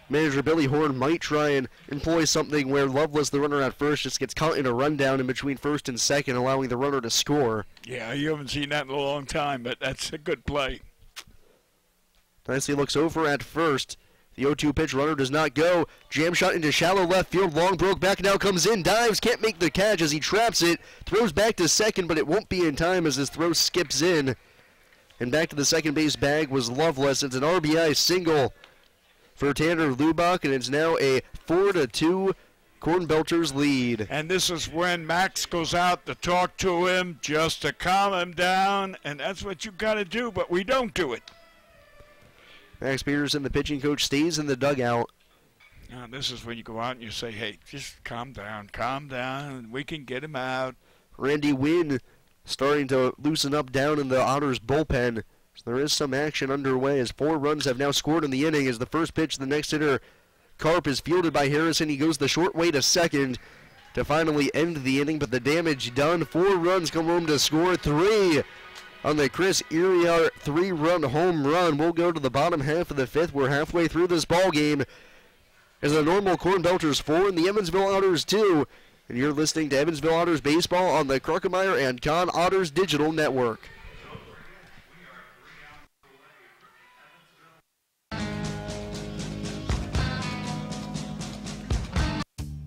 S1: manager Billy Horn might try and employ something where Lovelace, the runner at first, just gets caught in a rundown in between first and second, allowing the runner to score.
S2: Yeah, you haven't seen that in a long time, but that's a good play.
S1: Nicely looks over at first. The 0-2 pitch, runner does not go. Jam shot into shallow left field. Long broke back, now comes in. Dives, can't make the catch as he traps it. Throws back to second, but it won't be in time as his throw skips in. And back to the second base bag was Lovelace. It's an RBI single for Tanner Lubach, and it's now a 4-2 Corn Belters lead.
S2: And this is when Max goes out to talk to him just to calm him down, and that's what you got to do, but we don't do it.
S1: Max Peterson, the pitching coach, stays in the dugout.
S2: Now, this is when you go out and you say, hey, just calm down, and we can get him out.
S1: Randy Wynn starting to loosen up down in the Otters bullpen. So there is some action underway as 4 runs have now scored in the inning as the first pitch the next hitter, Karp, is fielded by Harrison. He goes the short way to second to finally end the inning, but the damage done. 4 runs come home to score, 3 on the Chris Uriart 3-run home run. We'll go to the bottom half of the 5th. We're halfway through this ball game as the normal Corn Belters 4 and the Evansville Otters 2. And you're listening to Evansville Otters baseball on the Kruckemeyer and Kahn Otters Digital Network.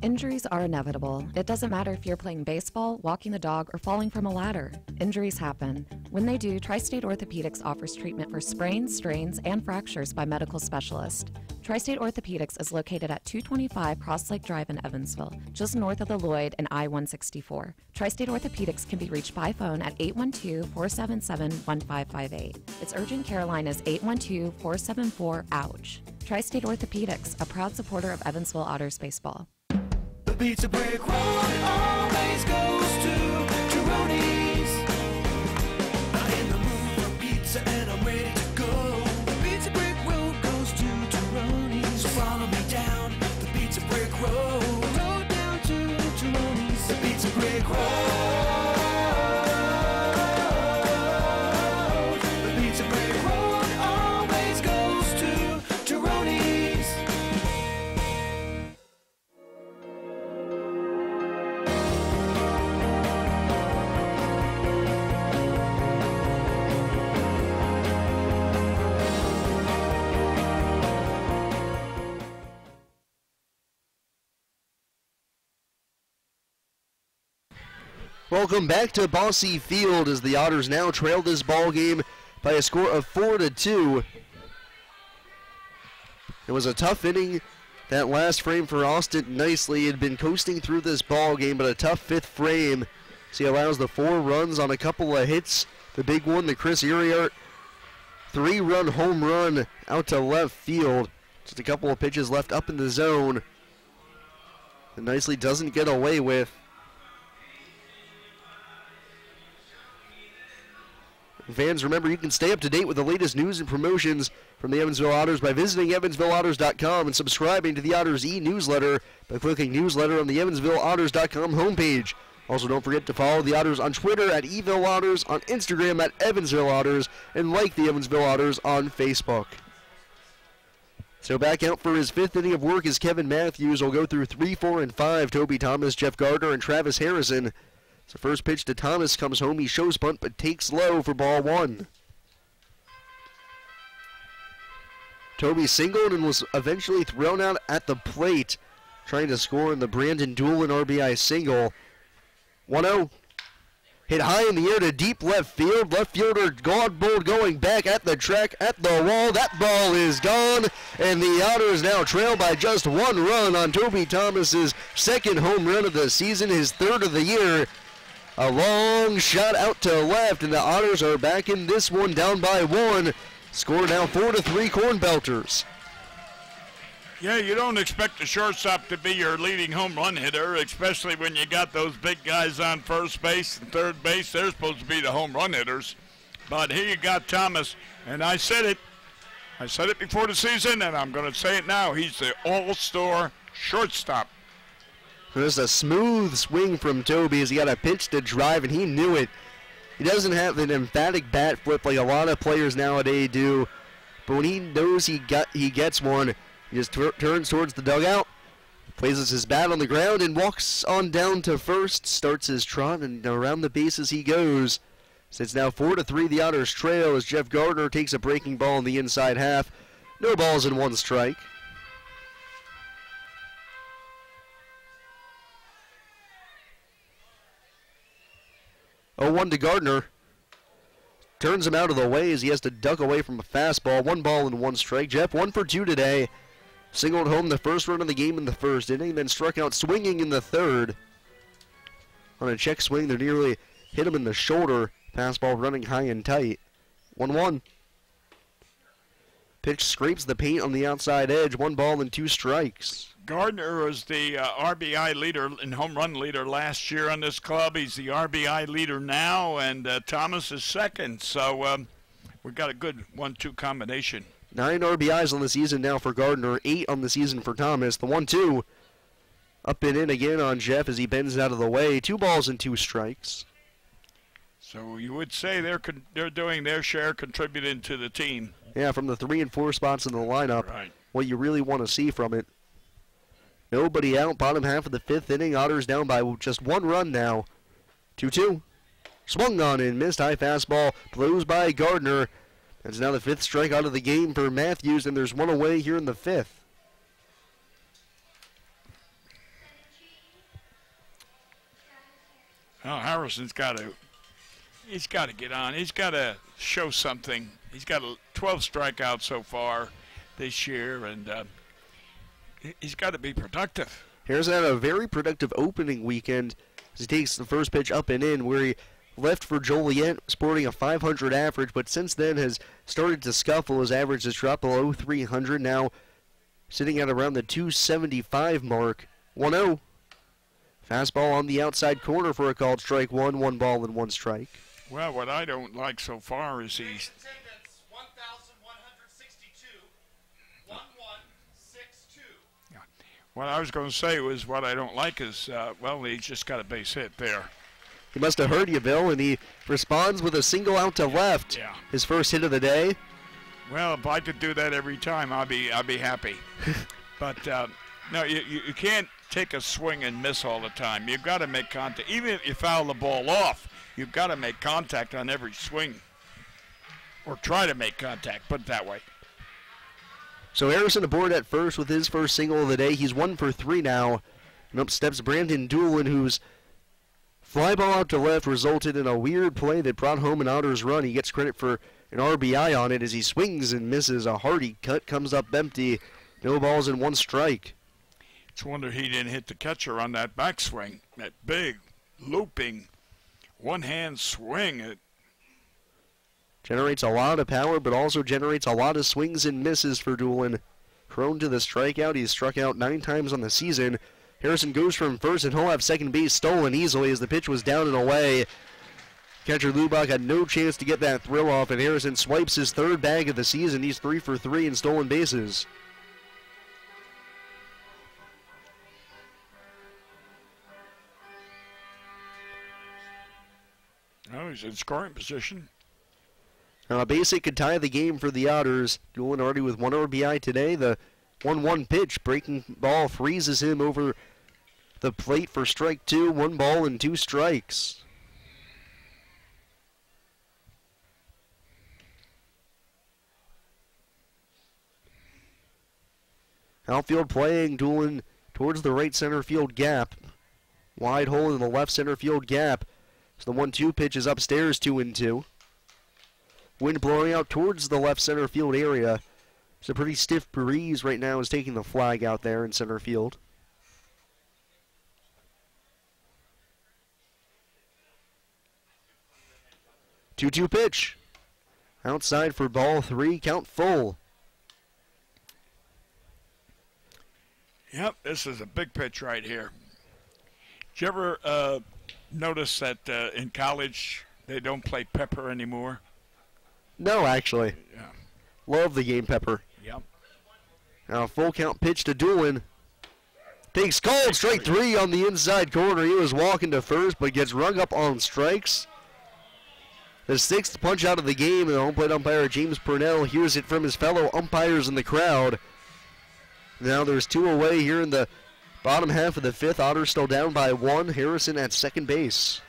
S17: Injuries are inevitable. It doesn't matter if you're playing baseball, walking the dog, or falling from a ladder. Injuries happen. When they do, Tri-State Orthopedics offers treatment for sprains, strains, and fractures by medical specialists. Tri-State Orthopedics is located at 225 Cross Lake Drive in Evansville, just north of the Lloyd and I-164. Tri-State Orthopedics can be reached by phone at 812-477-1558. Its urgent care line is 812-474-OUCH. Tri-State Orthopedics, a proud supporter of Evansville Otters baseball.
S18: The pizza brick road always goes to Gironi's. I'm in the mood for pizza and I'm ready to go. The pizza brick road goes to Gironi's. So follow me down the pizza brick road. Road down to Gironi's. The pizza brick road.
S1: Welcome back to Bosse Field as the Otters now trail this ball game by a score of 4-2. It was a tough inning. That last frame for Austin Nicely had been coasting through this ball game, but a tough fifth frame. So he allows the 4 runs on a couple of hits. The big one, the Chris Uriart 3-run home run out to left field. Just a couple of pitches left up in the zone. And Nicely doesn't get away with. Fans, remember you can stay up to date with the latest news and promotions from the Evansville Otters by visiting EvansvilleOtters.com and subscribing to the Otters e-newsletter by clicking newsletter on the EvansvilleOtters.com homepage. Also, don't forget to follow the Otters on Twitter at EvilOtters, on Instagram at Evansville Otters, and like the Evansville Otters on Facebook. So back out for his 5th inning of work is Kevin Matthews. Will go through 3, 4, and 5. Toby Thomas, Jeff Gardner, and Travis Harrison. So first pitch to Thomas comes home. He shows bunt but takes low for ball 1. Toby singled and was eventually thrown out at the plate, trying to score in the Brandon Doolin RBI single. 1-0. Hit high in the air to deep left field. Left fielder Godbold going back at the track, at the wall. That ball is gone, and the Otters now trail by just 1 run on Toby Thomas's 2nd home run of the season, his 3rd of the year. A long shot out to left, and the Otters are back in this one down by 1. Score now 4-3 Corn Belters.
S2: Yeah, you don't expect the shortstop to be your leading home run hitter, especially when you got those big guys on first base and third base. They're supposed to be the home run hitters. But here you got Thomas, and I said it before the season, and I'm going to say it now. He's the all-star shortstop.
S1: There's a smooth swing from Toby as he got a pitch to drive, and he knew it. He doesn't have an emphatic bat flip like a lot of players nowadays do, but when he knows he gets one, he just turns towards the dugout, places his bat on the ground, and walks on down to first, starts his trot, and around the bases he goes. So it's now 4-3 the Otters trail as Jeff Gardner takes a breaking ball in the inside half. No balls and 1 strike. Oh, 1 to Gardner. Turns him out of the way as he has to duck away from a fastball. 1 ball and 1 strike. Jeff 1 for 2 today. Singled home the first run of the game in the 1st inning, then struck out swinging in the 3rd. On a check swing, they nearly hit him in the shoulder. Fastball running high and tight. 1-1. Pitch scrapes the paint on the outside edge. 1 ball and 2 strikes.
S2: Gardner was the RBI leader and home run leader last year on this club. He's the RBI leader now, and Thomas is 2nd. So we've got a good 1-2 combination.
S1: 9 RBIs on the season now for Gardner, 8 on the season for Thomas. The 1-2 up and in again on Jeff as he bends out of the way. 2 balls and 2 strikes.
S2: So you would say they're doing their share, contributing to the team.
S1: Yeah, from the 3 and 4 spots in the lineup,
S2: right.
S1: What you really want to see from it. Nobody out, bottom half of the 5th inning. Otters down by just 1 run now. 2-2. Swung on and missed. High fastball blows by Gardner. That's now the 5th strikeout of the game for Matthews, and there's 1 away here in the 5th.
S2: Oh, Harrison's got to get on. He's got to show something. He's got 12 strikeouts so far this year, and he's got to be productive.
S1: Harrison had a very productive opening weekend as he takes the first pitch up and in, where he left for Joliet, sporting a .500 average, but since then has started to scuffle. His average has dropped below .300, now sitting at around the .275 mark. 1-0. Fastball on the outside corner for a called strike 1, 1 ball and 1 strike.
S2: Well, what I don't like so far is he's... What I was going to say was what I don't like is, he's just got a base hit there.
S1: He must have heard you, Bill, and he responds with a single out to left.
S2: Yeah.
S1: His first hit of the day.
S2: Well, if I could do that every time, I'd be happy. But no, you can't take a swing and miss all the time. You've got to make contact. Even if you foul the ball off, you've got to make contact on every swing. Or try to make contact, put it that way.
S1: So Harrison aboard at first with his first single of the day. He's 1 for 3 now. And up steps Brandon Doolin, who's Fly ball out to left resulted in a weird play that brought home an Otters run. He gets credit for an RBI on it as he swings and misses. A hearty cut comes up empty. No balls and one strike.
S2: It's a wonder he didn't hit the catcher on that backswing. That big, looping, one-hand swing. It
S1: generates a lot of power, but also generates a lot of swings and misses for Doolin. Prone to the strikeout. He's struck out 9 times on the season. Harrison goes from first, and he'll have second base stolen easily as the pitch was down and away. Catcher Lubach had no chance to get that throw off, and Harrison swipes his 3rd bag of the season. He's 3 for 3 in stolen bases.
S2: Oh, he's in scoring position.
S1: Now a base hit could tie the game for the Otters. Doolin already with 1 RBI today. The 1-1 pitch, breaking ball, freezes him over the plate for strike 2. 1 ball and 2 strikes. Outfield playing, Doolin towards the right center field gap. Wide hole in the left center field gap. So the 1-2 pitch is upstairs, 2-2. Wind blowing out towards the left center field area. It's a pretty stiff breeze right now is taking the flag out there in center field. Two-two pitch. Outside for ball 3, count full.
S2: Yep, this is a big pitch right here. Did you ever notice that in college they don't play pepper anymore?
S1: No, actually.
S2: Yeah.
S1: Love the game pepper.
S2: Yep.
S1: Now a full count pitch to Doolin. Takes called, strike 3 on the inside corner. He was walking to first, but gets rung up on strikes. The 6th punch out of the game, and the home plate umpire James Purnell hears it from his fellow umpires in the crowd. Now there's 2 away here in the bottom half of the 5th. Otters still down by 1. Harrison at second base.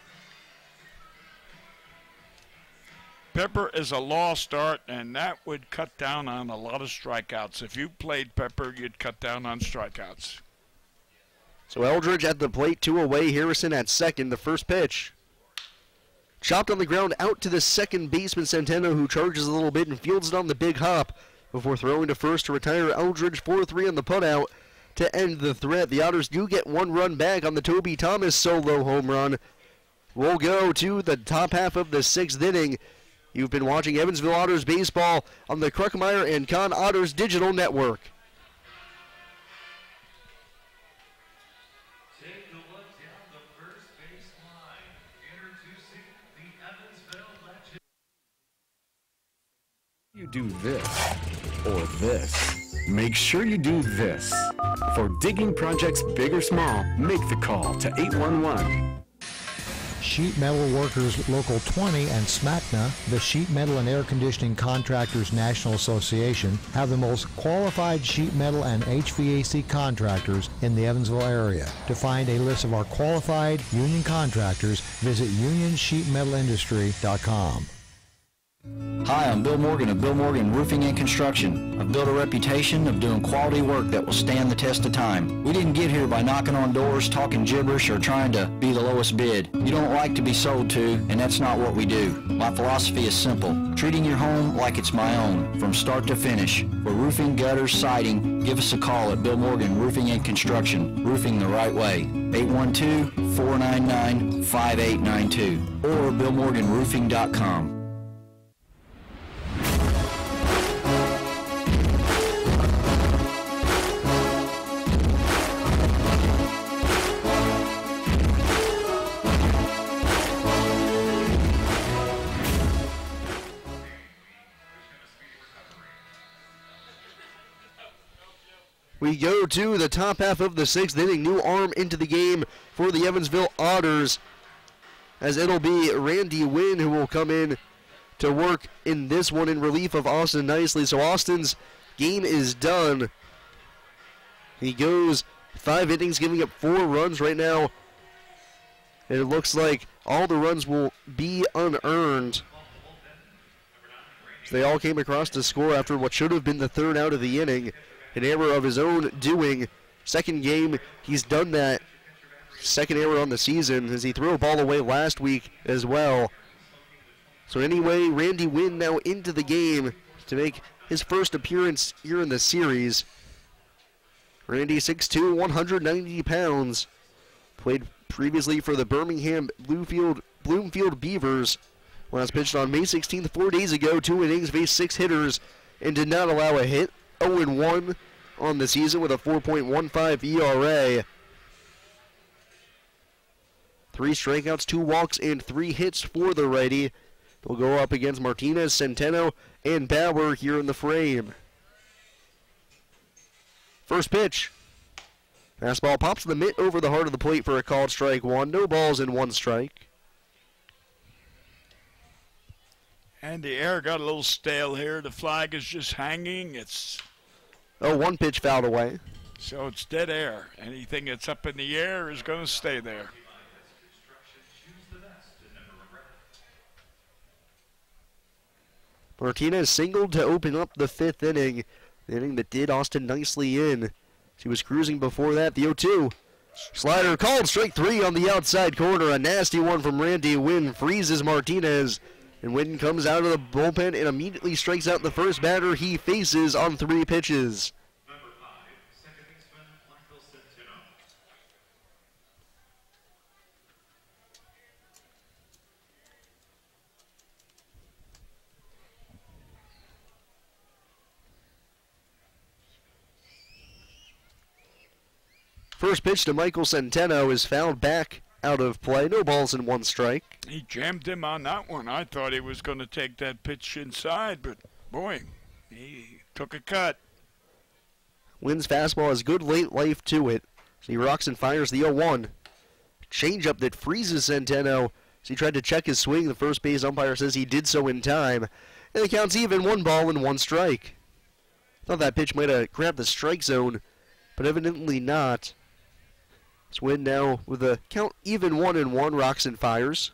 S2: Pepper is a lost start, and that would cut down on a lot of strikeouts. If you played Pepper, you'd cut down on strikeouts.
S1: So Eldridge at the plate, 2 away. Harrison at second. The first pitch. Chopped on the ground out to the second baseman Centeno, who charges a little bit and fields it on the big hop before throwing to first to retire Eldridge. 4-3 on the putout to end the threat. The Otters do get 1 run back on the Toby Thomas solo home run. We'll go to the top half of the 6th inning. You've been watching Evansville Otters baseball on the Kruckemeyer and Kahn Otters Digital Network.
S18: Take a look down the first base line. Introducing the Evansville legend.
S3: You do this or this. Make sure you do this. For digging projects big or small, make the call to 811.
S4: Sheet Metal Workers Local 20 and SMACNA, the Sheet Metal and Air Conditioning Contractors National Association, have the most qualified sheet metal and HVAC contractors in the Evansville area. To find a list of our qualified union contractors, visit unionsheetmetalindustry.com.
S5: Hi, I'm Bill Morgan of Bill Morgan Roofing and Construction. I've built a reputation of doing quality work that will stand the test of time. We didn't get here by knocking on doors, talking gibberish, or trying to be the lowest bid. You don't like to be sold to, and that's not what we do. My philosophy is simple. Treating your home like it's my own, from start to finish. For roofing, gutters, siding, give us a call at Bill Morgan Roofing and Construction. Roofing the right way. 812-499-5892 or BillMorganRoofing.com.
S1: We go to the top half of the 6th inning. New arm into the game for the Evansville Otters, as it'll be Randy Wynn who will come in to work in this one in relief of Austin Nicely. So Austin's game is done. He goes 5 innings, giving up 4 runs right now. And it looks like all the runs will be unearned. So they all came across to score after what should have been the 3rd out of the inning. An error of his own doing. Second game, he's done that second error on the season as he threw a ball away last week as well. So anyway, Randy Wynn now into the game to make his first appearance here in the series. Randy, 6'2", 190 pounds. Played previously for the Birmingham Bloomfield Beavers. Last pitched on May 16th, 4 days ago. 2 innings, faced 6 hitters, and did not allow a hit. 0-1 on the season with a 4.15 ERA. 3 strikeouts, 2 walks, and 3 hits for the righty. They'll go up against Martinez, Centeno, and Bauer here in the frame. First pitch. Fastball pops the mitt over the heart of the plate for a called strike 1. No balls and 1 strike.
S2: And the air got a little stale here. The flag is just hanging. It's
S1: 1 pitch fouled away.
S2: So it's dead air. Anything that's up in the air is going to stay there.
S1: Martinez singled to open up the 5th inning. The inning that did Austin nicely in. He was cruising before that. The 0-2. Slider called strike 3 on the outside corner. A nasty one from Randy Wynn freezes Martinez. And Wynn comes out of the bullpen and immediately strikes out the first batter he faces on 3 pitches. First pitch to Michael Centeno is fouled back out of play. No balls and 1 strike.
S2: He jammed him on that one. I thought he was going to take that pitch inside, but boy, he took a cut.
S1: Wynn's fastball has good late life to it. So he rocks and fires the 0-1. Changeup that freezes Centeno. So he tried to check his swing. The first base umpire says he did so in time. And the count's even. 1 ball and 1 strike. Thought that pitch might have grabbed the strike zone, but evidently not. Wynn now with a count even 1-1, rocks and fires.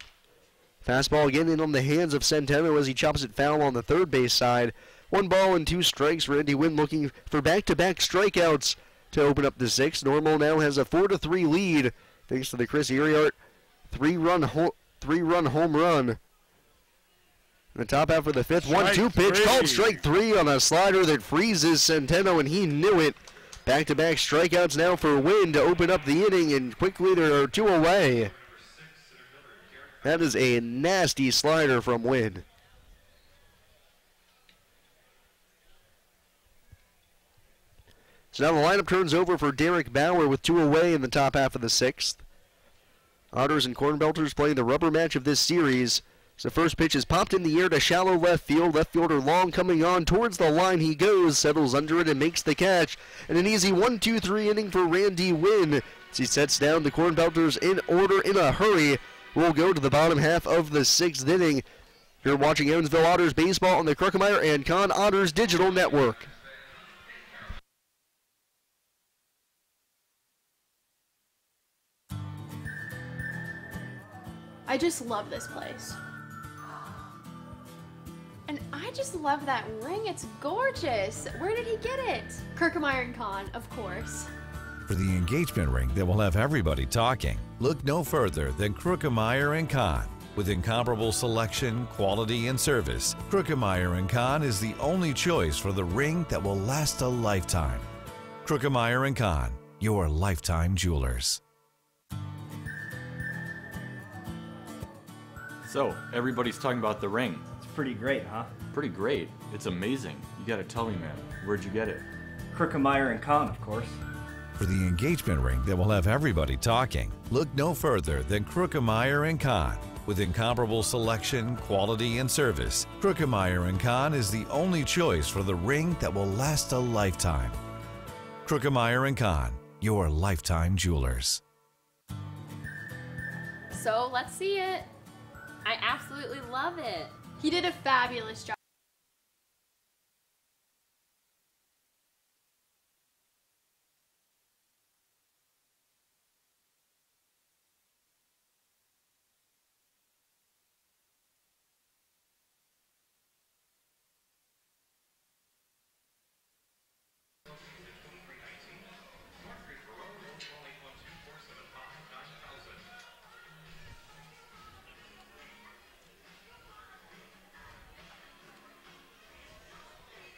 S1: Fastball again in on the hands of Centeno as he chops it foul on the third base side. 1 ball and 2 strikes. Randy Wynn looking for back-to-back strikeouts to open up the 6th. Normal now has a 4-3 lead thanks to the Chris Uriart three-run home run. In the top half of the 5th, 1-2 pitch called strike 3 on a slider that freezes Centeno, and he knew it. Back-to-back strikeouts now for Wynn to open up the inning, and quickly there are 2 away. That is a nasty slider from Wynn. So now the lineup turns over for Derek Bauer with 2 away in the top half of the 6th. Otters and Cornbelters playing the rubber match of this series. So the first pitch is popped in the air to shallow left field. Left fielder Long coming on towards the line. He goes, settles under it, and makes the catch. And an easy 1-2-3 inning for Randy Wynn as he sets down the Cornbelters in order in a hurry. We'll go to the bottom half of the 6th inning. You're watching Evansville Otters baseball on the Kruckemeyer and Kahn Otters Digital Network.
S7: I just love this place. And I just love that ring. It's gorgeous. Where did he get it? Kruckemeyer & Kahn, of course.
S8: For the engagement ring that will have everybody talking, look no further than Kruckemeyer & Kahn. With incomparable selection, quality, and service, Kruckemeyer & Kahn is the only choice for the ring that will last a lifetime. Kruckemeyer & Kahn, your lifetime jewelers.
S9: So, everybody's talking about the ring.
S10: It's pretty great, huh?
S9: Pretty great. It's amazing. You gotta tell me, man. Where'd you get it?
S10: Kruckemeyer & Kahn, of course.
S8: For the engagement ring that will have everybody talking, look no further than Kruckemeyer & Kahn. With incomparable selection, quality, and service, Kruckemeyer & Kahn is the only choice for the ring that will last a lifetime. Kruckemeyer & Kahn, your lifetime jewelers.
S19: So, let's see it. I absolutely love it.
S7: He did a fabulous job.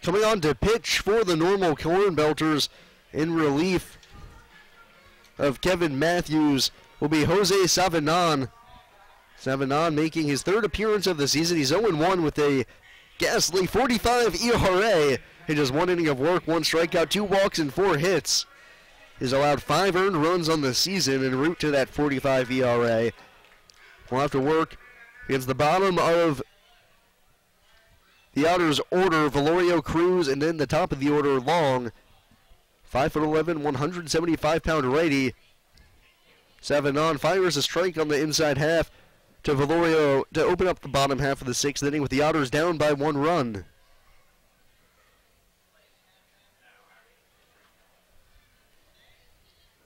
S1: Coming on to pitch for the Normal Corn Belters in relief of Kevin Matthews will be Jose Savanon. Savanon making his third appearance of the season. He's 0-1 with a ghastly 45 ERA. In just 1 inning of work, 1 strikeout, 2 walks, and 4 hits. He's allowed 5 earned runs on the season en route to that 45 ERA. We'll have to work against the bottom of the Otters order, Valorio Cruz, and then the top of the order, Long. 5'11", 175-pound righty. Savanon fires a strike on the inside half to Valorio to open up the bottom half of the 6th inning with the Otters down by 1 run.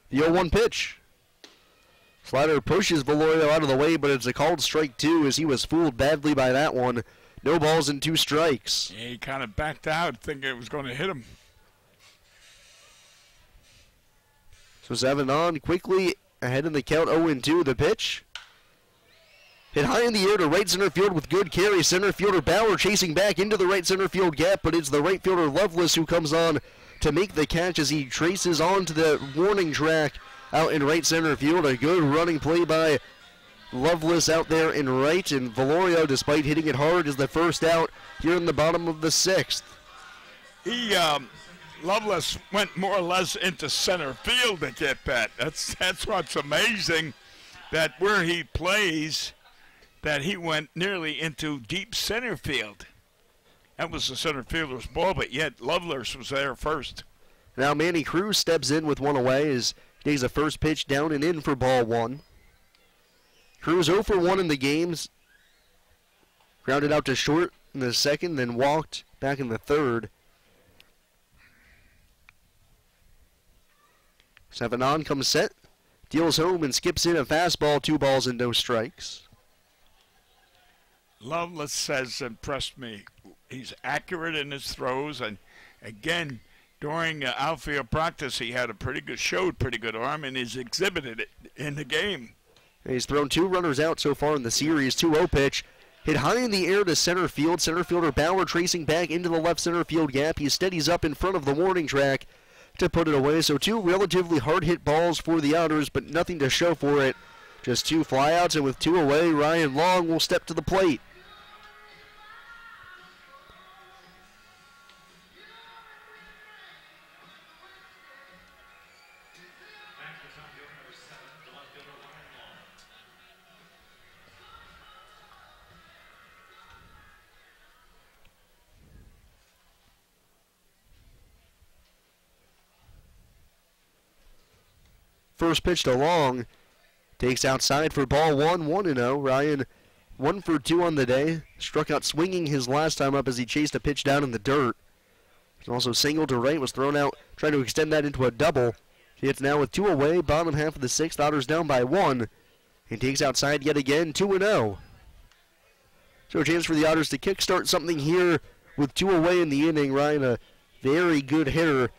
S1: The 0-1 pitch. Slider pushes Valorio out of the way, but it's a called strike 2 as he was fooled badly by that one. No balls and 2 strikes.
S2: Yeah, he kind of backed out thinking it was going to hit him.
S1: So Savanon quickly ahead in the count, 0-2. The pitch. Hit high in the air to right center field with good carry. Center fielder Bauer chasing back into the right center field gap, but it's the right fielder Lovelace who comes on to make the catch as he traces onto the warning track out in right center field. A good running play by Lovelace out there in right, and Valorio, despite hitting it hard, is the first out here in the bottom of the 6th.
S2: Lovelace went more or less into center field to get that. That's what's amazing, that where he plays, that he went nearly into deep center field. That was the center fielder's ball, but yet Lovelace was there first.
S1: Now Manny Cruz steps in with 1 away as he takes a first pitch down and in for ball 1. Cruz 0 for 1 in the games. Grounded out to short in the 2nd, then walked back in the 3rd. Savanon comes set, deals home and skips in a fastball, 2 balls and no strikes.
S2: Lovelace has impressed me. He's accurate in his throws, and again, during outfield practice, he had showed pretty good arm, and he's exhibited it in the game.
S1: He's thrown 2 runners out so far in the series. 2-0 pitch. Hit high in the air to center field. Center fielder Bauer tracing back into the left center field gap. He steadies up in front of the warning track to put it away. So 2 relatively hard hit balls for the Otters, but nothing to show for it. Just 2 flyouts, and with 2 away, Ryan Long will step to the plate. First pitch to Long. Takes outside for ball 1, 1-0. Ryan 1 for 2 on the day. Struck out swinging his last time up as he chased a pitch down in the dirt. He's also singled to right, was thrown out, trying to extend that into a double. He hits now with 2 away, bottom half of the 6th. Otters down by 1. He takes outside yet again, 2-0. So a chance for the Otters to kickstart something here with 2 away in the inning. Ryan, a very good hitter.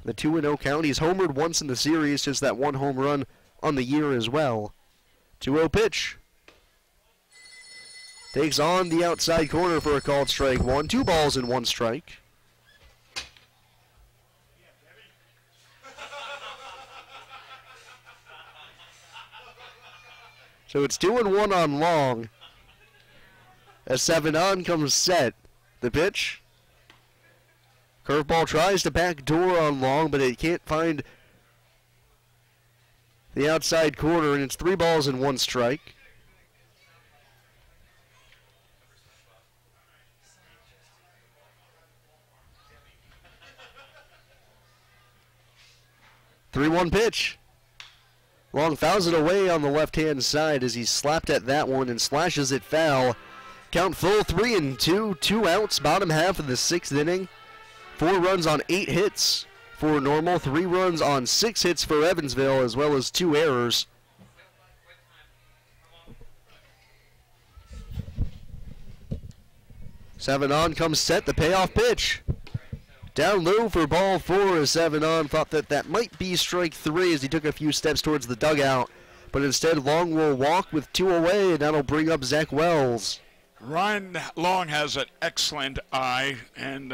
S1: The 2-0 count. He's homered once in the series, just that 1 home run on the year as well. 2-0 pitch. Takes on the outside corner for a called strike 1. 2 balls and 1 strike. So it's 2-1 on Long. As Savanon comes set. The pitch. Curveball tries to backdoor on Long, but it can't find the outside corner, and it's 3 balls and 1 strike. The 3-1 pitch. Long fouls it away on the left-hand side as he slapped at that one and slashes it foul. Count full, 3-2, 2 outs, bottom half of the 6th inning. 4 runs on 8 hits for Normal, 3 runs on 6 hits for Evansville, as well as 2 errors. Savanon comes set, the payoff pitch. Down low for ball 4 as Savanon thought that might be strike 3 as he took a few steps towards the dugout. But instead, Long will walk with 2 away, and that'll bring up Zach Wells.
S2: Ryan Long has an excellent eye, and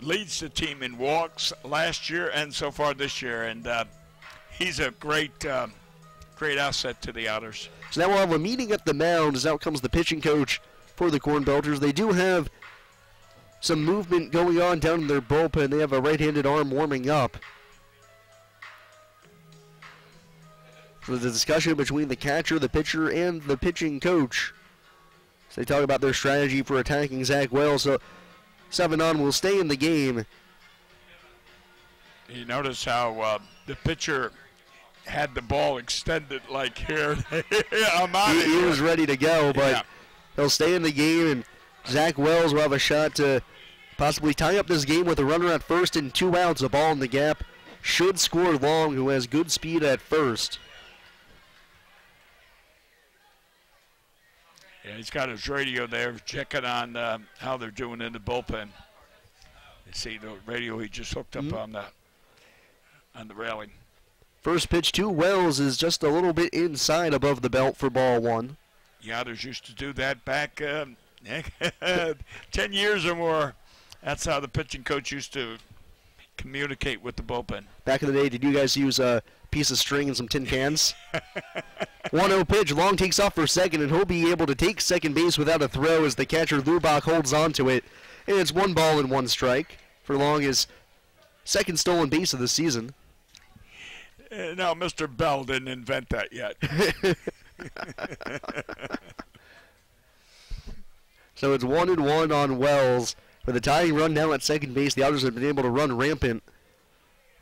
S2: leads the team in walks last year and so far this year, and he's a great asset to the Otters.
S1: So now we'll have a meeting at the mound as out comes the pitching coach for the Corn Belters. They do have some movement going on down in their bullpen. They have a right-handed arm warming up. So the discussion between the catcher, the pitcher, and the pitching coach. So they talk about their strategy for attacking Zach Wells. So 7-on will stay in the game.
S2: You notice how the pitcher had the ball extended like here. I'm out of
S1: He
S2: here.
S1: was ready to go, but he'll stay in the game, and Zach Wells will have a shot to possibly tie up this game with a runner at first and 2 outs. A ball in the gap. Should score Long, who has good speed at first.
S2: Yeah, he's got his radio there checking on how they're doing in the bullpen. You see the radio he just hooked up on the railing.
S1: First pitch to Wells is just a little bit inside above the belt for ball 1.
S2: The Otters used to do that back 10 years or more. That's how the pitching coach used to communicate with the bullpen.
S1: Back in the day, did you guys use a piece of string and some tin cans? 1-0 pitch. Long takes off for second, and he'll be able to take second base without a throw as the catcher Lubach holds on to it. And it's 1 ball and 1 strike for Long, his second stolen base of the season.
S2: No, Mr. Bell didn't invent that yet.
S1: So it's 1-1 on Wells. With a tying run now at second base, the Otters have been able to run rampant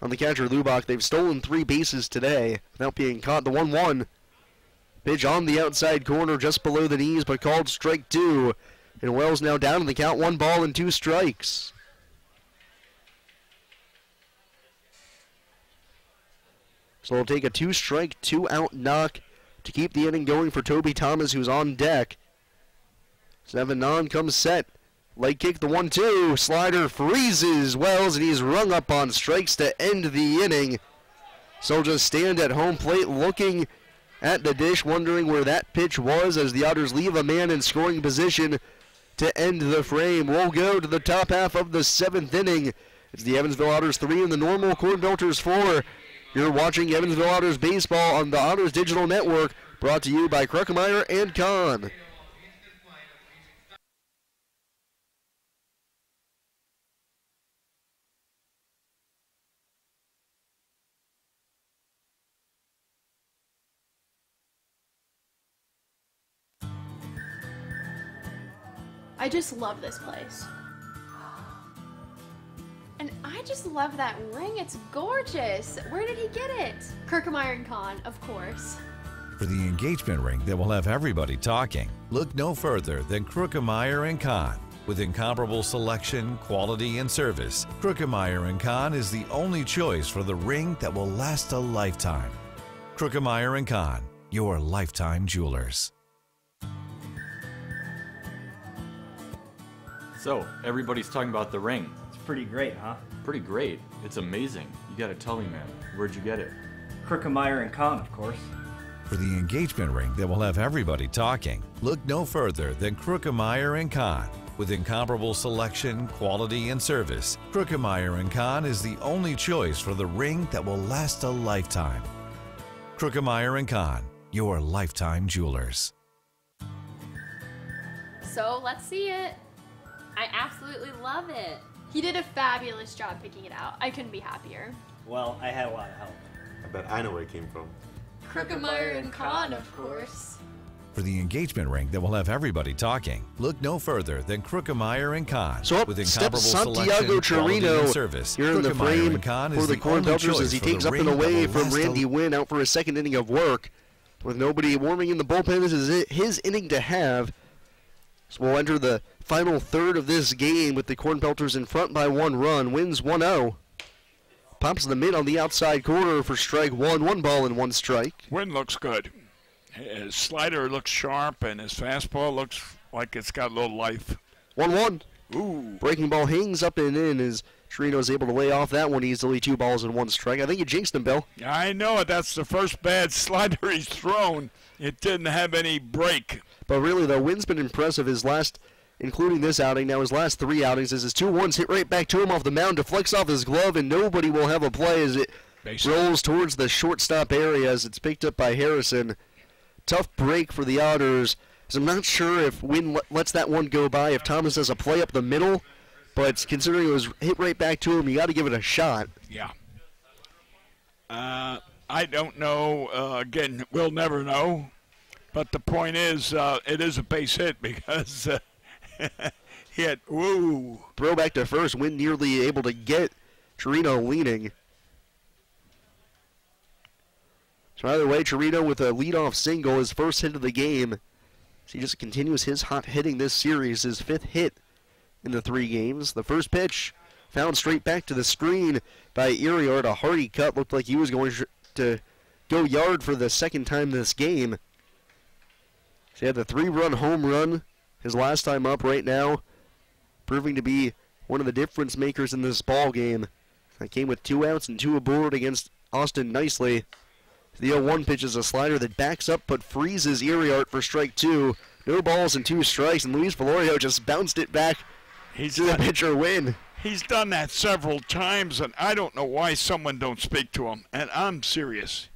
S1: on the catcher Lubach. They've stolen 3 bases today without being caught. The 1-1 pitch on the outside corner just below the knees, but called strike 2. And Wells now down in the count, 1 ball and 2 strikes. So we'll take a 2-strike, 2-out knock to keep the inning going for Toby Thomas, who's on deck. 7-on comes set. Leg kick, the 1-2. Slider freezes Wells, and he's rung up on strikes to end the inning. So he'll just stand at home plate looking at the dish, wondering where that pitch was as the Otters leave a man in scoring position to end the frame. We'll go to the top half of the 7th inning. It's the Evansville Otters 3 and the Normal Corn Belters 4. You're watching Evansville Otters baseball on the Otters Digital Network, brought to you by Kruckemeyer and Kahn.
S7: I just love this place. And I just love that ring. It's gorgeous. Where did he get it? Kruckemeyer & Kahn, of course.
S8: For the engagement ring that will have everybody talking, look no further than Kruckemeyer & Kahn. With incomparable selection, quality, and service, Kruckemeyer & Kahn is the only choice for the ring that will last a lifetime. Kruckemeyer & Kahn, your lifetime jewelers.
S9: So, everybody's talking about the ring.
S10: It's pretty great, huh?
S9: Pretty great. It's amazing. You gotta tell me, man. Where'd you get it?
S10: Kruckemeyer & Kahn, of course.
S8: For the engagement ring that will have everybody talking, look no further than Kruckemeyer & Kahn. With incomparable selection, quality, and service, Kruckemeyer & Kahn is the only choice for the ring that will last a lifetime. Kruckemeyer & Kahn, your lifetime jewelers.
S19: So let's see it. I absolutely love it.
S7: He did a fabulous job picking it out. I couldn't be happier.
S10: Well, I had a lot of help.
S11: I bet I know where it came from.
S7: Kruckemeyer & Kahn, of course.
S8: For the engagement ring that will have everybody talking, look no further than Kruckemeyer & Kahn.
S1: So up
S8: with
S1: steps
S8: incomparable
S1: Santiago
S8: selection, quality,
S1: Chirino
S8: and service.
S1: here in the frame for the Corn Belters as he takes up and away from Randy Wynn out for his second inning of work. With nobody warming in the bullpen, this is his inning to have. So we'll enter the final third of this game with the Corn Belters in front by 1 run. Wins 1-0. Pops the mid on the outside corner for strike 1. 1 ball and 1 strike.
S2: Wynn looks good. His slider looks sharp, and his fastball looks like it's got a little life.
S1: 1-1.
S2: Ooh.
S1: Breaking ball hangs up and in as Chirino is able to lay off that one easily. 2 balls and 1 strike. I think you jinxed him, Bill.
S2: I know it. That's the first bad slider he's thrown. It didn't have any break.
S1: But really, though, Wynn's been impressive. His last including this outing. Now his last 3 outings as his 2-1s hit right back to him off the mound, deflects off his glove, and nobody will have a play as it rolls towards the shortstop area as it's picked up by Harrison. Tough break for the Otters. I'm not sure if Wynn lets that one go by, if Thomas has a play up the middle, but considering it was hit right back to him, you got to give it a shot.
S2: Yeah. I don't know. Again, we'll never know. But the point is, it is a base hit because he had, woo.
S1: Throw back to first, Wynn nearly able to get Torino leaning. So either way, Torino with a leadoff single, his first hit of the game. So he just continues his hot hitting this series, his 5th hit in the 3 games. The first pitch found straight back to the screen by Iriart. A hearty cut, looked like he was going to go yard for the second time this game. So he had the 3-run home run his last time up right now, proving to be one of the difference makers in this ball game. That came with 2 outs and 2 aboard against Austin Nicely. The 0-1 pitch is a slider that backs up but freezes Iriart for strike 2. No balls and 2 strikes, and Luis Valorio just bounced it back to the pitcher Wynn.
S2: He's done that several times, and I don't know why someone don't speak to him, and I'm serious.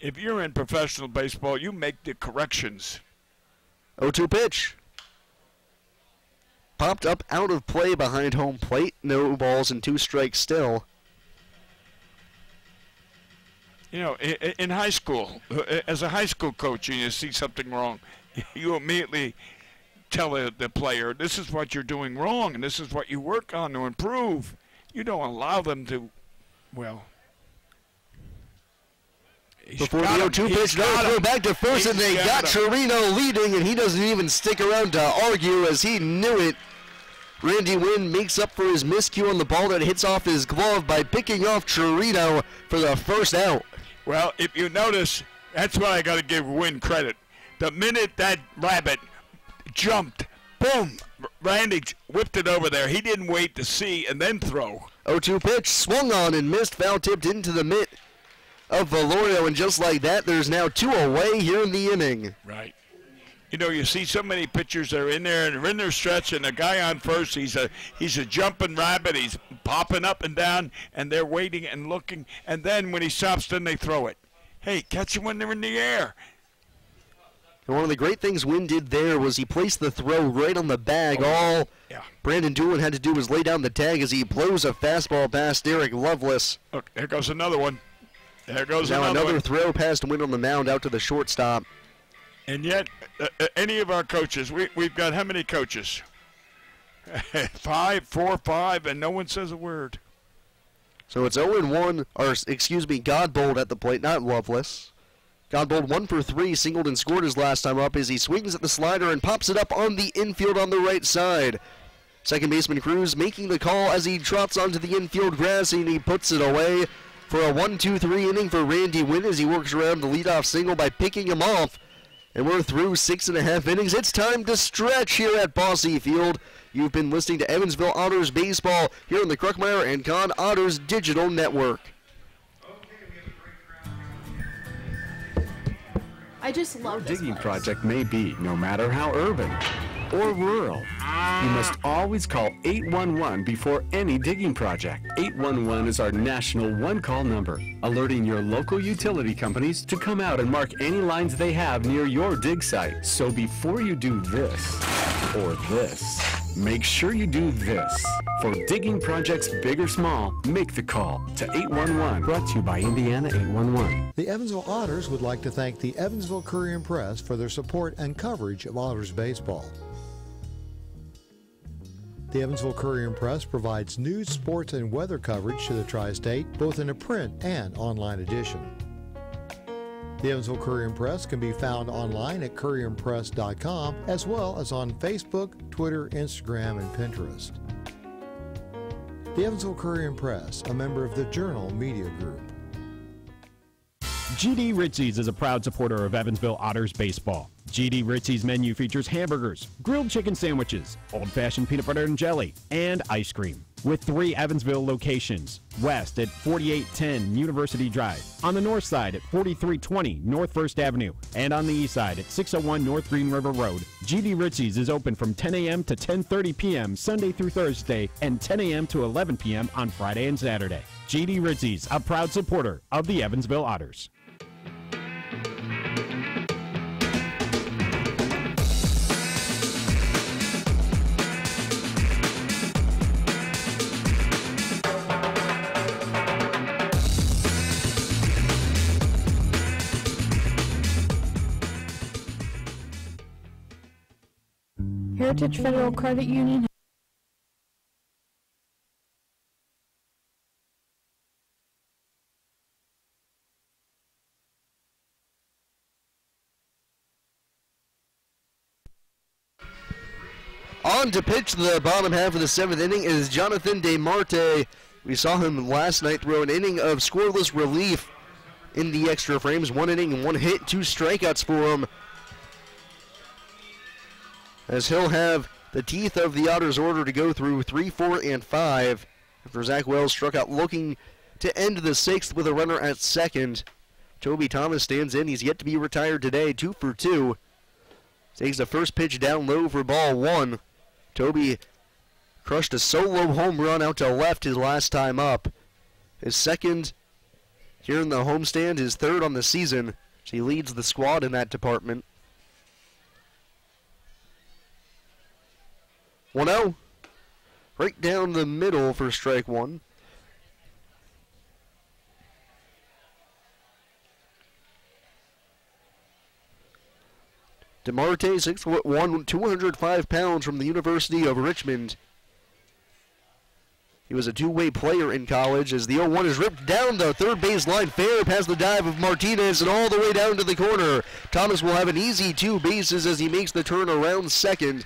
S2: If you're in professional baseball, you make the corrections.
S1: 0-2 pitch. Popped up out of play behind home plate. No balls and 2 strikes still.
S2: You know, in high school, as a high school coach, and you see something wrong, you immediately tell the player, this is what you're doing wrong, and this is what you work on to improve. You don't allow them to, well.
S1: Before the 0-2 pitch, no throw back to first, and they got Torino leading, and he doesn't even stick around to argue as he knew it. Randy Wynn makes up for his miscue on the ball that hits off his glove by picking off Torino for the first out.
S2: Well, if you notice, that's why I got to give Wynn credit. The minute that rabbit jumped, boom, Randy whipped it over there. He didn't wait to see and then throw.
S1: 0-2 pitch, swung on and missed, foul tipped into the mitt of Valorio, and just like that, there's now 2 away here in the inning.
S2: Right. You know, you see so many pitchers that are in there and they're in their stretch, and the guy on first, he's a jumping rabbit. He's popping up and down, and they're waiting and looking. And then when he stops, then they throw it. Hey, catch them when they're in the air.
S1: And one of the great things Wynn did there was he placed the throw right on the bag. All Brandon Doolin had to do was lay down the tag as he blows a fastball past Derek Lovelace.
S2: Look, there goes another one. There goes
S1: now
S2: another one.
S1: Throw past Wynn on the mound out to the shortstop.
S2: And yet, any of our coaches, we've got how many coaches? 5, 4, 5, and no one says a word.
S1: So it's 0-1, or excuse me, Godbold at the plate, not Lovelace. Godbold 1 for 3, singled and scored his last time up as he swings at the slider and pops it up on the infield on the right side. Second baseman Cruz making the call as he trots onto the infield grass and he puts it away for a 1-2-3 inning for Randy Wynn as he works around the leadoff single by picking him off. And we're through 6.5 innings. It's time to stretch here at Bosse Field. You've been listening to Evansville Otters Baseball here on the Kruckmeyer and Kahn Otters Digital Network.
S7: I just love this
S3: Digging
S7: place.
S3: project may be no matter how urban or rural. You must always call 811 before any digging project. 811 is our national one-call number, alerting your local utility companies to come out and mark any lines they have near your dig site. So before you do this or this, make sure you do this. For digging projects big or small, make the call to 811. Brought to you by Indiana 811.
S4: The Evansville Otters would like to thank the Evansville Courier-Press for their support and coverage of Otters baseball. The Evansville Courier-Press provides news, sports, and weather coverage to the Tri-State, both in a print and online edition. The Evansville Courier-Press can be found online at courierpress.com, as well as on Facebook, Twitter, Instagram, and Pinterest. The Evansville Courier-Press, a member of the Journal Media Group.
S6: GD Ritzy's is a proud supporter of Evansville Otters baseball. GD Ritzy's menu features hamburgers, grilled chicken sandwiches, old-fashioned peanut butter and jelly, and ice cream. with 3 Evansville locations. West at 4810 University Drive, on the north side at 4320 North 1st Avenue, and on the east side at 601 North Green River Road. GD Ritzy's is open from 10 a.m. to 10:30 p.m. Sunday through Thursday and 10 a.m. to 11 p.m. on Friday and Saturday. GD Ritzy's, a proud supporter of the Evansville Otters.
S12: Heritage Federal Credit Union.
S1: On to pitch the bottom half of the 7th inning is Jonathan DeMarte. We saw him last night throw an inning of scoreless relief in the extra frames. 1 inning and 1 hit, 2 strikeouts for him, as he'll have the teeth of the Otters order to go through 3, 4, and 5 after Zach Wells struck out looking to end the 6th with a runner at second. Toby Thomas stands in. He's yet to be retired today, 2 for 2. Takes the first pitch down low for ball 1. Toby crushed a solo home run out to left his last time up. His second here in the homestand, his 3rd on the season. He leads the squad in that department. 1-0. Right down the middle for strike 1. DeMarte, 6'1", 205 pounds, from the University of Richmond. He was a two-way player in college, as the 0-1 is ripped down the third base line, fair past the dive of Martinez and all the way down to the corner. Thomas will have an easy 2 bases as he makes the turn around second,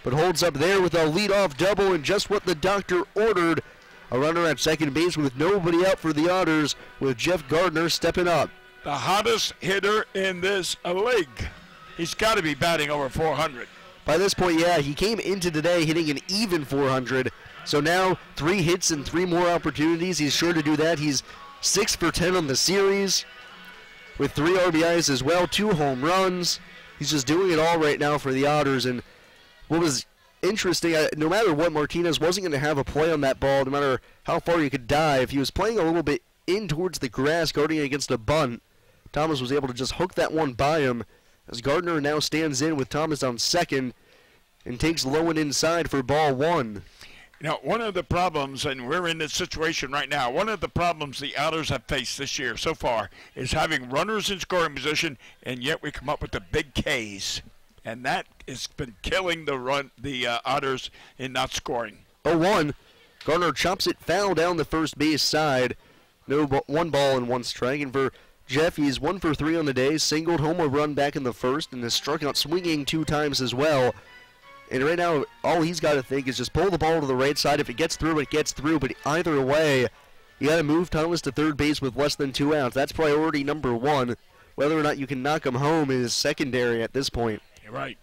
S1: but holds up there with a leadoff double and just what the doctor ordered. A runner at second base with nobody out for the Otters, with Jeff Gardner stepping up.
S2: The hottest hitter in this league. He's got to be batting over 400.
S1: By this point, yeah, he came into today hitting an even 400. So now 3 hits and 3 more opportunities. He's sure to do that. He's 6 for 10 on the series with 3 RBIs as well, 2 home runs. He's just doing it all right now for the Otters. And what was interesting, no matter what, Martinez wasn't going to have a play on that ball, no matter how far you could dive. He was playing a little bit in towards the grass, guarding against a bunt. Thomas was able to just hook that one by him, as Gardner now stands in with Thomas on second and takes low and inside for ball 1.
S2: You know, one of the problems, and we're in this situation right now, one of the problems the Otters have faced this year so far is having runners in scoring position, and yet we come up with the big Ks. And that has been killing the Otters in not scoring.
S1: 0-1. Gardner chops it foul down the first base side. 1 ball and 1 strike. And for Jeff, he's 1 for 3 on the day, singled home a run back in the first, and has struck out swinging 2 times as well. And right now, all he's got to think is just pull the ball to the right side. If it gets through, it gets through. But either way, you got to move Thomas to third base with less than 2 outs. That's priority number 1. Whether or not you can knock him home is secondary at this point.
S2: You're right.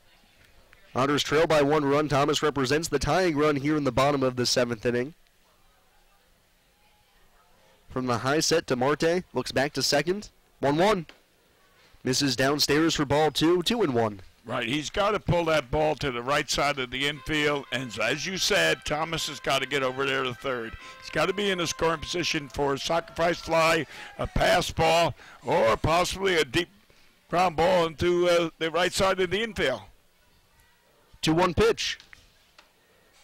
S1: Otters trail by 1 run. Thomas represents the tying run here in the bottom of the 7th inning. From the high set, DeMarte looks back to second. 1-1. Misses downstairs for ball 2, 2-1.
S2: Right, he's got to pull that ball to the right side of the infield, and as you said, Thomas has got to get over there to third. He's got to be in a scoring position for a sacrifice fly, a pass ball, or possibly a deep ground ball into the right side of the infield.
S1: 2-1 pitch.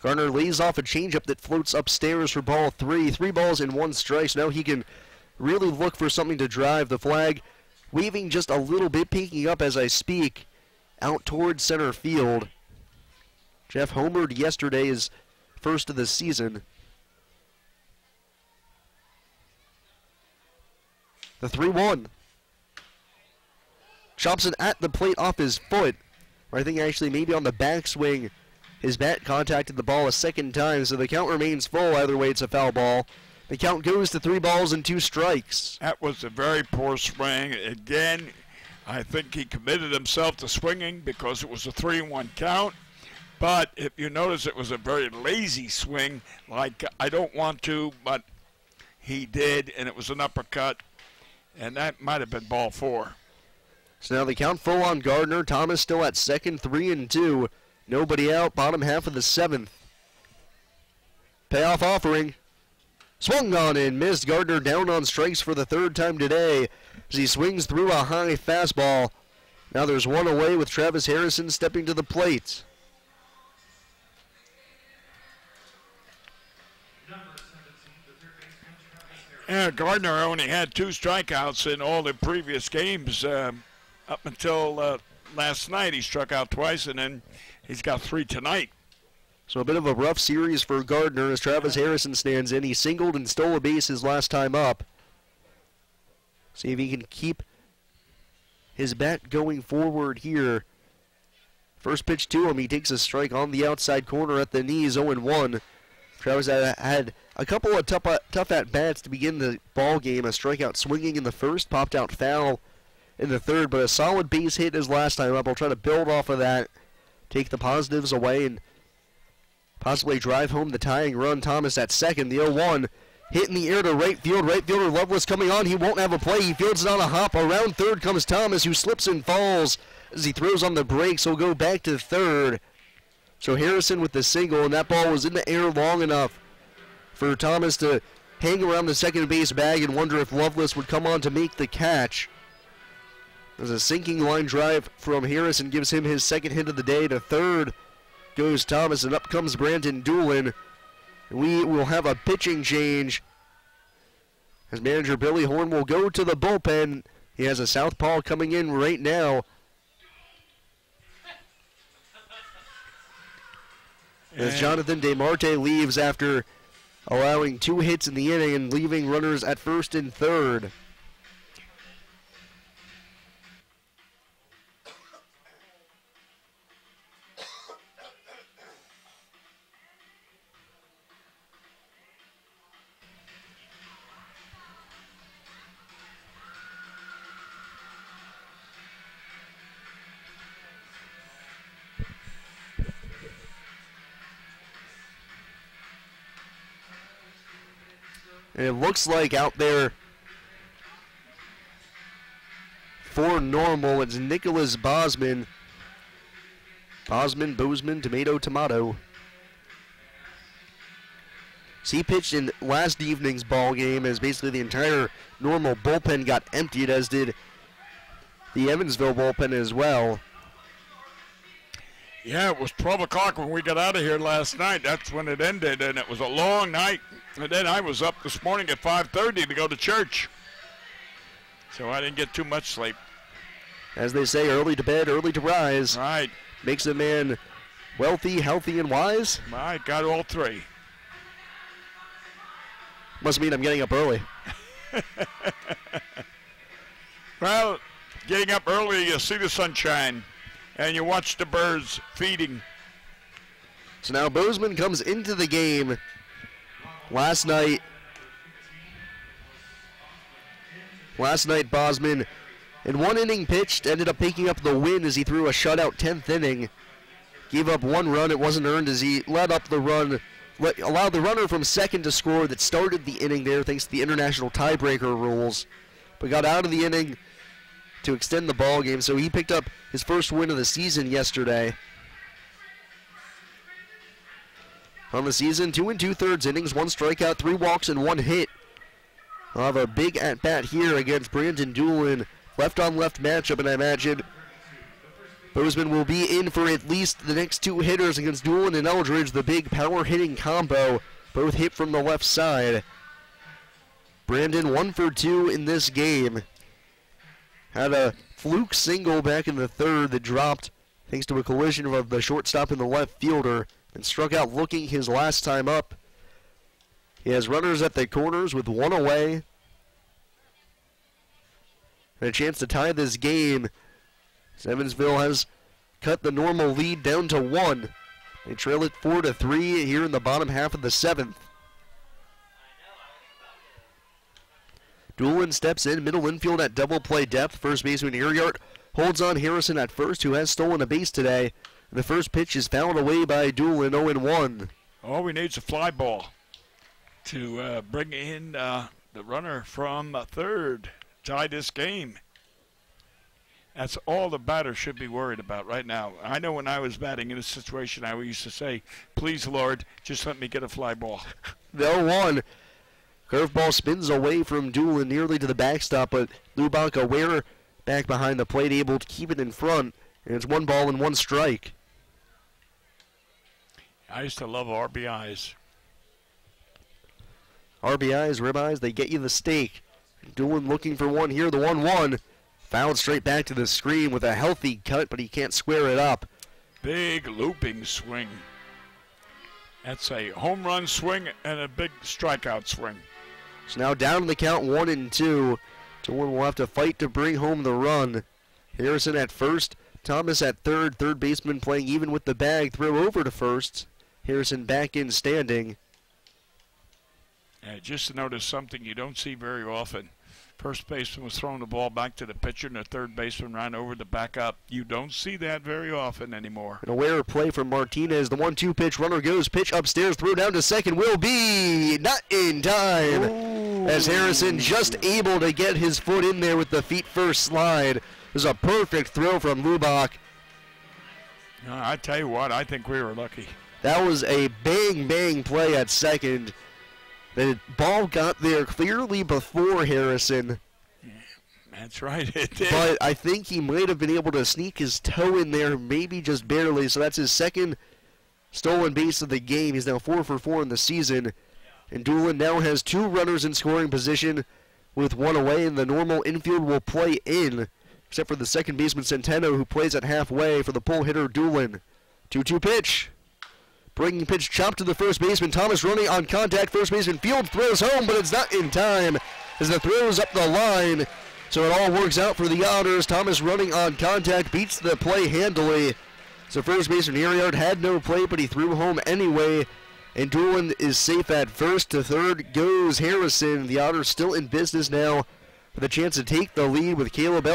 S1: Gardner lays off a changeup that floats upstairs for ball 3. 3 balls and 1 strike, so now he can really look for something to drive. The flag waving just a little bit, peeking up as I speak, out towards center field. Jeff homered yesterday, his first of the season. The 3-1. Chops it at the plate off his foot. Or I think actually maybe on the backswing, his bat contacted the ball a second time, so the count remains full. Either way, it's a foul ball. The count goes to 3 balls and 2 strikes.
S2: That was a very poor swing. Again, I think he committed himself to swinging because it was a 3-1 count. But if you notice, it was a very lazy swing, like I don't want to, but he did, and it was an uppercut, and that might have been ball 4.
S1: So now the count full on Gardner. Thomas still at second, 3-2. Nobody out, bottom half of the 7th. Payoff offering. Swung on and missed. Gardner down on strikes for the 3rd time today as he swings through a high fastball. Now there's one away with Travis Harrison stepping to the plate.
S2: Yeah, Gardner only had 2 strikeouts in all the previous games up until last night. He struck out twice, and then he's got 3 tonight.
S1: So a bit of a rough series for Gardner as Travis Harrison stands in. He singled and stole a base his last time up. See if he can keep his bat going forward here. First pitch to him, he takes a strike on the outside corner at the knees, 0-1. Travis had a couple of tough at-bats to begin the ball game. A strikeout swinging in the first, popped out foul in the third, but a solid base hit his last time up. I'll try to build off of that, take the positives away, and possibly drive home the tying run. Thomas at second, the 0-1. Hit in the air to right field. Right fielder Loveless coming on. He won't have a play. He fields it on a hop. Around third comes Thomas, who slips and falls as he throws on the brakes. He'll go back to third. So Harrison with the single, and that ball was in the air long enough for Thomas to hang around the second base bag and wonder if Loveless would come on to make the catch. There's a sinking line drive from Harrison, gives him his second hit of the day. To third goes Thomas, and up comes Brandon Doolin. We will have a pitching change as manager Billy Horn will go to the bullpen. He has a southpaw coming in right now. As Jonathan DeMarte leaves after allowing 2 hits in the inning and leaving runners at first and third. And it looks like out there for Normal, it's Nicholas Bosman. Bozeman, tomato. So he pitched in last evening's ball game as basically the entire Normal bullpen got emptied, as did the Evansville bullpen as well.
S2: Yeah, it was 12 o'clock when we got out of here last night. That's when it ended, and it was a long night. And then I was up this morning at 5:30 to go to church. So I didn't get too much sleep.
S1: As they say, early to bed, early to rise.
S2: Right.
S1: Makes a man wealthy, healthy, and wise.
S2: I got all 3.
S1: Must mean I'm getting up early.
S2: Well, getting up early, you see the sunshine, and you watch the birds feeding.
S1: So now Bozeman comes into the game. Last night, Bosman, in 1 inning pitched, ended up picking up the win as he threw a shutout 10th inning. Gave up 1 run. It wasn't earned as he let up the run, allowed the runner from second to score that started the inning there thanks to the international tiebreaker rules, but got out of the inning to extend the ball game. So he picked up his first win of the season yesterday. On the season, 2 2/3 innings, 1 strikeout, 3 walks, and 1 hit. I'll have a big at-bat here against Brandon Doolin. Left-on-left matchup, and I imagine Bozeman will be in for at least the next 2 hitters against Doolin and Eldridge, the big power-hitting combo. Both hit from the left side. Brandon 1 for 2 in this game. Had a fluke single back in the third that dropped thanks to a collision of the shortstop and the left fielder, and struck out looking his last time up. He has runners at the corners with 1 away. And a chance to tie this game. Evansville has cut the Normal lead down to 1. They trail it 4-3 here in the bottom half of the 7th. Doolin steps in, middle infield at double play depth. First baseman Earyart holds on Harrison at first, who has stolen a base today. The first pitch is fouled away by Doolin, 0-1.
S2: All we need is a fly ball to bring in the runner from third, tie this game. That's all the batter should be worried about right now. I know when I was batting in this situation, I used to say, please, Lord, just let me get a fly ball.
S1: The 0-1. Curveball spins away from Doolin nearly to the backstop, but Lubach aware back behind the plate, able to keep it in front, and it's 1 ball and 1 strike.
S2: I used to love RBIs.
S1: RBIs, ribeyes, they get you the steak. Doolin looking for one here, the 1-1. Fouled straight back to the screen with a healthy cut, but he can't square it up.
S2: Big looping swing. That's a home run swing and a big strikeout swing.
S1: So now down to the count, 1-2. Doolin will have to fight to bring home the run. Harrison at first, Thomas at third. Third baseman playing even with the bag. Throw over to first. Harrison back in standing.
S2: Just to notice something you don't see very often. First baseman was throwing the ball back to the pitcher, and the third baseman ran over to back up. You don't see that very often anymore.
S1: An aware play from Martinez. The 1-2 pitch. Runner goes. Pitch upstairs. Throw down to second. Will be not in time. Ooh. As Harrison just able to get his foot in there with the feet first slide. It was a perfect throw from Lubach.
S2: I tell you what, I think we were lucky.
S1: That was a bang play at second. The ball got there clearly before Harrison.
S2: That's right, it did.
S1: But I think he might have been able to sneak his toe in there, maybe just barely. So that's his second stolen base of the game. He's now 4 for 4 in the season. And Doolin now has 2 runners in scoring position with 1 away, and the normal infield will play in, except for the second baseman Centeno, who plays at halfway for the pull hitter Doolin. 2-2 pitch. Breaking pitch chopped to the first baseman. Thomas running on contact. First baseman Field throws home, but it's not in time as the throw is up the line. So it all works out for the Otters. Thomas running on contact beats the play handily. So first baseman Ariard had no play, but he threw home anyway. And Doolin is safe at first. To third goes Harrison. The Otters still in business now with a chance to take the lead with Caleb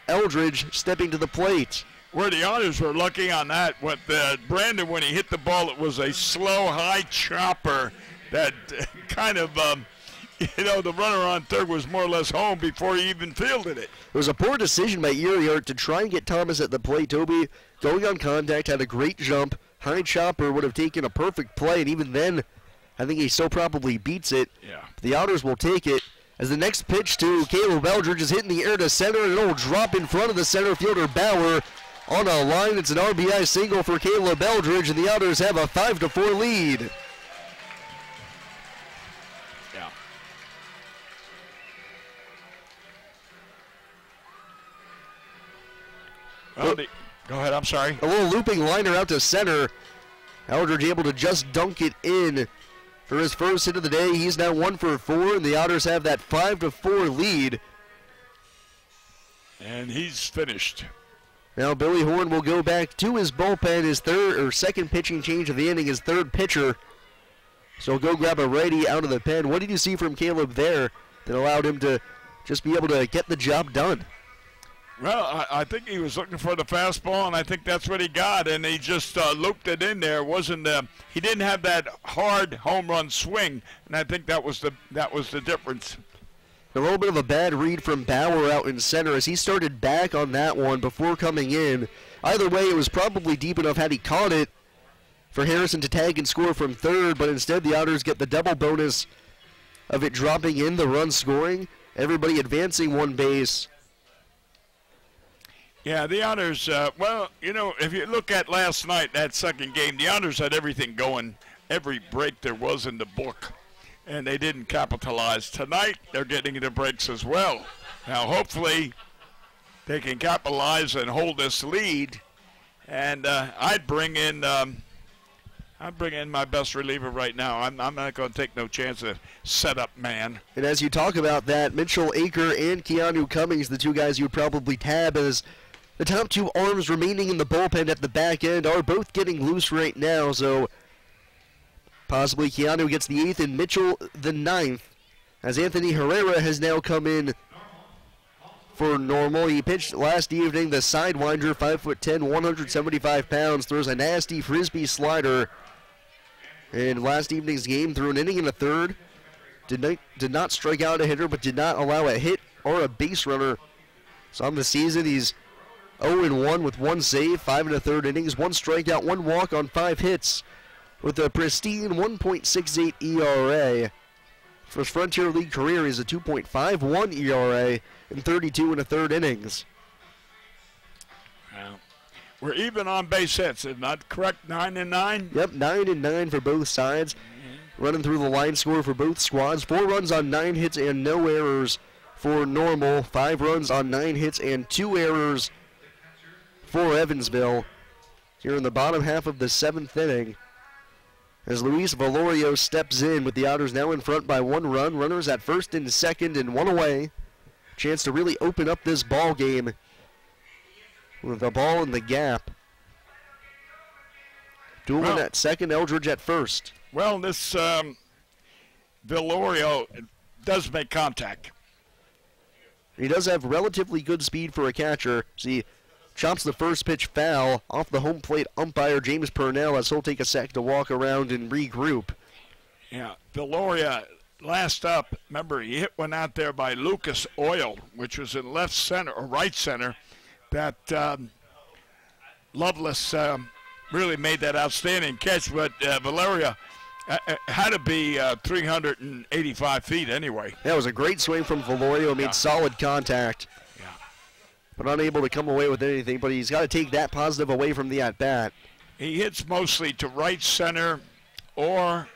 S1: Eldridge stepping to the plate.
S2: Where the Otters were lucky on that, Brandon, when he hit the ball, it was a slow, high chopper that kind of, the runner on third was more or less home before he even fielded it.
S1: It was a poor decision by Ariard to try and get Thomas at the plate. Toby going on contact, had a great jump. High chopper would have taken a perfect play, and even then, I think he still probably beats it.
S2: Yeah.
S1: The Otters will take it. As the next pitch to Caleb Eldridge is hitting the air to center, and it'll drop in front of the center fielder Bauer. On a line, it's an RBI single for Caleb Eldridge, and the Otters have a 5-4 lead.
S2: Yeah. Well, go ahead, I'm sorry.
S1: A little looping liner out to center. Eldridge able to just dunk it in for his first hit of the day. He's now 1 for 4, and the Otters have that 5-4 lead.
S2: And he's finished.
S1: Now Billy Horn will go back to his bullpen, his second pitching change of the inning, his third pitcher. So go grab a righty out of the pen. What did you see from Caleb there that allowed him to just be able to get the job done?
S2: Well, I think he was looking for the fastball, and I think that's what he got, and he just looped it in there. He didn't have that hard home run swing, and I think that was the difference.
S1: A little bit of a bad read from Bauer out in center as he started back on that one before coming in. Either way, it was probably deep enough had he caught it for Harrison to tag and score from third, but instead the Otters get the double bonus of it dropping in, the run scoring, everybody advancing 1 base.
S2: Yeah, the Otters, if you look at last night, that second game, the Otters had everything going, every break there was in the book. And they didn't capitalize. Tonight, they're getting the breaks as well. Now, hopefully, they can capitalize and hold this lead. And I'd bring in my best reliever right now. I'm not going to take no chance of setup man.
S1: And as you talk about that, Mitchell Aker and Keanu Cummings, the 2 guys you'd probably tab as the top 2 arms remaining in the bullpen at the back end, are both getting loose right now. So possibly Keanu gets the 8th and Mitchell the 9th, as Anthony Herrera has now come in for Normal. He pitched last evening the Sidewinder, 5'10", 175 pounds, throws a nasty frisbee slider. In last evening's game, threw an inning and a third. Did not strike out a hitter, but did not allow a hit or a base runner. So on the season, he's 0-1 with 1 save, 5 1/3 innings, 1 strikeout, 1 walk on 5 hits, with a pristine 1.68 ERA. For his Frontier League career, he's a 2.51 ERA in 32 1/3 innings.
S2: Well, we're even on base hits, is that correct? 9 and 9?
S1: Yep, 9 and 9 for both sides. Running through the line score for both squads. 4 runs on 9 hits and no errors for Normal. 5 runs on 9 hits and 2 errors for Evansville. Here in the bottom half of the 7th inning, as Luis Valorio steps in with the Otters now in front by 1 run. Runners at first and second and 1 away. Chance to really open up this ball game with the ball in the gap. Doolin at second, Eldridge at first.
S2: Well, this Valorio does make contact.
S1: He does have relatively good speed for a catcher. See, chops the first pitch foul off the home plate umpire, James Purnell, as he'll take a sec to walk around and regroup.
S2: Yeah, Valoria, last up, remember, he hit one out there by Lucas Oil, which was in left center or right center. That Lovelace really made that outstanding catch, but Valoria had to be 385 feet anyway.
S1: That was a great swing from Valorio, made solid contact. But unable to come away with anything, but he's got to take that positive away from the at-bat.
S2: He hits mostly to right center or,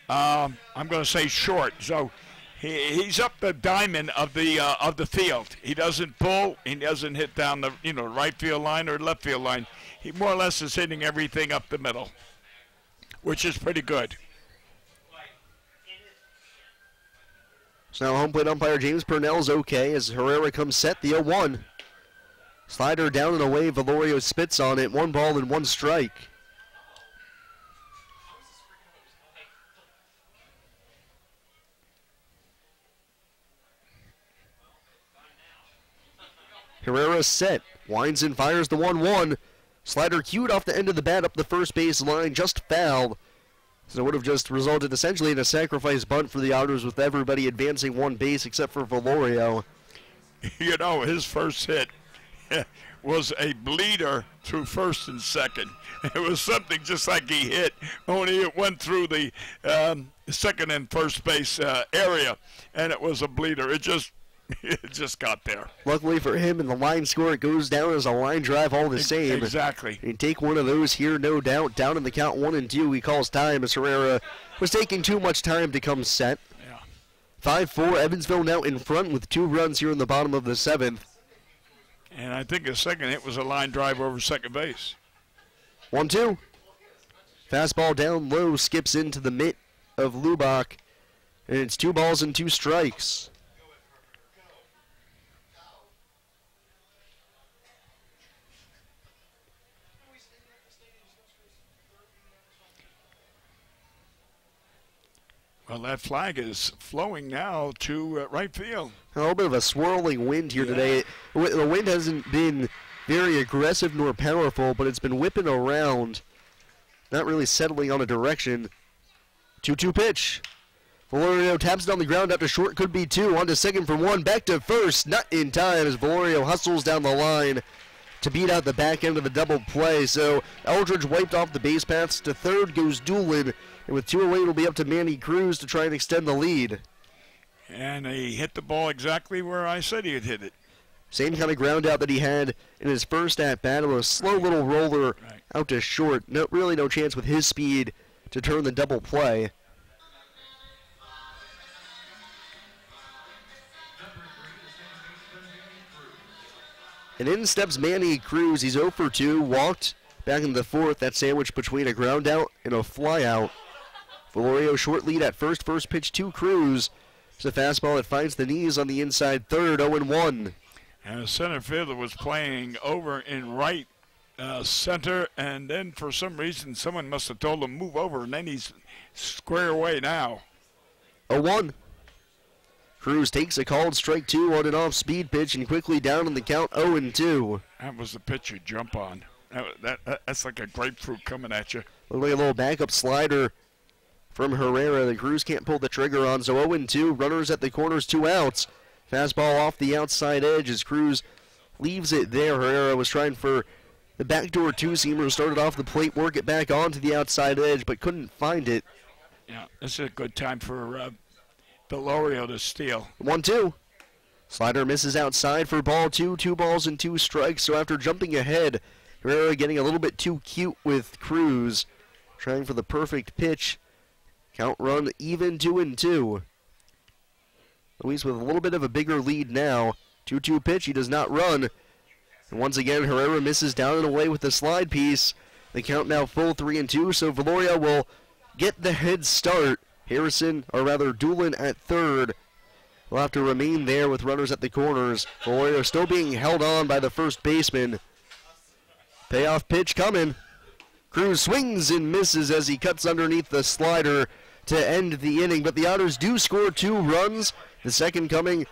S2: I'm going to say short. So he's up the diamond of the field. He doesn't pull. He doesn't hit down the right field line or left field line. He more or less is hitting everything up the middle, which is pretty good.
S1: So now home plate umpire James Purnell's okay as Herrera comes set, the 0-1. Slider down and away, Valorio spits on it, 1 ball and 1 strike. Herrera set, winds and fires the 1-1. Slider cued off the end of the bat up the first base line, just fouled. So it would have just resulted essentially in a sacrifice bunt for the Otters with everybody advancing 1 base except for Valorio.
S2: You know, his first hit was a bleeder through first and second. It was something just like he hit, only it went through the second and first base area, and it was a bleeder. It just got there.
S1: Luckily for him, in the line score, it goes down as a line drive all the same.
S2: Exactly.
S1: And take one of those here, no doubt. Down in the count 1-2, he calls time as Herrera was taking too much time to come set. 5-4, Evansville now in front with 2 runs here in the bottom of the 7th.
S2: And I think the second hit was a line drive over second base.
S1: 1-2. Fastball down low, skips into the mitt of Lubach. And it's 2 balls and 2 strikes.
S2: Well, that flag is flowing now to right field.
S1: A little bit of a swirling wind here today. The wind hasn't been very aggressive nor powerful, but it's been whipping around, not really settling on a direction. 2-2 pitch. Valorio taps it on the ground out to short, could be 2. On to second for 1, back to first, not in time as Valorio hustles down the line to beat out the back end of the double play. So Eldridge wiped off the base paths. To third goes Doolin. And with 2 away, it'll be up to Manny Cruz to try and extend the lead.
S2: And he hit the ball exactly where I said he'd hit it.
S1: Same kind of ground out that he had in his first at-bat. It was a slow little roller out to short. Really no chance with his speed to turn the double play. And in steps Manny Cruz. He's 0 for 2, walked back in the 4th. That sandwich between a ground out and a fly out. Valorio short lead at first. First pitch to Cruz. It's a fastball that finds the knees on the inside third, 0-1.
S2: And the center fielder was playing over in right center, and then for some reason someone must have told him move over, and then he's square away now.
S1: 0-1. Cruz takes a called strike 2 on an off-speed pitch and quickly down in the count 0-2.
S2: That was the pitch you jump on. That's like a grapefruit coming at you.
S1: Looked like a little backup slider from Herrera that Cruz can't pull the trigger on. So 0-2, runners at the corners, 2 outs. Fastball off the outside edge as Cruz leaves it there. Herrera was trying for the backdoor two-seamer, started off the plate, work it back onto the outside edge, but couldn't find it.
S2: Yeah, this is a good time for Delorio to steal.
S1: 1-2. Slider misses outside for ball 2, 2 balls and 2 strikes. So after jumping ahead, Herrera getting a little bit too cute with Cruz, trying for the perfect pitch. Count run even 2-2. Luis with a little bit of a bigger lead now. 2-2 pitch, he does not run. And once again, Herrera misses down and away with the slide piece. The count now full 3-2, so Valoria will get the head start. Harrison, or rather Doolin at third, will have to remain there with runners at the corners. Valoria still being held on by the first baseman. Payoff pitch coming. Cruz swings and misses as he cuts underneath the slider to end the inning, but the Otters do score 2 runs. The second coming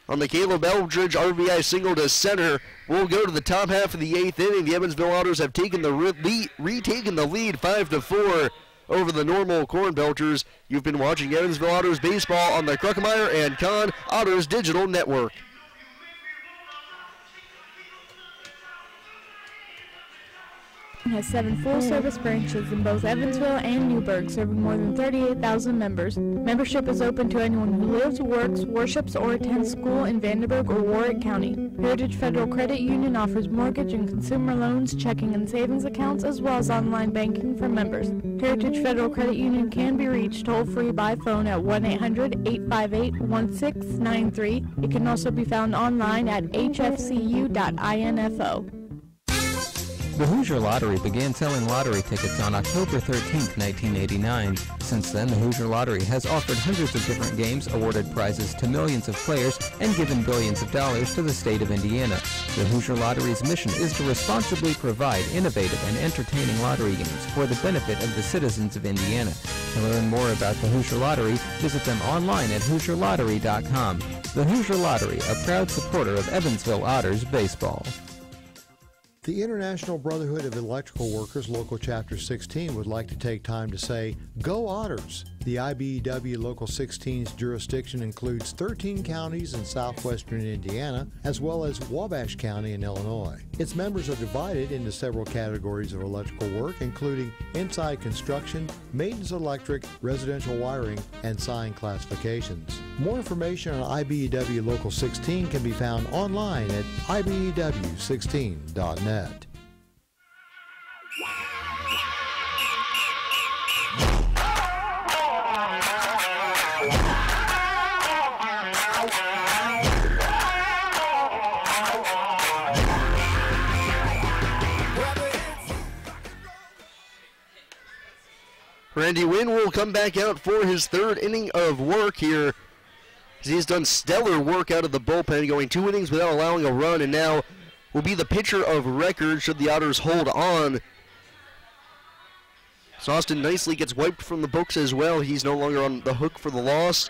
S1: on the Caleb Eldridge RBI single to center. We'll go to the top half of the 8th inning. The Evansville Otters have taken the retaken the lead 5-4 over the Normal Corn Belchers. You've been watching Evansville Otters baseball on the Kruckemeyer and Kahn Otters Digital Network.
S12: Has 7 full-service branches in both Evansville and Newburgh, serving more than 38,000 members. Membership is open to anyone who lives, works, worships, or attends school in Vandenberg or Warwick County. Heritage Federal Credit Union offers mortgage and consumer loans, checking and savings accounts, as well as online banking for members. Heritage Federal Credit Union can be reached toll-free by phone at 1-800-858-1693. It can also be found online at hfcu.info.
S14: The Hoosier Lottery began selling lottery tickets on October 13, 1989. Since then, the Hoosier Lottery has offered hundreds of different games, awarded prizes to millions of players, and given billions of dollars to the state of Indiana. The Hoosier Lottery's mission is to responsibly provide innovative and entertaining lottery games for the benefit of the citizens of Indiana. To learn more about the Hoosier Lottery, visit them online at HoosierLottery.com. The Hoosier Lottery, a proud supporter of Evansville Otters baseball.
S4: The International Brotherhood of Electrical Workers Local Chapter 16 would like to take time to say, Go Otters! The IBEW Local 16's jurisdiction includes 13 counties in southwestern Indiana, as well as Wabash County in Illinois. Its members are divided into several categories of electrical work, including inside construction, maintenance electric, residential wiring, and sign classifications. More information on IBEW Local 16 can be found online at IBEW16.net.
S1: Randy Wynn will come back out for his 3rd inning of work here. He's done stellar work out of the bullpen, going 2 innings without allowing a run, and now will be the pitcher of record should the Otters hold on. Austin nicely gets wiped from the books as well. He's no longer on the hook for the loss,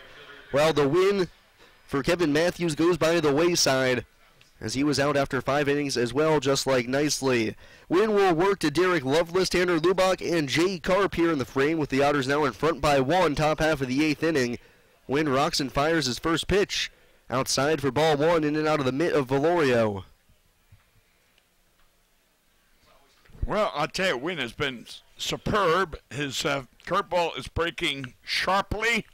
S1: while the win for Kevin Matthews goes by the wayside, as he was out after 5 innings as well, just like nicely. Wynn will work to Derek Lovelace, Tanner Lubach, and Jay Karp here in the frame, with the Otters now in front by 1, top half of the 8th inning. Wynn rocks and fires his first pitch. Outside for ball 1, in and out of the mitt of Valorio.
S2: Well, I'll tell you, Wynn has been superb. His curveball is breaking sharply.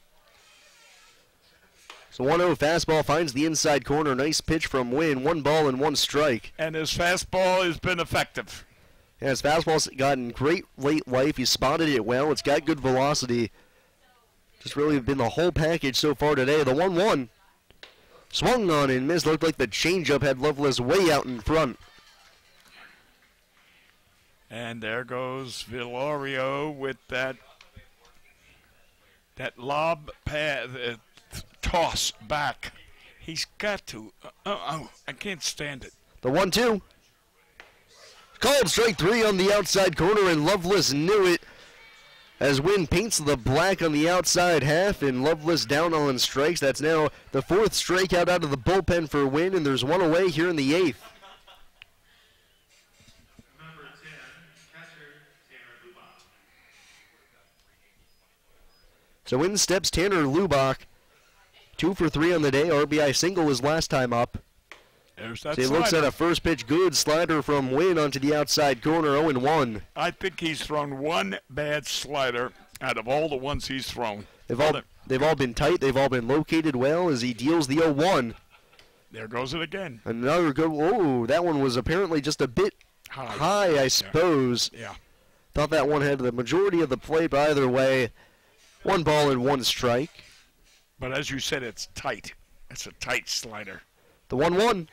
S1: So 1-0 fastball finds the inside corner. Nice pitch from Wynn. 1 ball and 1 strike.
S2: And his fastball has been effective.
S1: Yeah, his fastball's gotten great late life. He spotted it well. It's got good velocity. Just really been the whole package so far today. The 1-1. Swung on and missed. Looked like the changeup had Lovelace way out in front.
S2: And there goes Vilorio with that lob pad, toss back. He's got to. I can't stand it.
S1: The 1-2. Called strike 3 on the outside corner, and Lovelace knew it. as Wynn paints the black on the outside half and Loveless down on strikes. That's now the 4th strikeout out of the bullpen for Wynn, and there's one away here in the 8th. So in steps Tanner Lubach, 2 for 3 on the day. RBI single his last time up.
S2: There's that
S1: So he looks at a first pitch good slider from Wynn onto the outside corner, 0-1.
S2: I think he's thrown one bad slider out of all the ones he's thrown.
S1: They've all been tight. They've all been located well as he deals the 0-1.
S2: There goes it again.
S1: Another good. Oh, that one was apparently just a bit high, I suppose.
S2: Yeah.
S1: Thought that one had the majority of the plate, but either way, 1 ball and 1 strike.
S2: But as you said, it's tight. It's a tight slider.
S1: The 1-1.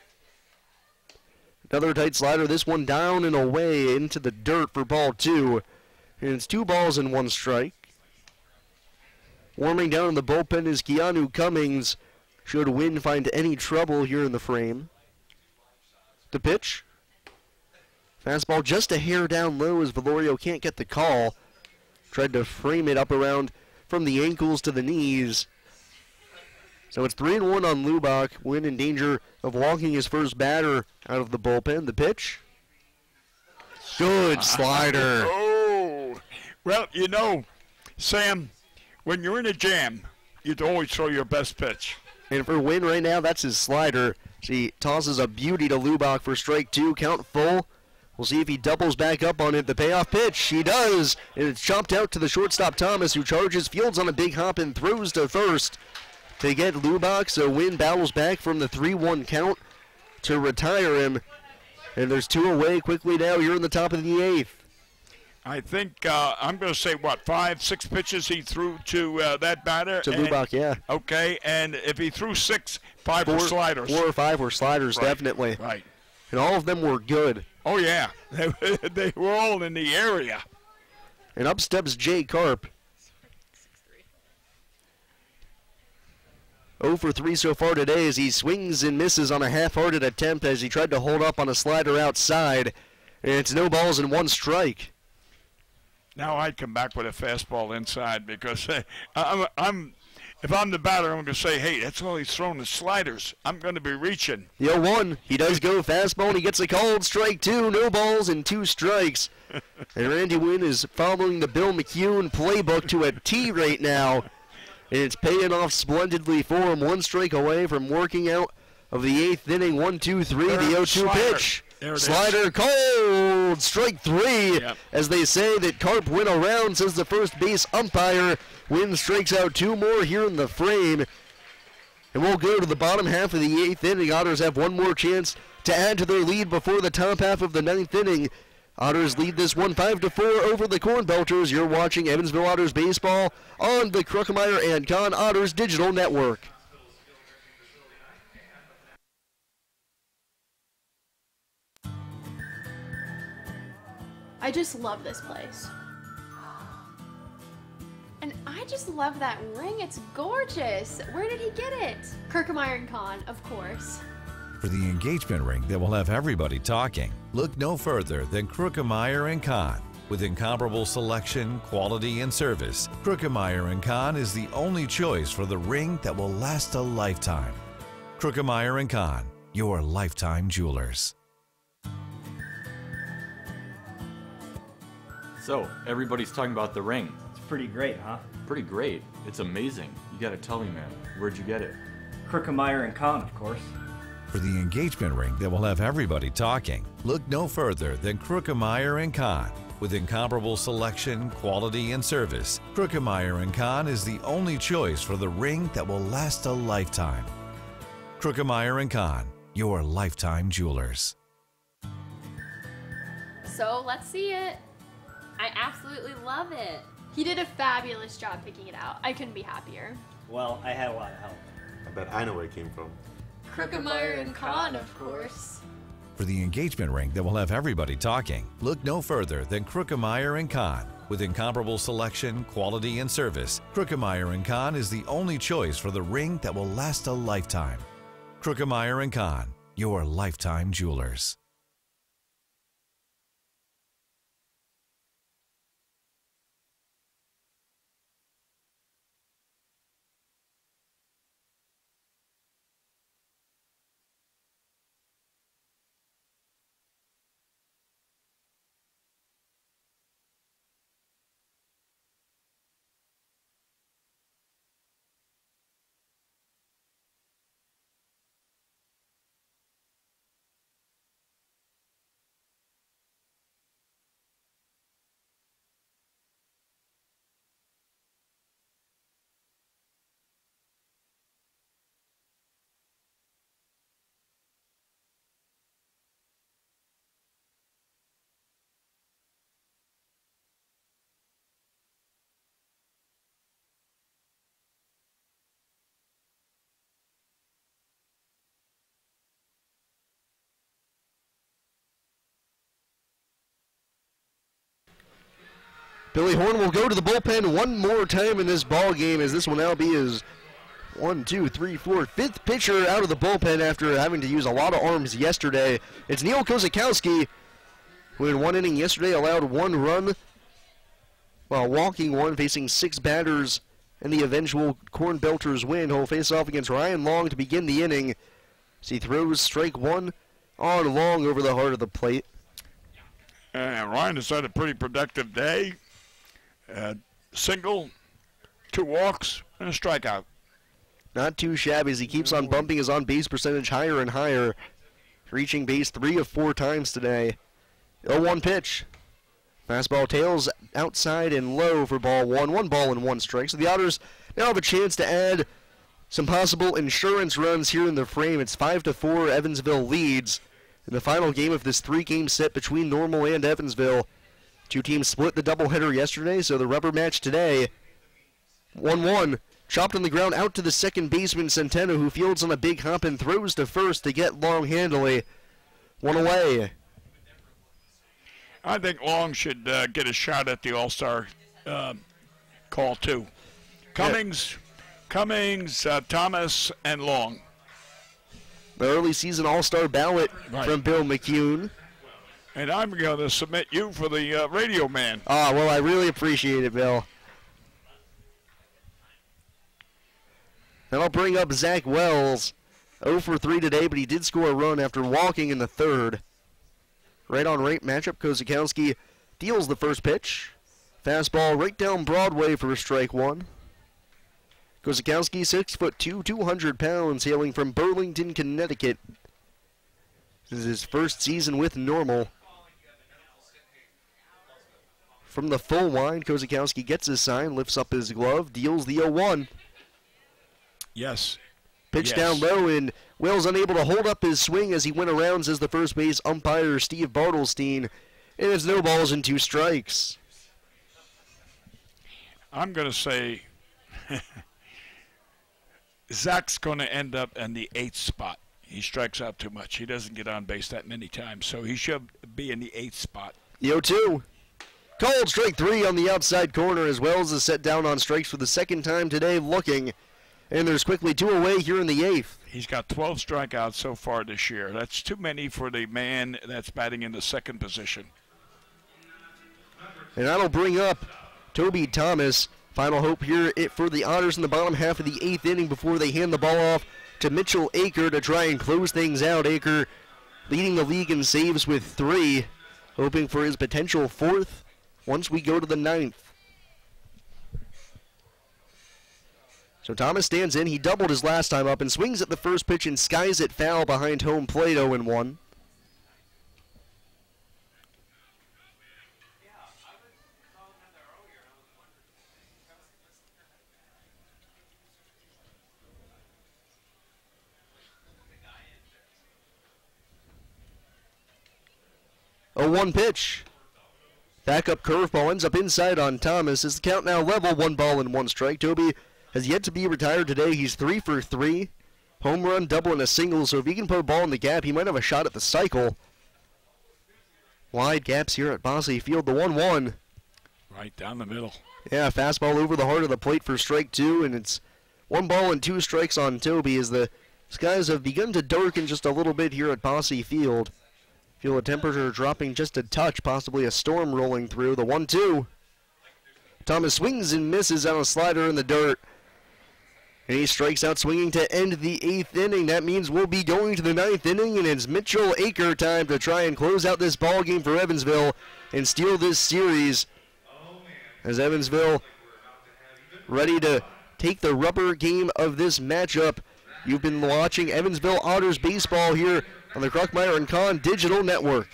S1: Another tight slider. This one down and away into the dirt for ball 2. And it's 2 balls and 1 strike. Warming down in the bullpen is Keanu Cummings. Should Wynn find any trouble here in the frame. The pitch. Fastball just a hair down low as Valorio can't get the call. Tried to frame it up around from the ankles to the knees. So it's 3-1 on Lubach. Wynn in danger of walking his first batter out of the bullpen. The pitch. Good slider.
S2: Oh, well, you know, Sam, when you're in a jam, you'd always throw your best pitch.
S1: And for Wynn right now, that's his slider. He tosses a beauty to Lubach for strike 2. Count full. We'll see if he doubles back up on it. The payoff pitch. He does. And it's chopped out to the shortstop Thomas, who charges, fields on a big hop, and throws to first to get Lubach. So Wynn battles back from the 3-1 count to retire him. And there's 2 away quickly now. You're in the top of the 8th.
S2: I think I'm going to say, 5, 6 pitches he threw to that batter?
S1: To Lubach, yeah.
S2: Okay, and if he threw 6, 5 were sliders.
S1: 4 or 5 were sliders,
S2: Right,
S1: definitely.
S2: Right.
S1: And all of them were good.
S2: Oh, yeah. They were all in the area.
S1: And up steps Jay Karp. 0 for 3 so far today as he swings and misses on a half-hearted attempt as he tried to hold up on a slider outside. And it's no balls and 1 strike.
S2: Now I'd come back with a fastball inside because if I'm the batter, I'm going to say, hey, that's all he's throwing is sliders. I'm going to be reaching.
S1: The 0-1, he does go fastball and he gets a called strike 2. No balls and 2 strikes. And Randy Wynn is following the Bill McCune playbook to a T right now. And it's paying off splendidly for him. 1 strike away from working out of the 8th inning. 1-2-3, the 0-2 pitch. Slider called, strike 3.
S2: Yep.
S1: As they say that Karp went around, says the first base umpire. Wynn strikes out 2 more here in the frame. And we'll go to the bottom half of the 8th inning. Otters have 1 more chance to add to their lead before the top half of the 9th inning. Otters lead this one 5-4 over the Corn Belters. You're watching Evansville Otters baseball on the Kruckemeyer and Kahn Otters Digital Network.
S7: I just love this place. And I just love that ring. It's gorgeous. Where did he get it? Kruckemeyer & Kahn, of course.
S8: For the engagement ring that will have everybody talking, look no further than Kruckemeyer & Kahn. With incomparable selection, quality, and service, Kruckemeyer & Kahn is the only choice for the ring that will last a lifetime. Kruckemeyer & Kahn, your lifetime jewelers.
S9: So, everybody's talking about the ring.
S10: It's pretty great, huh?
S9: Pretty great. It's amazing. You gotta tell me, man. Where'd you get it?
S10: Kruckemeyer & Kahn, of course.
S8: For the engagement ring that will have everybody talking, look no further than Kruckemeyer & Kahn. With incomparable selection, quality, and service, Kruckemeyer & Kahn is the only choice for the ring that will last a lifetime. Kruckemeyer & Kahn, your lifetime jewelers.
S19: So let's see it. I absolutely love it.
S7: He did a fabulous job picking it out. I couldn't be happier.
S10: Well, I had a lot of help.
S11: I bet I know where it came from.
S7: Kruckemeyer & Kahn, of course.
S8: For the engagement ring that will have everybody talking, look no further than Kruckemeyer & Kahn. With incomparable selection, quality, and service, Kruckemeyer & Kahn is the only choice for the ring that will last a lifetime. Kruckemeyer & Kahn, your lifetime jewelers.
S1: Billy Horn will go to the bullpen one more time in this ball game, as this will now be his 5th pitcher out of the bullpen after having to use a lot of arms yesterday. It's Neil Kozakowski, who in one inning yesterday allowed 1 run while walking 1, facing 6 batters in the eventual Corn Belters win. He'll face off against Ryan Long to begin the inning as he throws strike 1 on Long over the heart of the plate.
S2: Ryan has had a pretty productive day. Single, 2 walks, and a strikeout.
S1: Not too shabby as he keeps on bumping his on-base percentage higher and higher, reaching base 3 of 4 times today. 0-1 pitch. Fastball tails outside and low for ball 1. 1 ball and 1 strike. So the Otters now have a chance to add some possible insurance runs here in the frame. It's 5-4. Evansville leads in the final game of this 3-game set between Normal and Evansville. 2 teams split the doubleheader yesterday, so the rubber match today. 1-1. Chopped on the ground out to the second baseman, Centeno, who fields on a big hop and throws to first to get Long handily. 1 away.
S2: I think Long should get a shot at the All-Star call, too. Cummings, Thomas, and Long.
S1: The early season All-Star ballot from Bill McCune.
S2: And I'm going to submit you for the radio man.
S1: Ah, well, I really appreciate it, Bill. Then I'll bring up Zach Wells. 0 for 3 today, but he did score a run after walking in the 3rd. Right-on-right matchup, Kozakowski deals the first pitch. Fastball right down Broadway for strike 1. Kozakowski, 6'2", 200 pounds, hailing from Burlington, Connecticut. This is his first season with Normal. From the full line, Kozakowski gets his sign, lifts up his glove, deals the 0-1.
S2: Yes.
S1: Pitch down low, and Wells unable to hold up his swing as he went around, says the first base umpire, Steve Bartelstein. And it's no balls and 2 strikes.
S2: I'm going to say Zach's going to end up in the 8th spot. He strikes out too much. He doesn't get on base that many times, so he should be in the 8th spot.
S1: The 0-2. Called strike 3 on the outside corner, as Wells is set down on strikes for the 2nd time today, looking. And there's quickly 2 away here in the 8th.
S2: He's got 12 strikeouts so far this year. That's too many for the man that's batting in the 2nd position.
S1: And that'll bring up Toby Thomas. Final hope here for the Otters in the bottom half of the 8th inning before they hand the ball off to Mitchell Aker to try and close things out. Aker leading the league in saves with 3, hoping for his potential 4th once we go to the 9th. So Thomas stands in. He doubled his last time up and swings at the first pitch and skies it foul behind home plate. 0-1. A 1 pitch. Backup curveball ends up inside on Thomas. Is the count now level? 1 ball and 1 strike. Toby has yet to be retired today. He's 3 for 3. Home run, double, and a single. So if he can put a ball in the gap, he might have a shot at the cycle. Wide gaps here at Bosley Field. The 1-1.
S2: Right down the middle.
S1: Yeah, fastball over the heart of the plate for strike 2, and it's 1 ball and 2 strikes on Toby as the skies have begun to darken just a little bit here at Bosley Field. Feel the temperature dropping just a touch, possibly a storm rolling through. The 1-2. Thomas swings and misses on a slider in the dirt. And he strikes out swinging to end the 8th inning. That means we'll be going to the 9th inning, and it's Mitchell Aker time to try and close out this ball game for Evansville and steal this series. As Evansville ready to take the rubber game of this matchup. You've been watching Evansville Otters baseball here on the Kruckmeyer and Kahn Digital Network.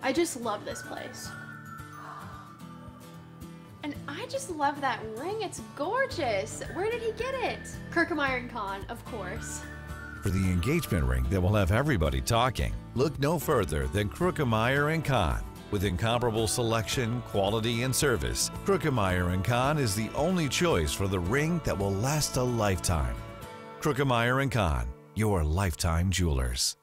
S7: I just love this place. And I just love that ring. It's gorgeous. Where did he get it? Kruckmeyer and Kahn, of course.
S8: For the engagement ring that will have everybody talking, look no further than Kruckmeyer & Kahn. With incomparable selection, quality, and service, Kruckmeyer & Kahn is the only choice for the ring that will last a lifetime. Kruckmeyer & Kahn, your lifetime jewelers.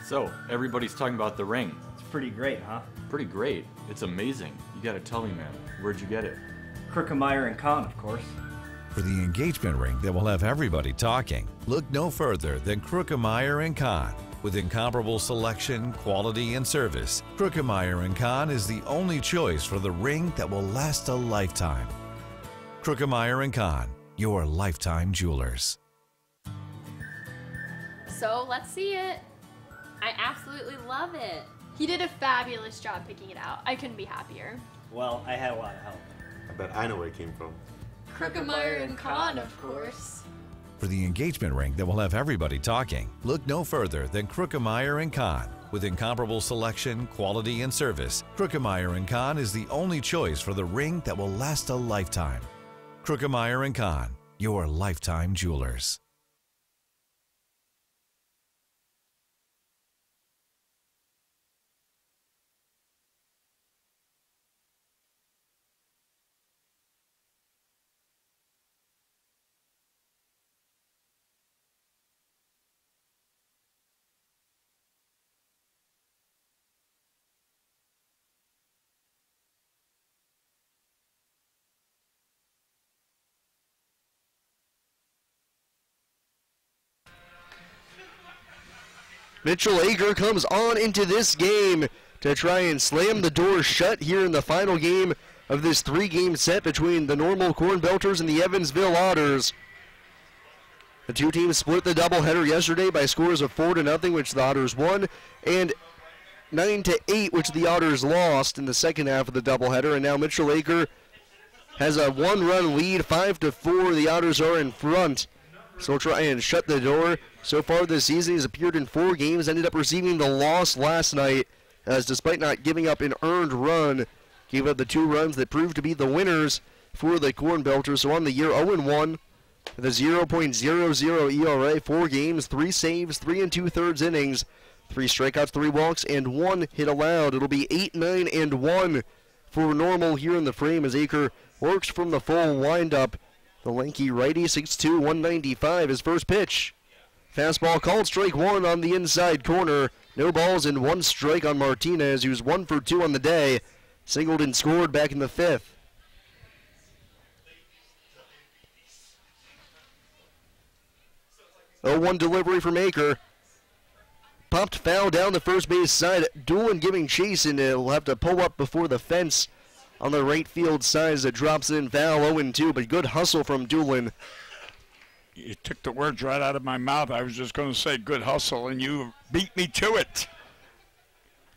S9: So, everybody's talking about the ring.
S10: It's pretty great, huh?
S9: Pretty great. It's amazing. You gotta tell me, man. Where'd you get it?
S10: Krookemeyer & Kahn, of course.
S8: For the engagement ring that will have everybody talking, look no further than Krookemeyer & Kahn. With incomparable selection, quality, and service, Krookemeyer & Kahn is the only choice for the ring that will last a lifetime. Krookemeyer & Kahn, your lifetime jewelers.
S19: So let's see it. I absolutely love it.
S7: He did a fabulous job picking it out. I couldn't be happier.
S10: Well, I had a lot of help.
S11: I bet I know where it came from.
S7: Krookemeyer & Kahn, of course.
S8: For the engagement ring that will have everybody talking, look no further than Krookemeyer & Kahn. With incomparable selection, quality, and service, Krookemeyer & Kahn is the only choice for the ring that will last a lifetime. Krookemeyer & Kahn, your lifetime jewelers.
S1: Mitchell Aker comes on into this game to try and slam the door shut here in the final game of this three-game set between the Normal Corn Belters and the Evansville Otters. The two teams split the doubleheader yesterday by scores of 4-0, which the Otters won, and 9-8, which the Otters lost in the second half of the doubleheader. And now Mitchell Aker has a one-run lead, 5-4. The Otters are in front. So try and shut the door. So far this season, he's appeared in 4 games, ended up receiving the loss last night, as despite not giving up an earned run, gave up the 2 runs that proved to be the winners for the Corn Belters. So on the year, 0-1, with a 0.00 ERA, 4 games, 3 saves, 3 2/3 innings, 3 strikeouts, 3 walks, and 1 hit allowed. It'll be 8-9-1 for Normal here in the frame as Aker works from the full windup. The lanky righty, 6'2", 195, his first pitch. Fastball called, strike 1 on the inside corner. No balls and 1 strike on Martinez, who's 1 for 2 on the day. Singled and scored back in the 5th. 0-1 delivery from Aker. Popped foul down the first base side. Doolin giving chase, and he'll have to pull up before the fence on the right field side as it drops in foul. 0-2, but good hustle from Doolin.
S2: You took the words right out of my mouth. I was just going to say good hustle, and you beat me to it.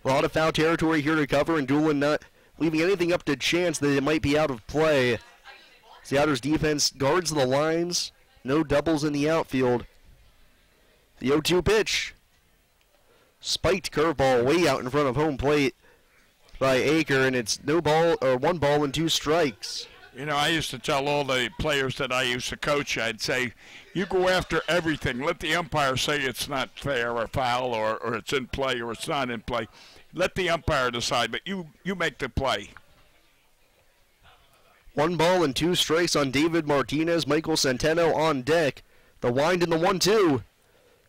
S1: A lot of foul territory here to cover, and Doolin not leaving anything up to chance that it might be out of play. The Otters defense guards the lines. No doubles in the outfield. The 0-2 pitch. Spiked curveball way out in front of home plate by Aker, and it's no ball, or 1 ball and 2 strikes.
S2: You know, I used to tell all the players that I used to coach, I'd say, you go after everything. Let the umpire say it's not fair or foul or it's in play or it's not in play. Let the umpire decide, but you make the play.
S1: 1 ball and 2 strikes on David Martinez. Michael Centeno on deck. The wind in the 1-2.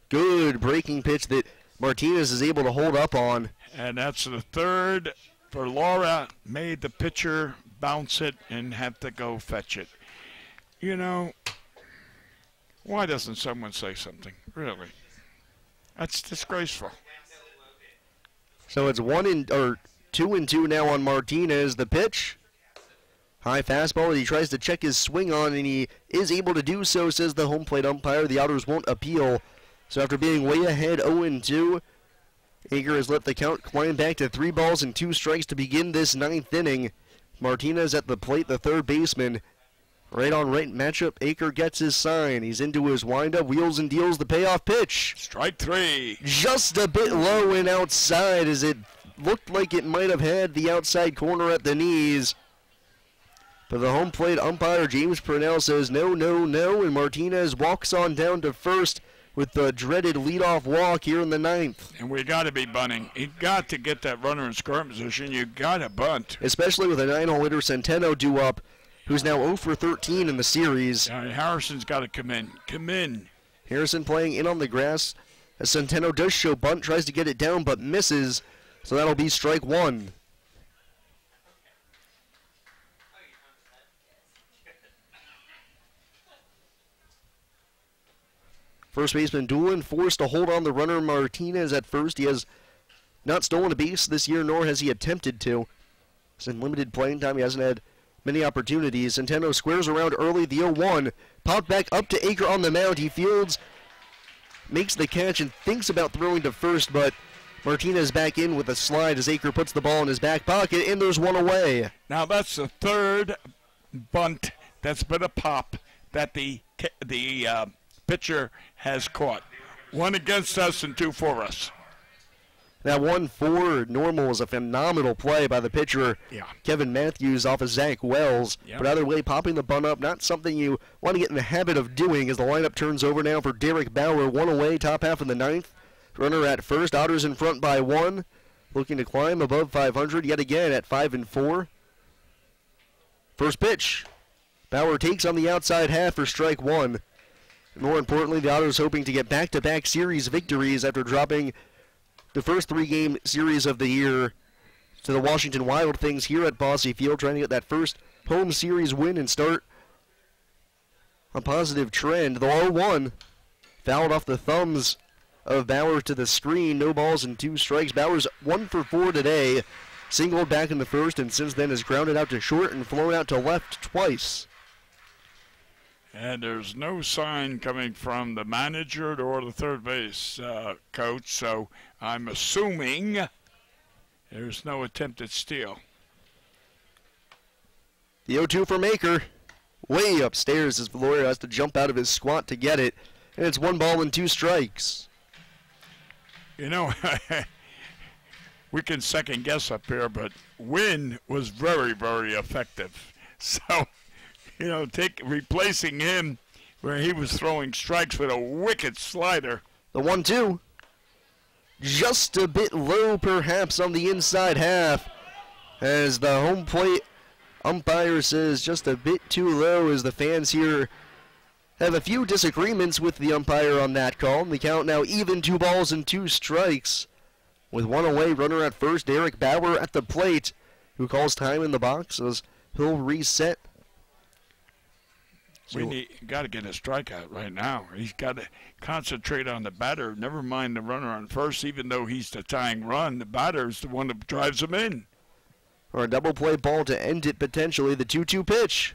S1: Good breaking pitch that Martinez is able to hold up on.
S2: And that's the 3rd for Laura. Made the pitcher bounce it and have to go fetch it. You know, why doesn't someone say something? Really? That's disgraceful.
S1: So it's 2-2 now on Martinez. The pitch. High fastball that he tries to check his swing on, and he is able to do so, says the home plate umpire. The Otters won't appeal. So after being way ahead 0-2, Aker has let the count climb back to 3 balls and 2 strikes to begin this 9th inning. Martinez at the plate, the 3rd baseman. Right on right matchup, Aker gets his sign. He's into his windup, wheels and deals the payoff pitch.
S2: Strike 3.
S1: Just a bit low and outside, as it looked like it might have had the outside corner at the knees. But the home plate umpire, James Purnell, says no, no, no, and Martinez walks on down to first with the dreaded leadoff walk here in the 9th.
S2: And we got to be bunting. You got to get that runner in scoring position. You got to bunt.
S1: Especially with a 9-hole hitter Centeno due up. who's now 0 for 13 in the series.
S2: Harrison's got to come in. Come in.
S1: Harrison playing in on the grass. As Centeno does show bunt, tries to get it down but misses. So that'll be strike one. First baseman Doolin forced to hold on the runner Martinez at first. He has not stolen a base this year, nor has he attempted to. He's in limited playing time. He hasn't had many opportunities. Centeno squares around early, the 0-1. Popped back up to Aker on the mound. He fields, makes the catch, and thinks about throwing to first, but Martinez back in with a slide as Aker puts the ball in his back pocket, and there's one away.
S2: Now that's the third bunt that's been a pop that the pitcher has caught. One against us and two for us.
S1: That one for Normal was a phenomenal play by the pitcher, Kevin Matthews, off of Zach Wells. But either way, popping the bunt up, not something you want to get in the habit of doing as the lineup turns over now for Derek Bauer. One away, top half of the ninth. Runner at first, Otters in front by one. Looking to climb above 500 yet again at 5-4. First pitch. Bauer takes on the outside half for strike one. More importantly, the Otters hoping to get back-to-back series victories after dropping the first three-game series of the year to the Washington Wild Things here at Bosse Field, trying to get that first home series win and start a positive trend. The 0-1 fouled off the thumbs of Bauer to the screen. No balls and two strikes. Bauer's 1 for 4 today. Singled back in the first, and since then has grounded out to short and flown out to left twice.
S2: And there's no sign coming from the manager or the third base coach, so I'm assuming there's no attempted steal.
S1: The 0-2 from Aker. Way upstairs as Valloria has to jump out of his squat to get it. And it's 1 ball and 2 strikes.
S2: You know, we can second guess up here, but Wynn was very, very effective. So, you know, replacing him where he was throwing strikes with a wicked slider.
S1: The 1-2. Just a bit low, perhaps, on the inside half. As the home plate umpire says just a bit too low, as the fans here have a few disagreements with the umpire on that call. And the count now even, 2 balls and 2 strikes. With one away, runner at first, Derek Bauer at the plate, who calls time in the box as he'll reset.
S2: We got to get a strikeout right now. He's got to concentrate on the batter. Never mind the runner on first, even though he's the tying run. The batter's the one that drives him in.
S1: Or a double play ball to end it potentially. The 2-2 pitch.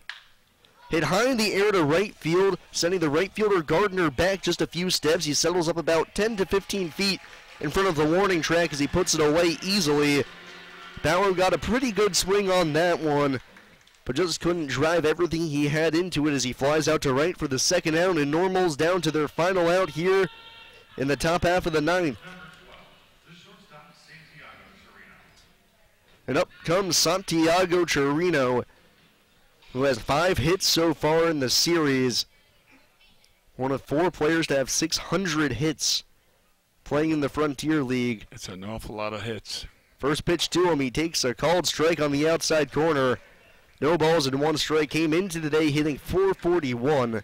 S1: Hit high in the air to right field, sending the right fielder Gardner back just a few steps. He settles up about 10 to 15 feet in front of the warning track as he puts it away easily. Bauer got a pretty good swing on that one, but just couldn't drive everything he had into it as he flies out to right for the second out, and Normal's down to their final out here in the top half of the ninth. And up comes Santiago Chirino, who has 5 hits so far in the series. One of 4 players to have 600 hits playing in the Frontier League.
S2: It's an awful lot of hits.
S1: First pitch to him, he takes a called strike on the outside corner. No balls and 1 strike. Came into today hitting .441.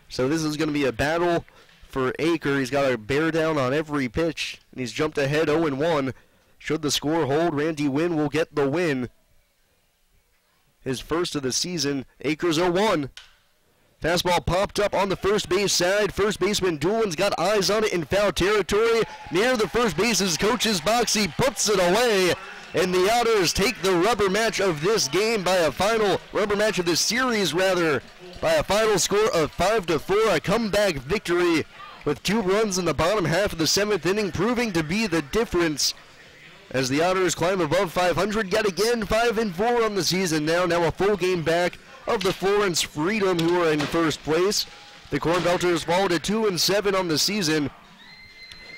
S1: So this is going to be a battle for Aker. He's got a bear down on every pitch, and he's jumped ahead 0-1. Should the score hold, Randy Wynn will get the win. His first of the season. Aker's 0-1. Fastball popped up on the first base side. First baseman Doolin's got eyes on it in foul territory. Near the first base's coach's box, he puts it away. And the Otters take the rubber match of this game by a final, rubber match of this series rather, by a final score of 5-4. A comeback victory with 2 runs in the bottom half of the 7th inning, proving to be the difference as the Otters climb above 500 yet again. 5-4 on the season now. Now a full game back of the Florence Freedom, who are in first place. The Corn Belters fall to 2-7 on the season.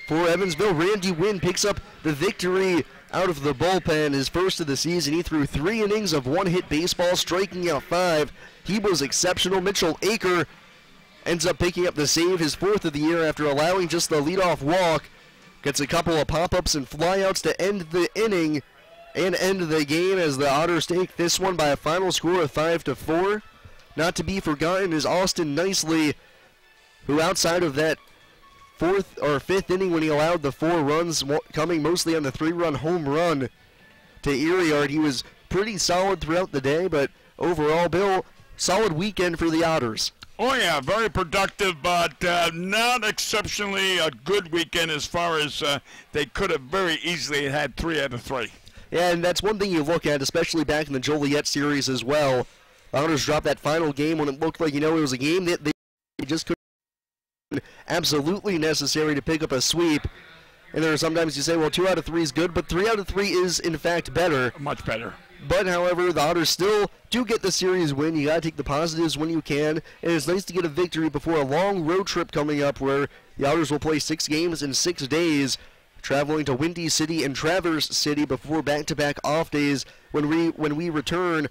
S1: For Evansville, Randy Wynn picks up the victory out of the bullpen, his first of the season. He threw 3 innings of 1-hit baseball, striking out 5. He was exceptional. Mitchell Aker ends up picking up the save, his 4th of the year, after allowing just the leadoff walk. Gets a couple of pop-ups and flyouts to end the inning. and end the game as the Otters take this one by a final score of 5-4. Not to be forgotten is Austin Nicely, who outside of that fourth or fifth inning when he allowed the 4 runs, coming mostly on the 3-run home run to Erie, he was pretty solid throughout the day, but overall, Bill, solid weekend for the Otters.
S2: Oh, yeah, very productive, but not exceptionally a good weekend as far as they could have very easily had 3 out of 3.
S1: Yeah, and that's one thing you look at, especially back in the Joliet series as well. The Otters dropped that final game when it looked like, it was a game that they just couldn't absolutely necessary to pick up a sweep. And there are sometimes you say, well, 2 out of 3 is good, but 3 out of 3 is, in fact, better.
S2: Much better.
S1: But, however, the Otters still do get the series win. You got to take the positives when you can. And it's nice to get a victory before a long road trip coming up where the Otters will play 6 games in 6 days, traveling to Windy City and Traverse City before back-to-back off days when we return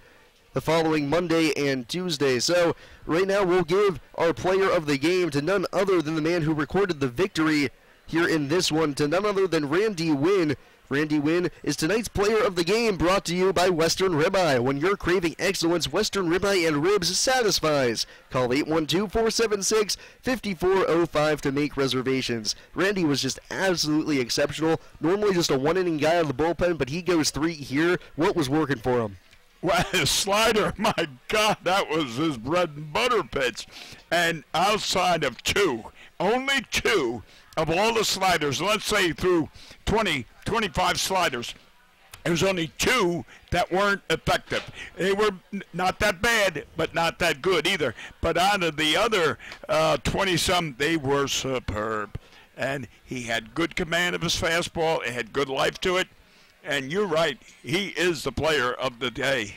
S1: the following Monday and Tuesday. So right now we'll give our player of the game to none other than the man who recorded the victory here in this one, to none other than Randy Wynn. Randy Wynn is tonight's player of the game, brought to you by Western Ribeye. When you're craving excellence, Western Ribeye and Ribs satisfies. Call 812-476-5405 to make reservations. Randy was just absolutely exceptional. Normally just a 1-inning guy out of the bullpen, but he goes 3 here. What was working for him?
S2: Well, his slider, my God, that was his bread and butter pitch. And outside of 2, only 2 of all the sliders, let's say through 20, 25 sliders, there was only 2 that weren't effective. They were not that bad, but not that good either. But out of the other 20-some, they were superb. And he had good command of his fastball. It had good life to it. And you're right, he is the player of the day.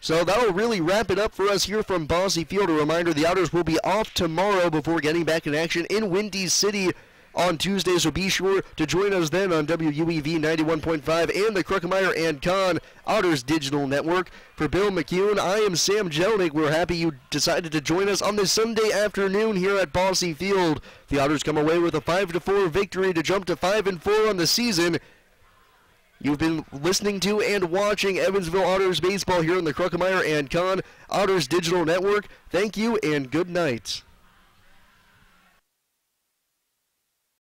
S1: So that'll really wrap it up for us here from Bosse Field. A reminder, the Otters will be off tomorrow before getting back in action in Windy City on Tuesday, so be sure to join us then on WUEV 91.5 and the Kruckemeyer and Kahn Otters Digital Network. For Bill McCune, I am Sam Jelnick. We're happy you decided to join us on this Sunday afternoon here at Bosse Field. The Otters come away with a 5-4 victory to jump to 5-4 on the season. You've been listening to and watching Evansville Otters baseball here on the Kruckemeyer and Kahn Otters Digital Network. Thank you and good night.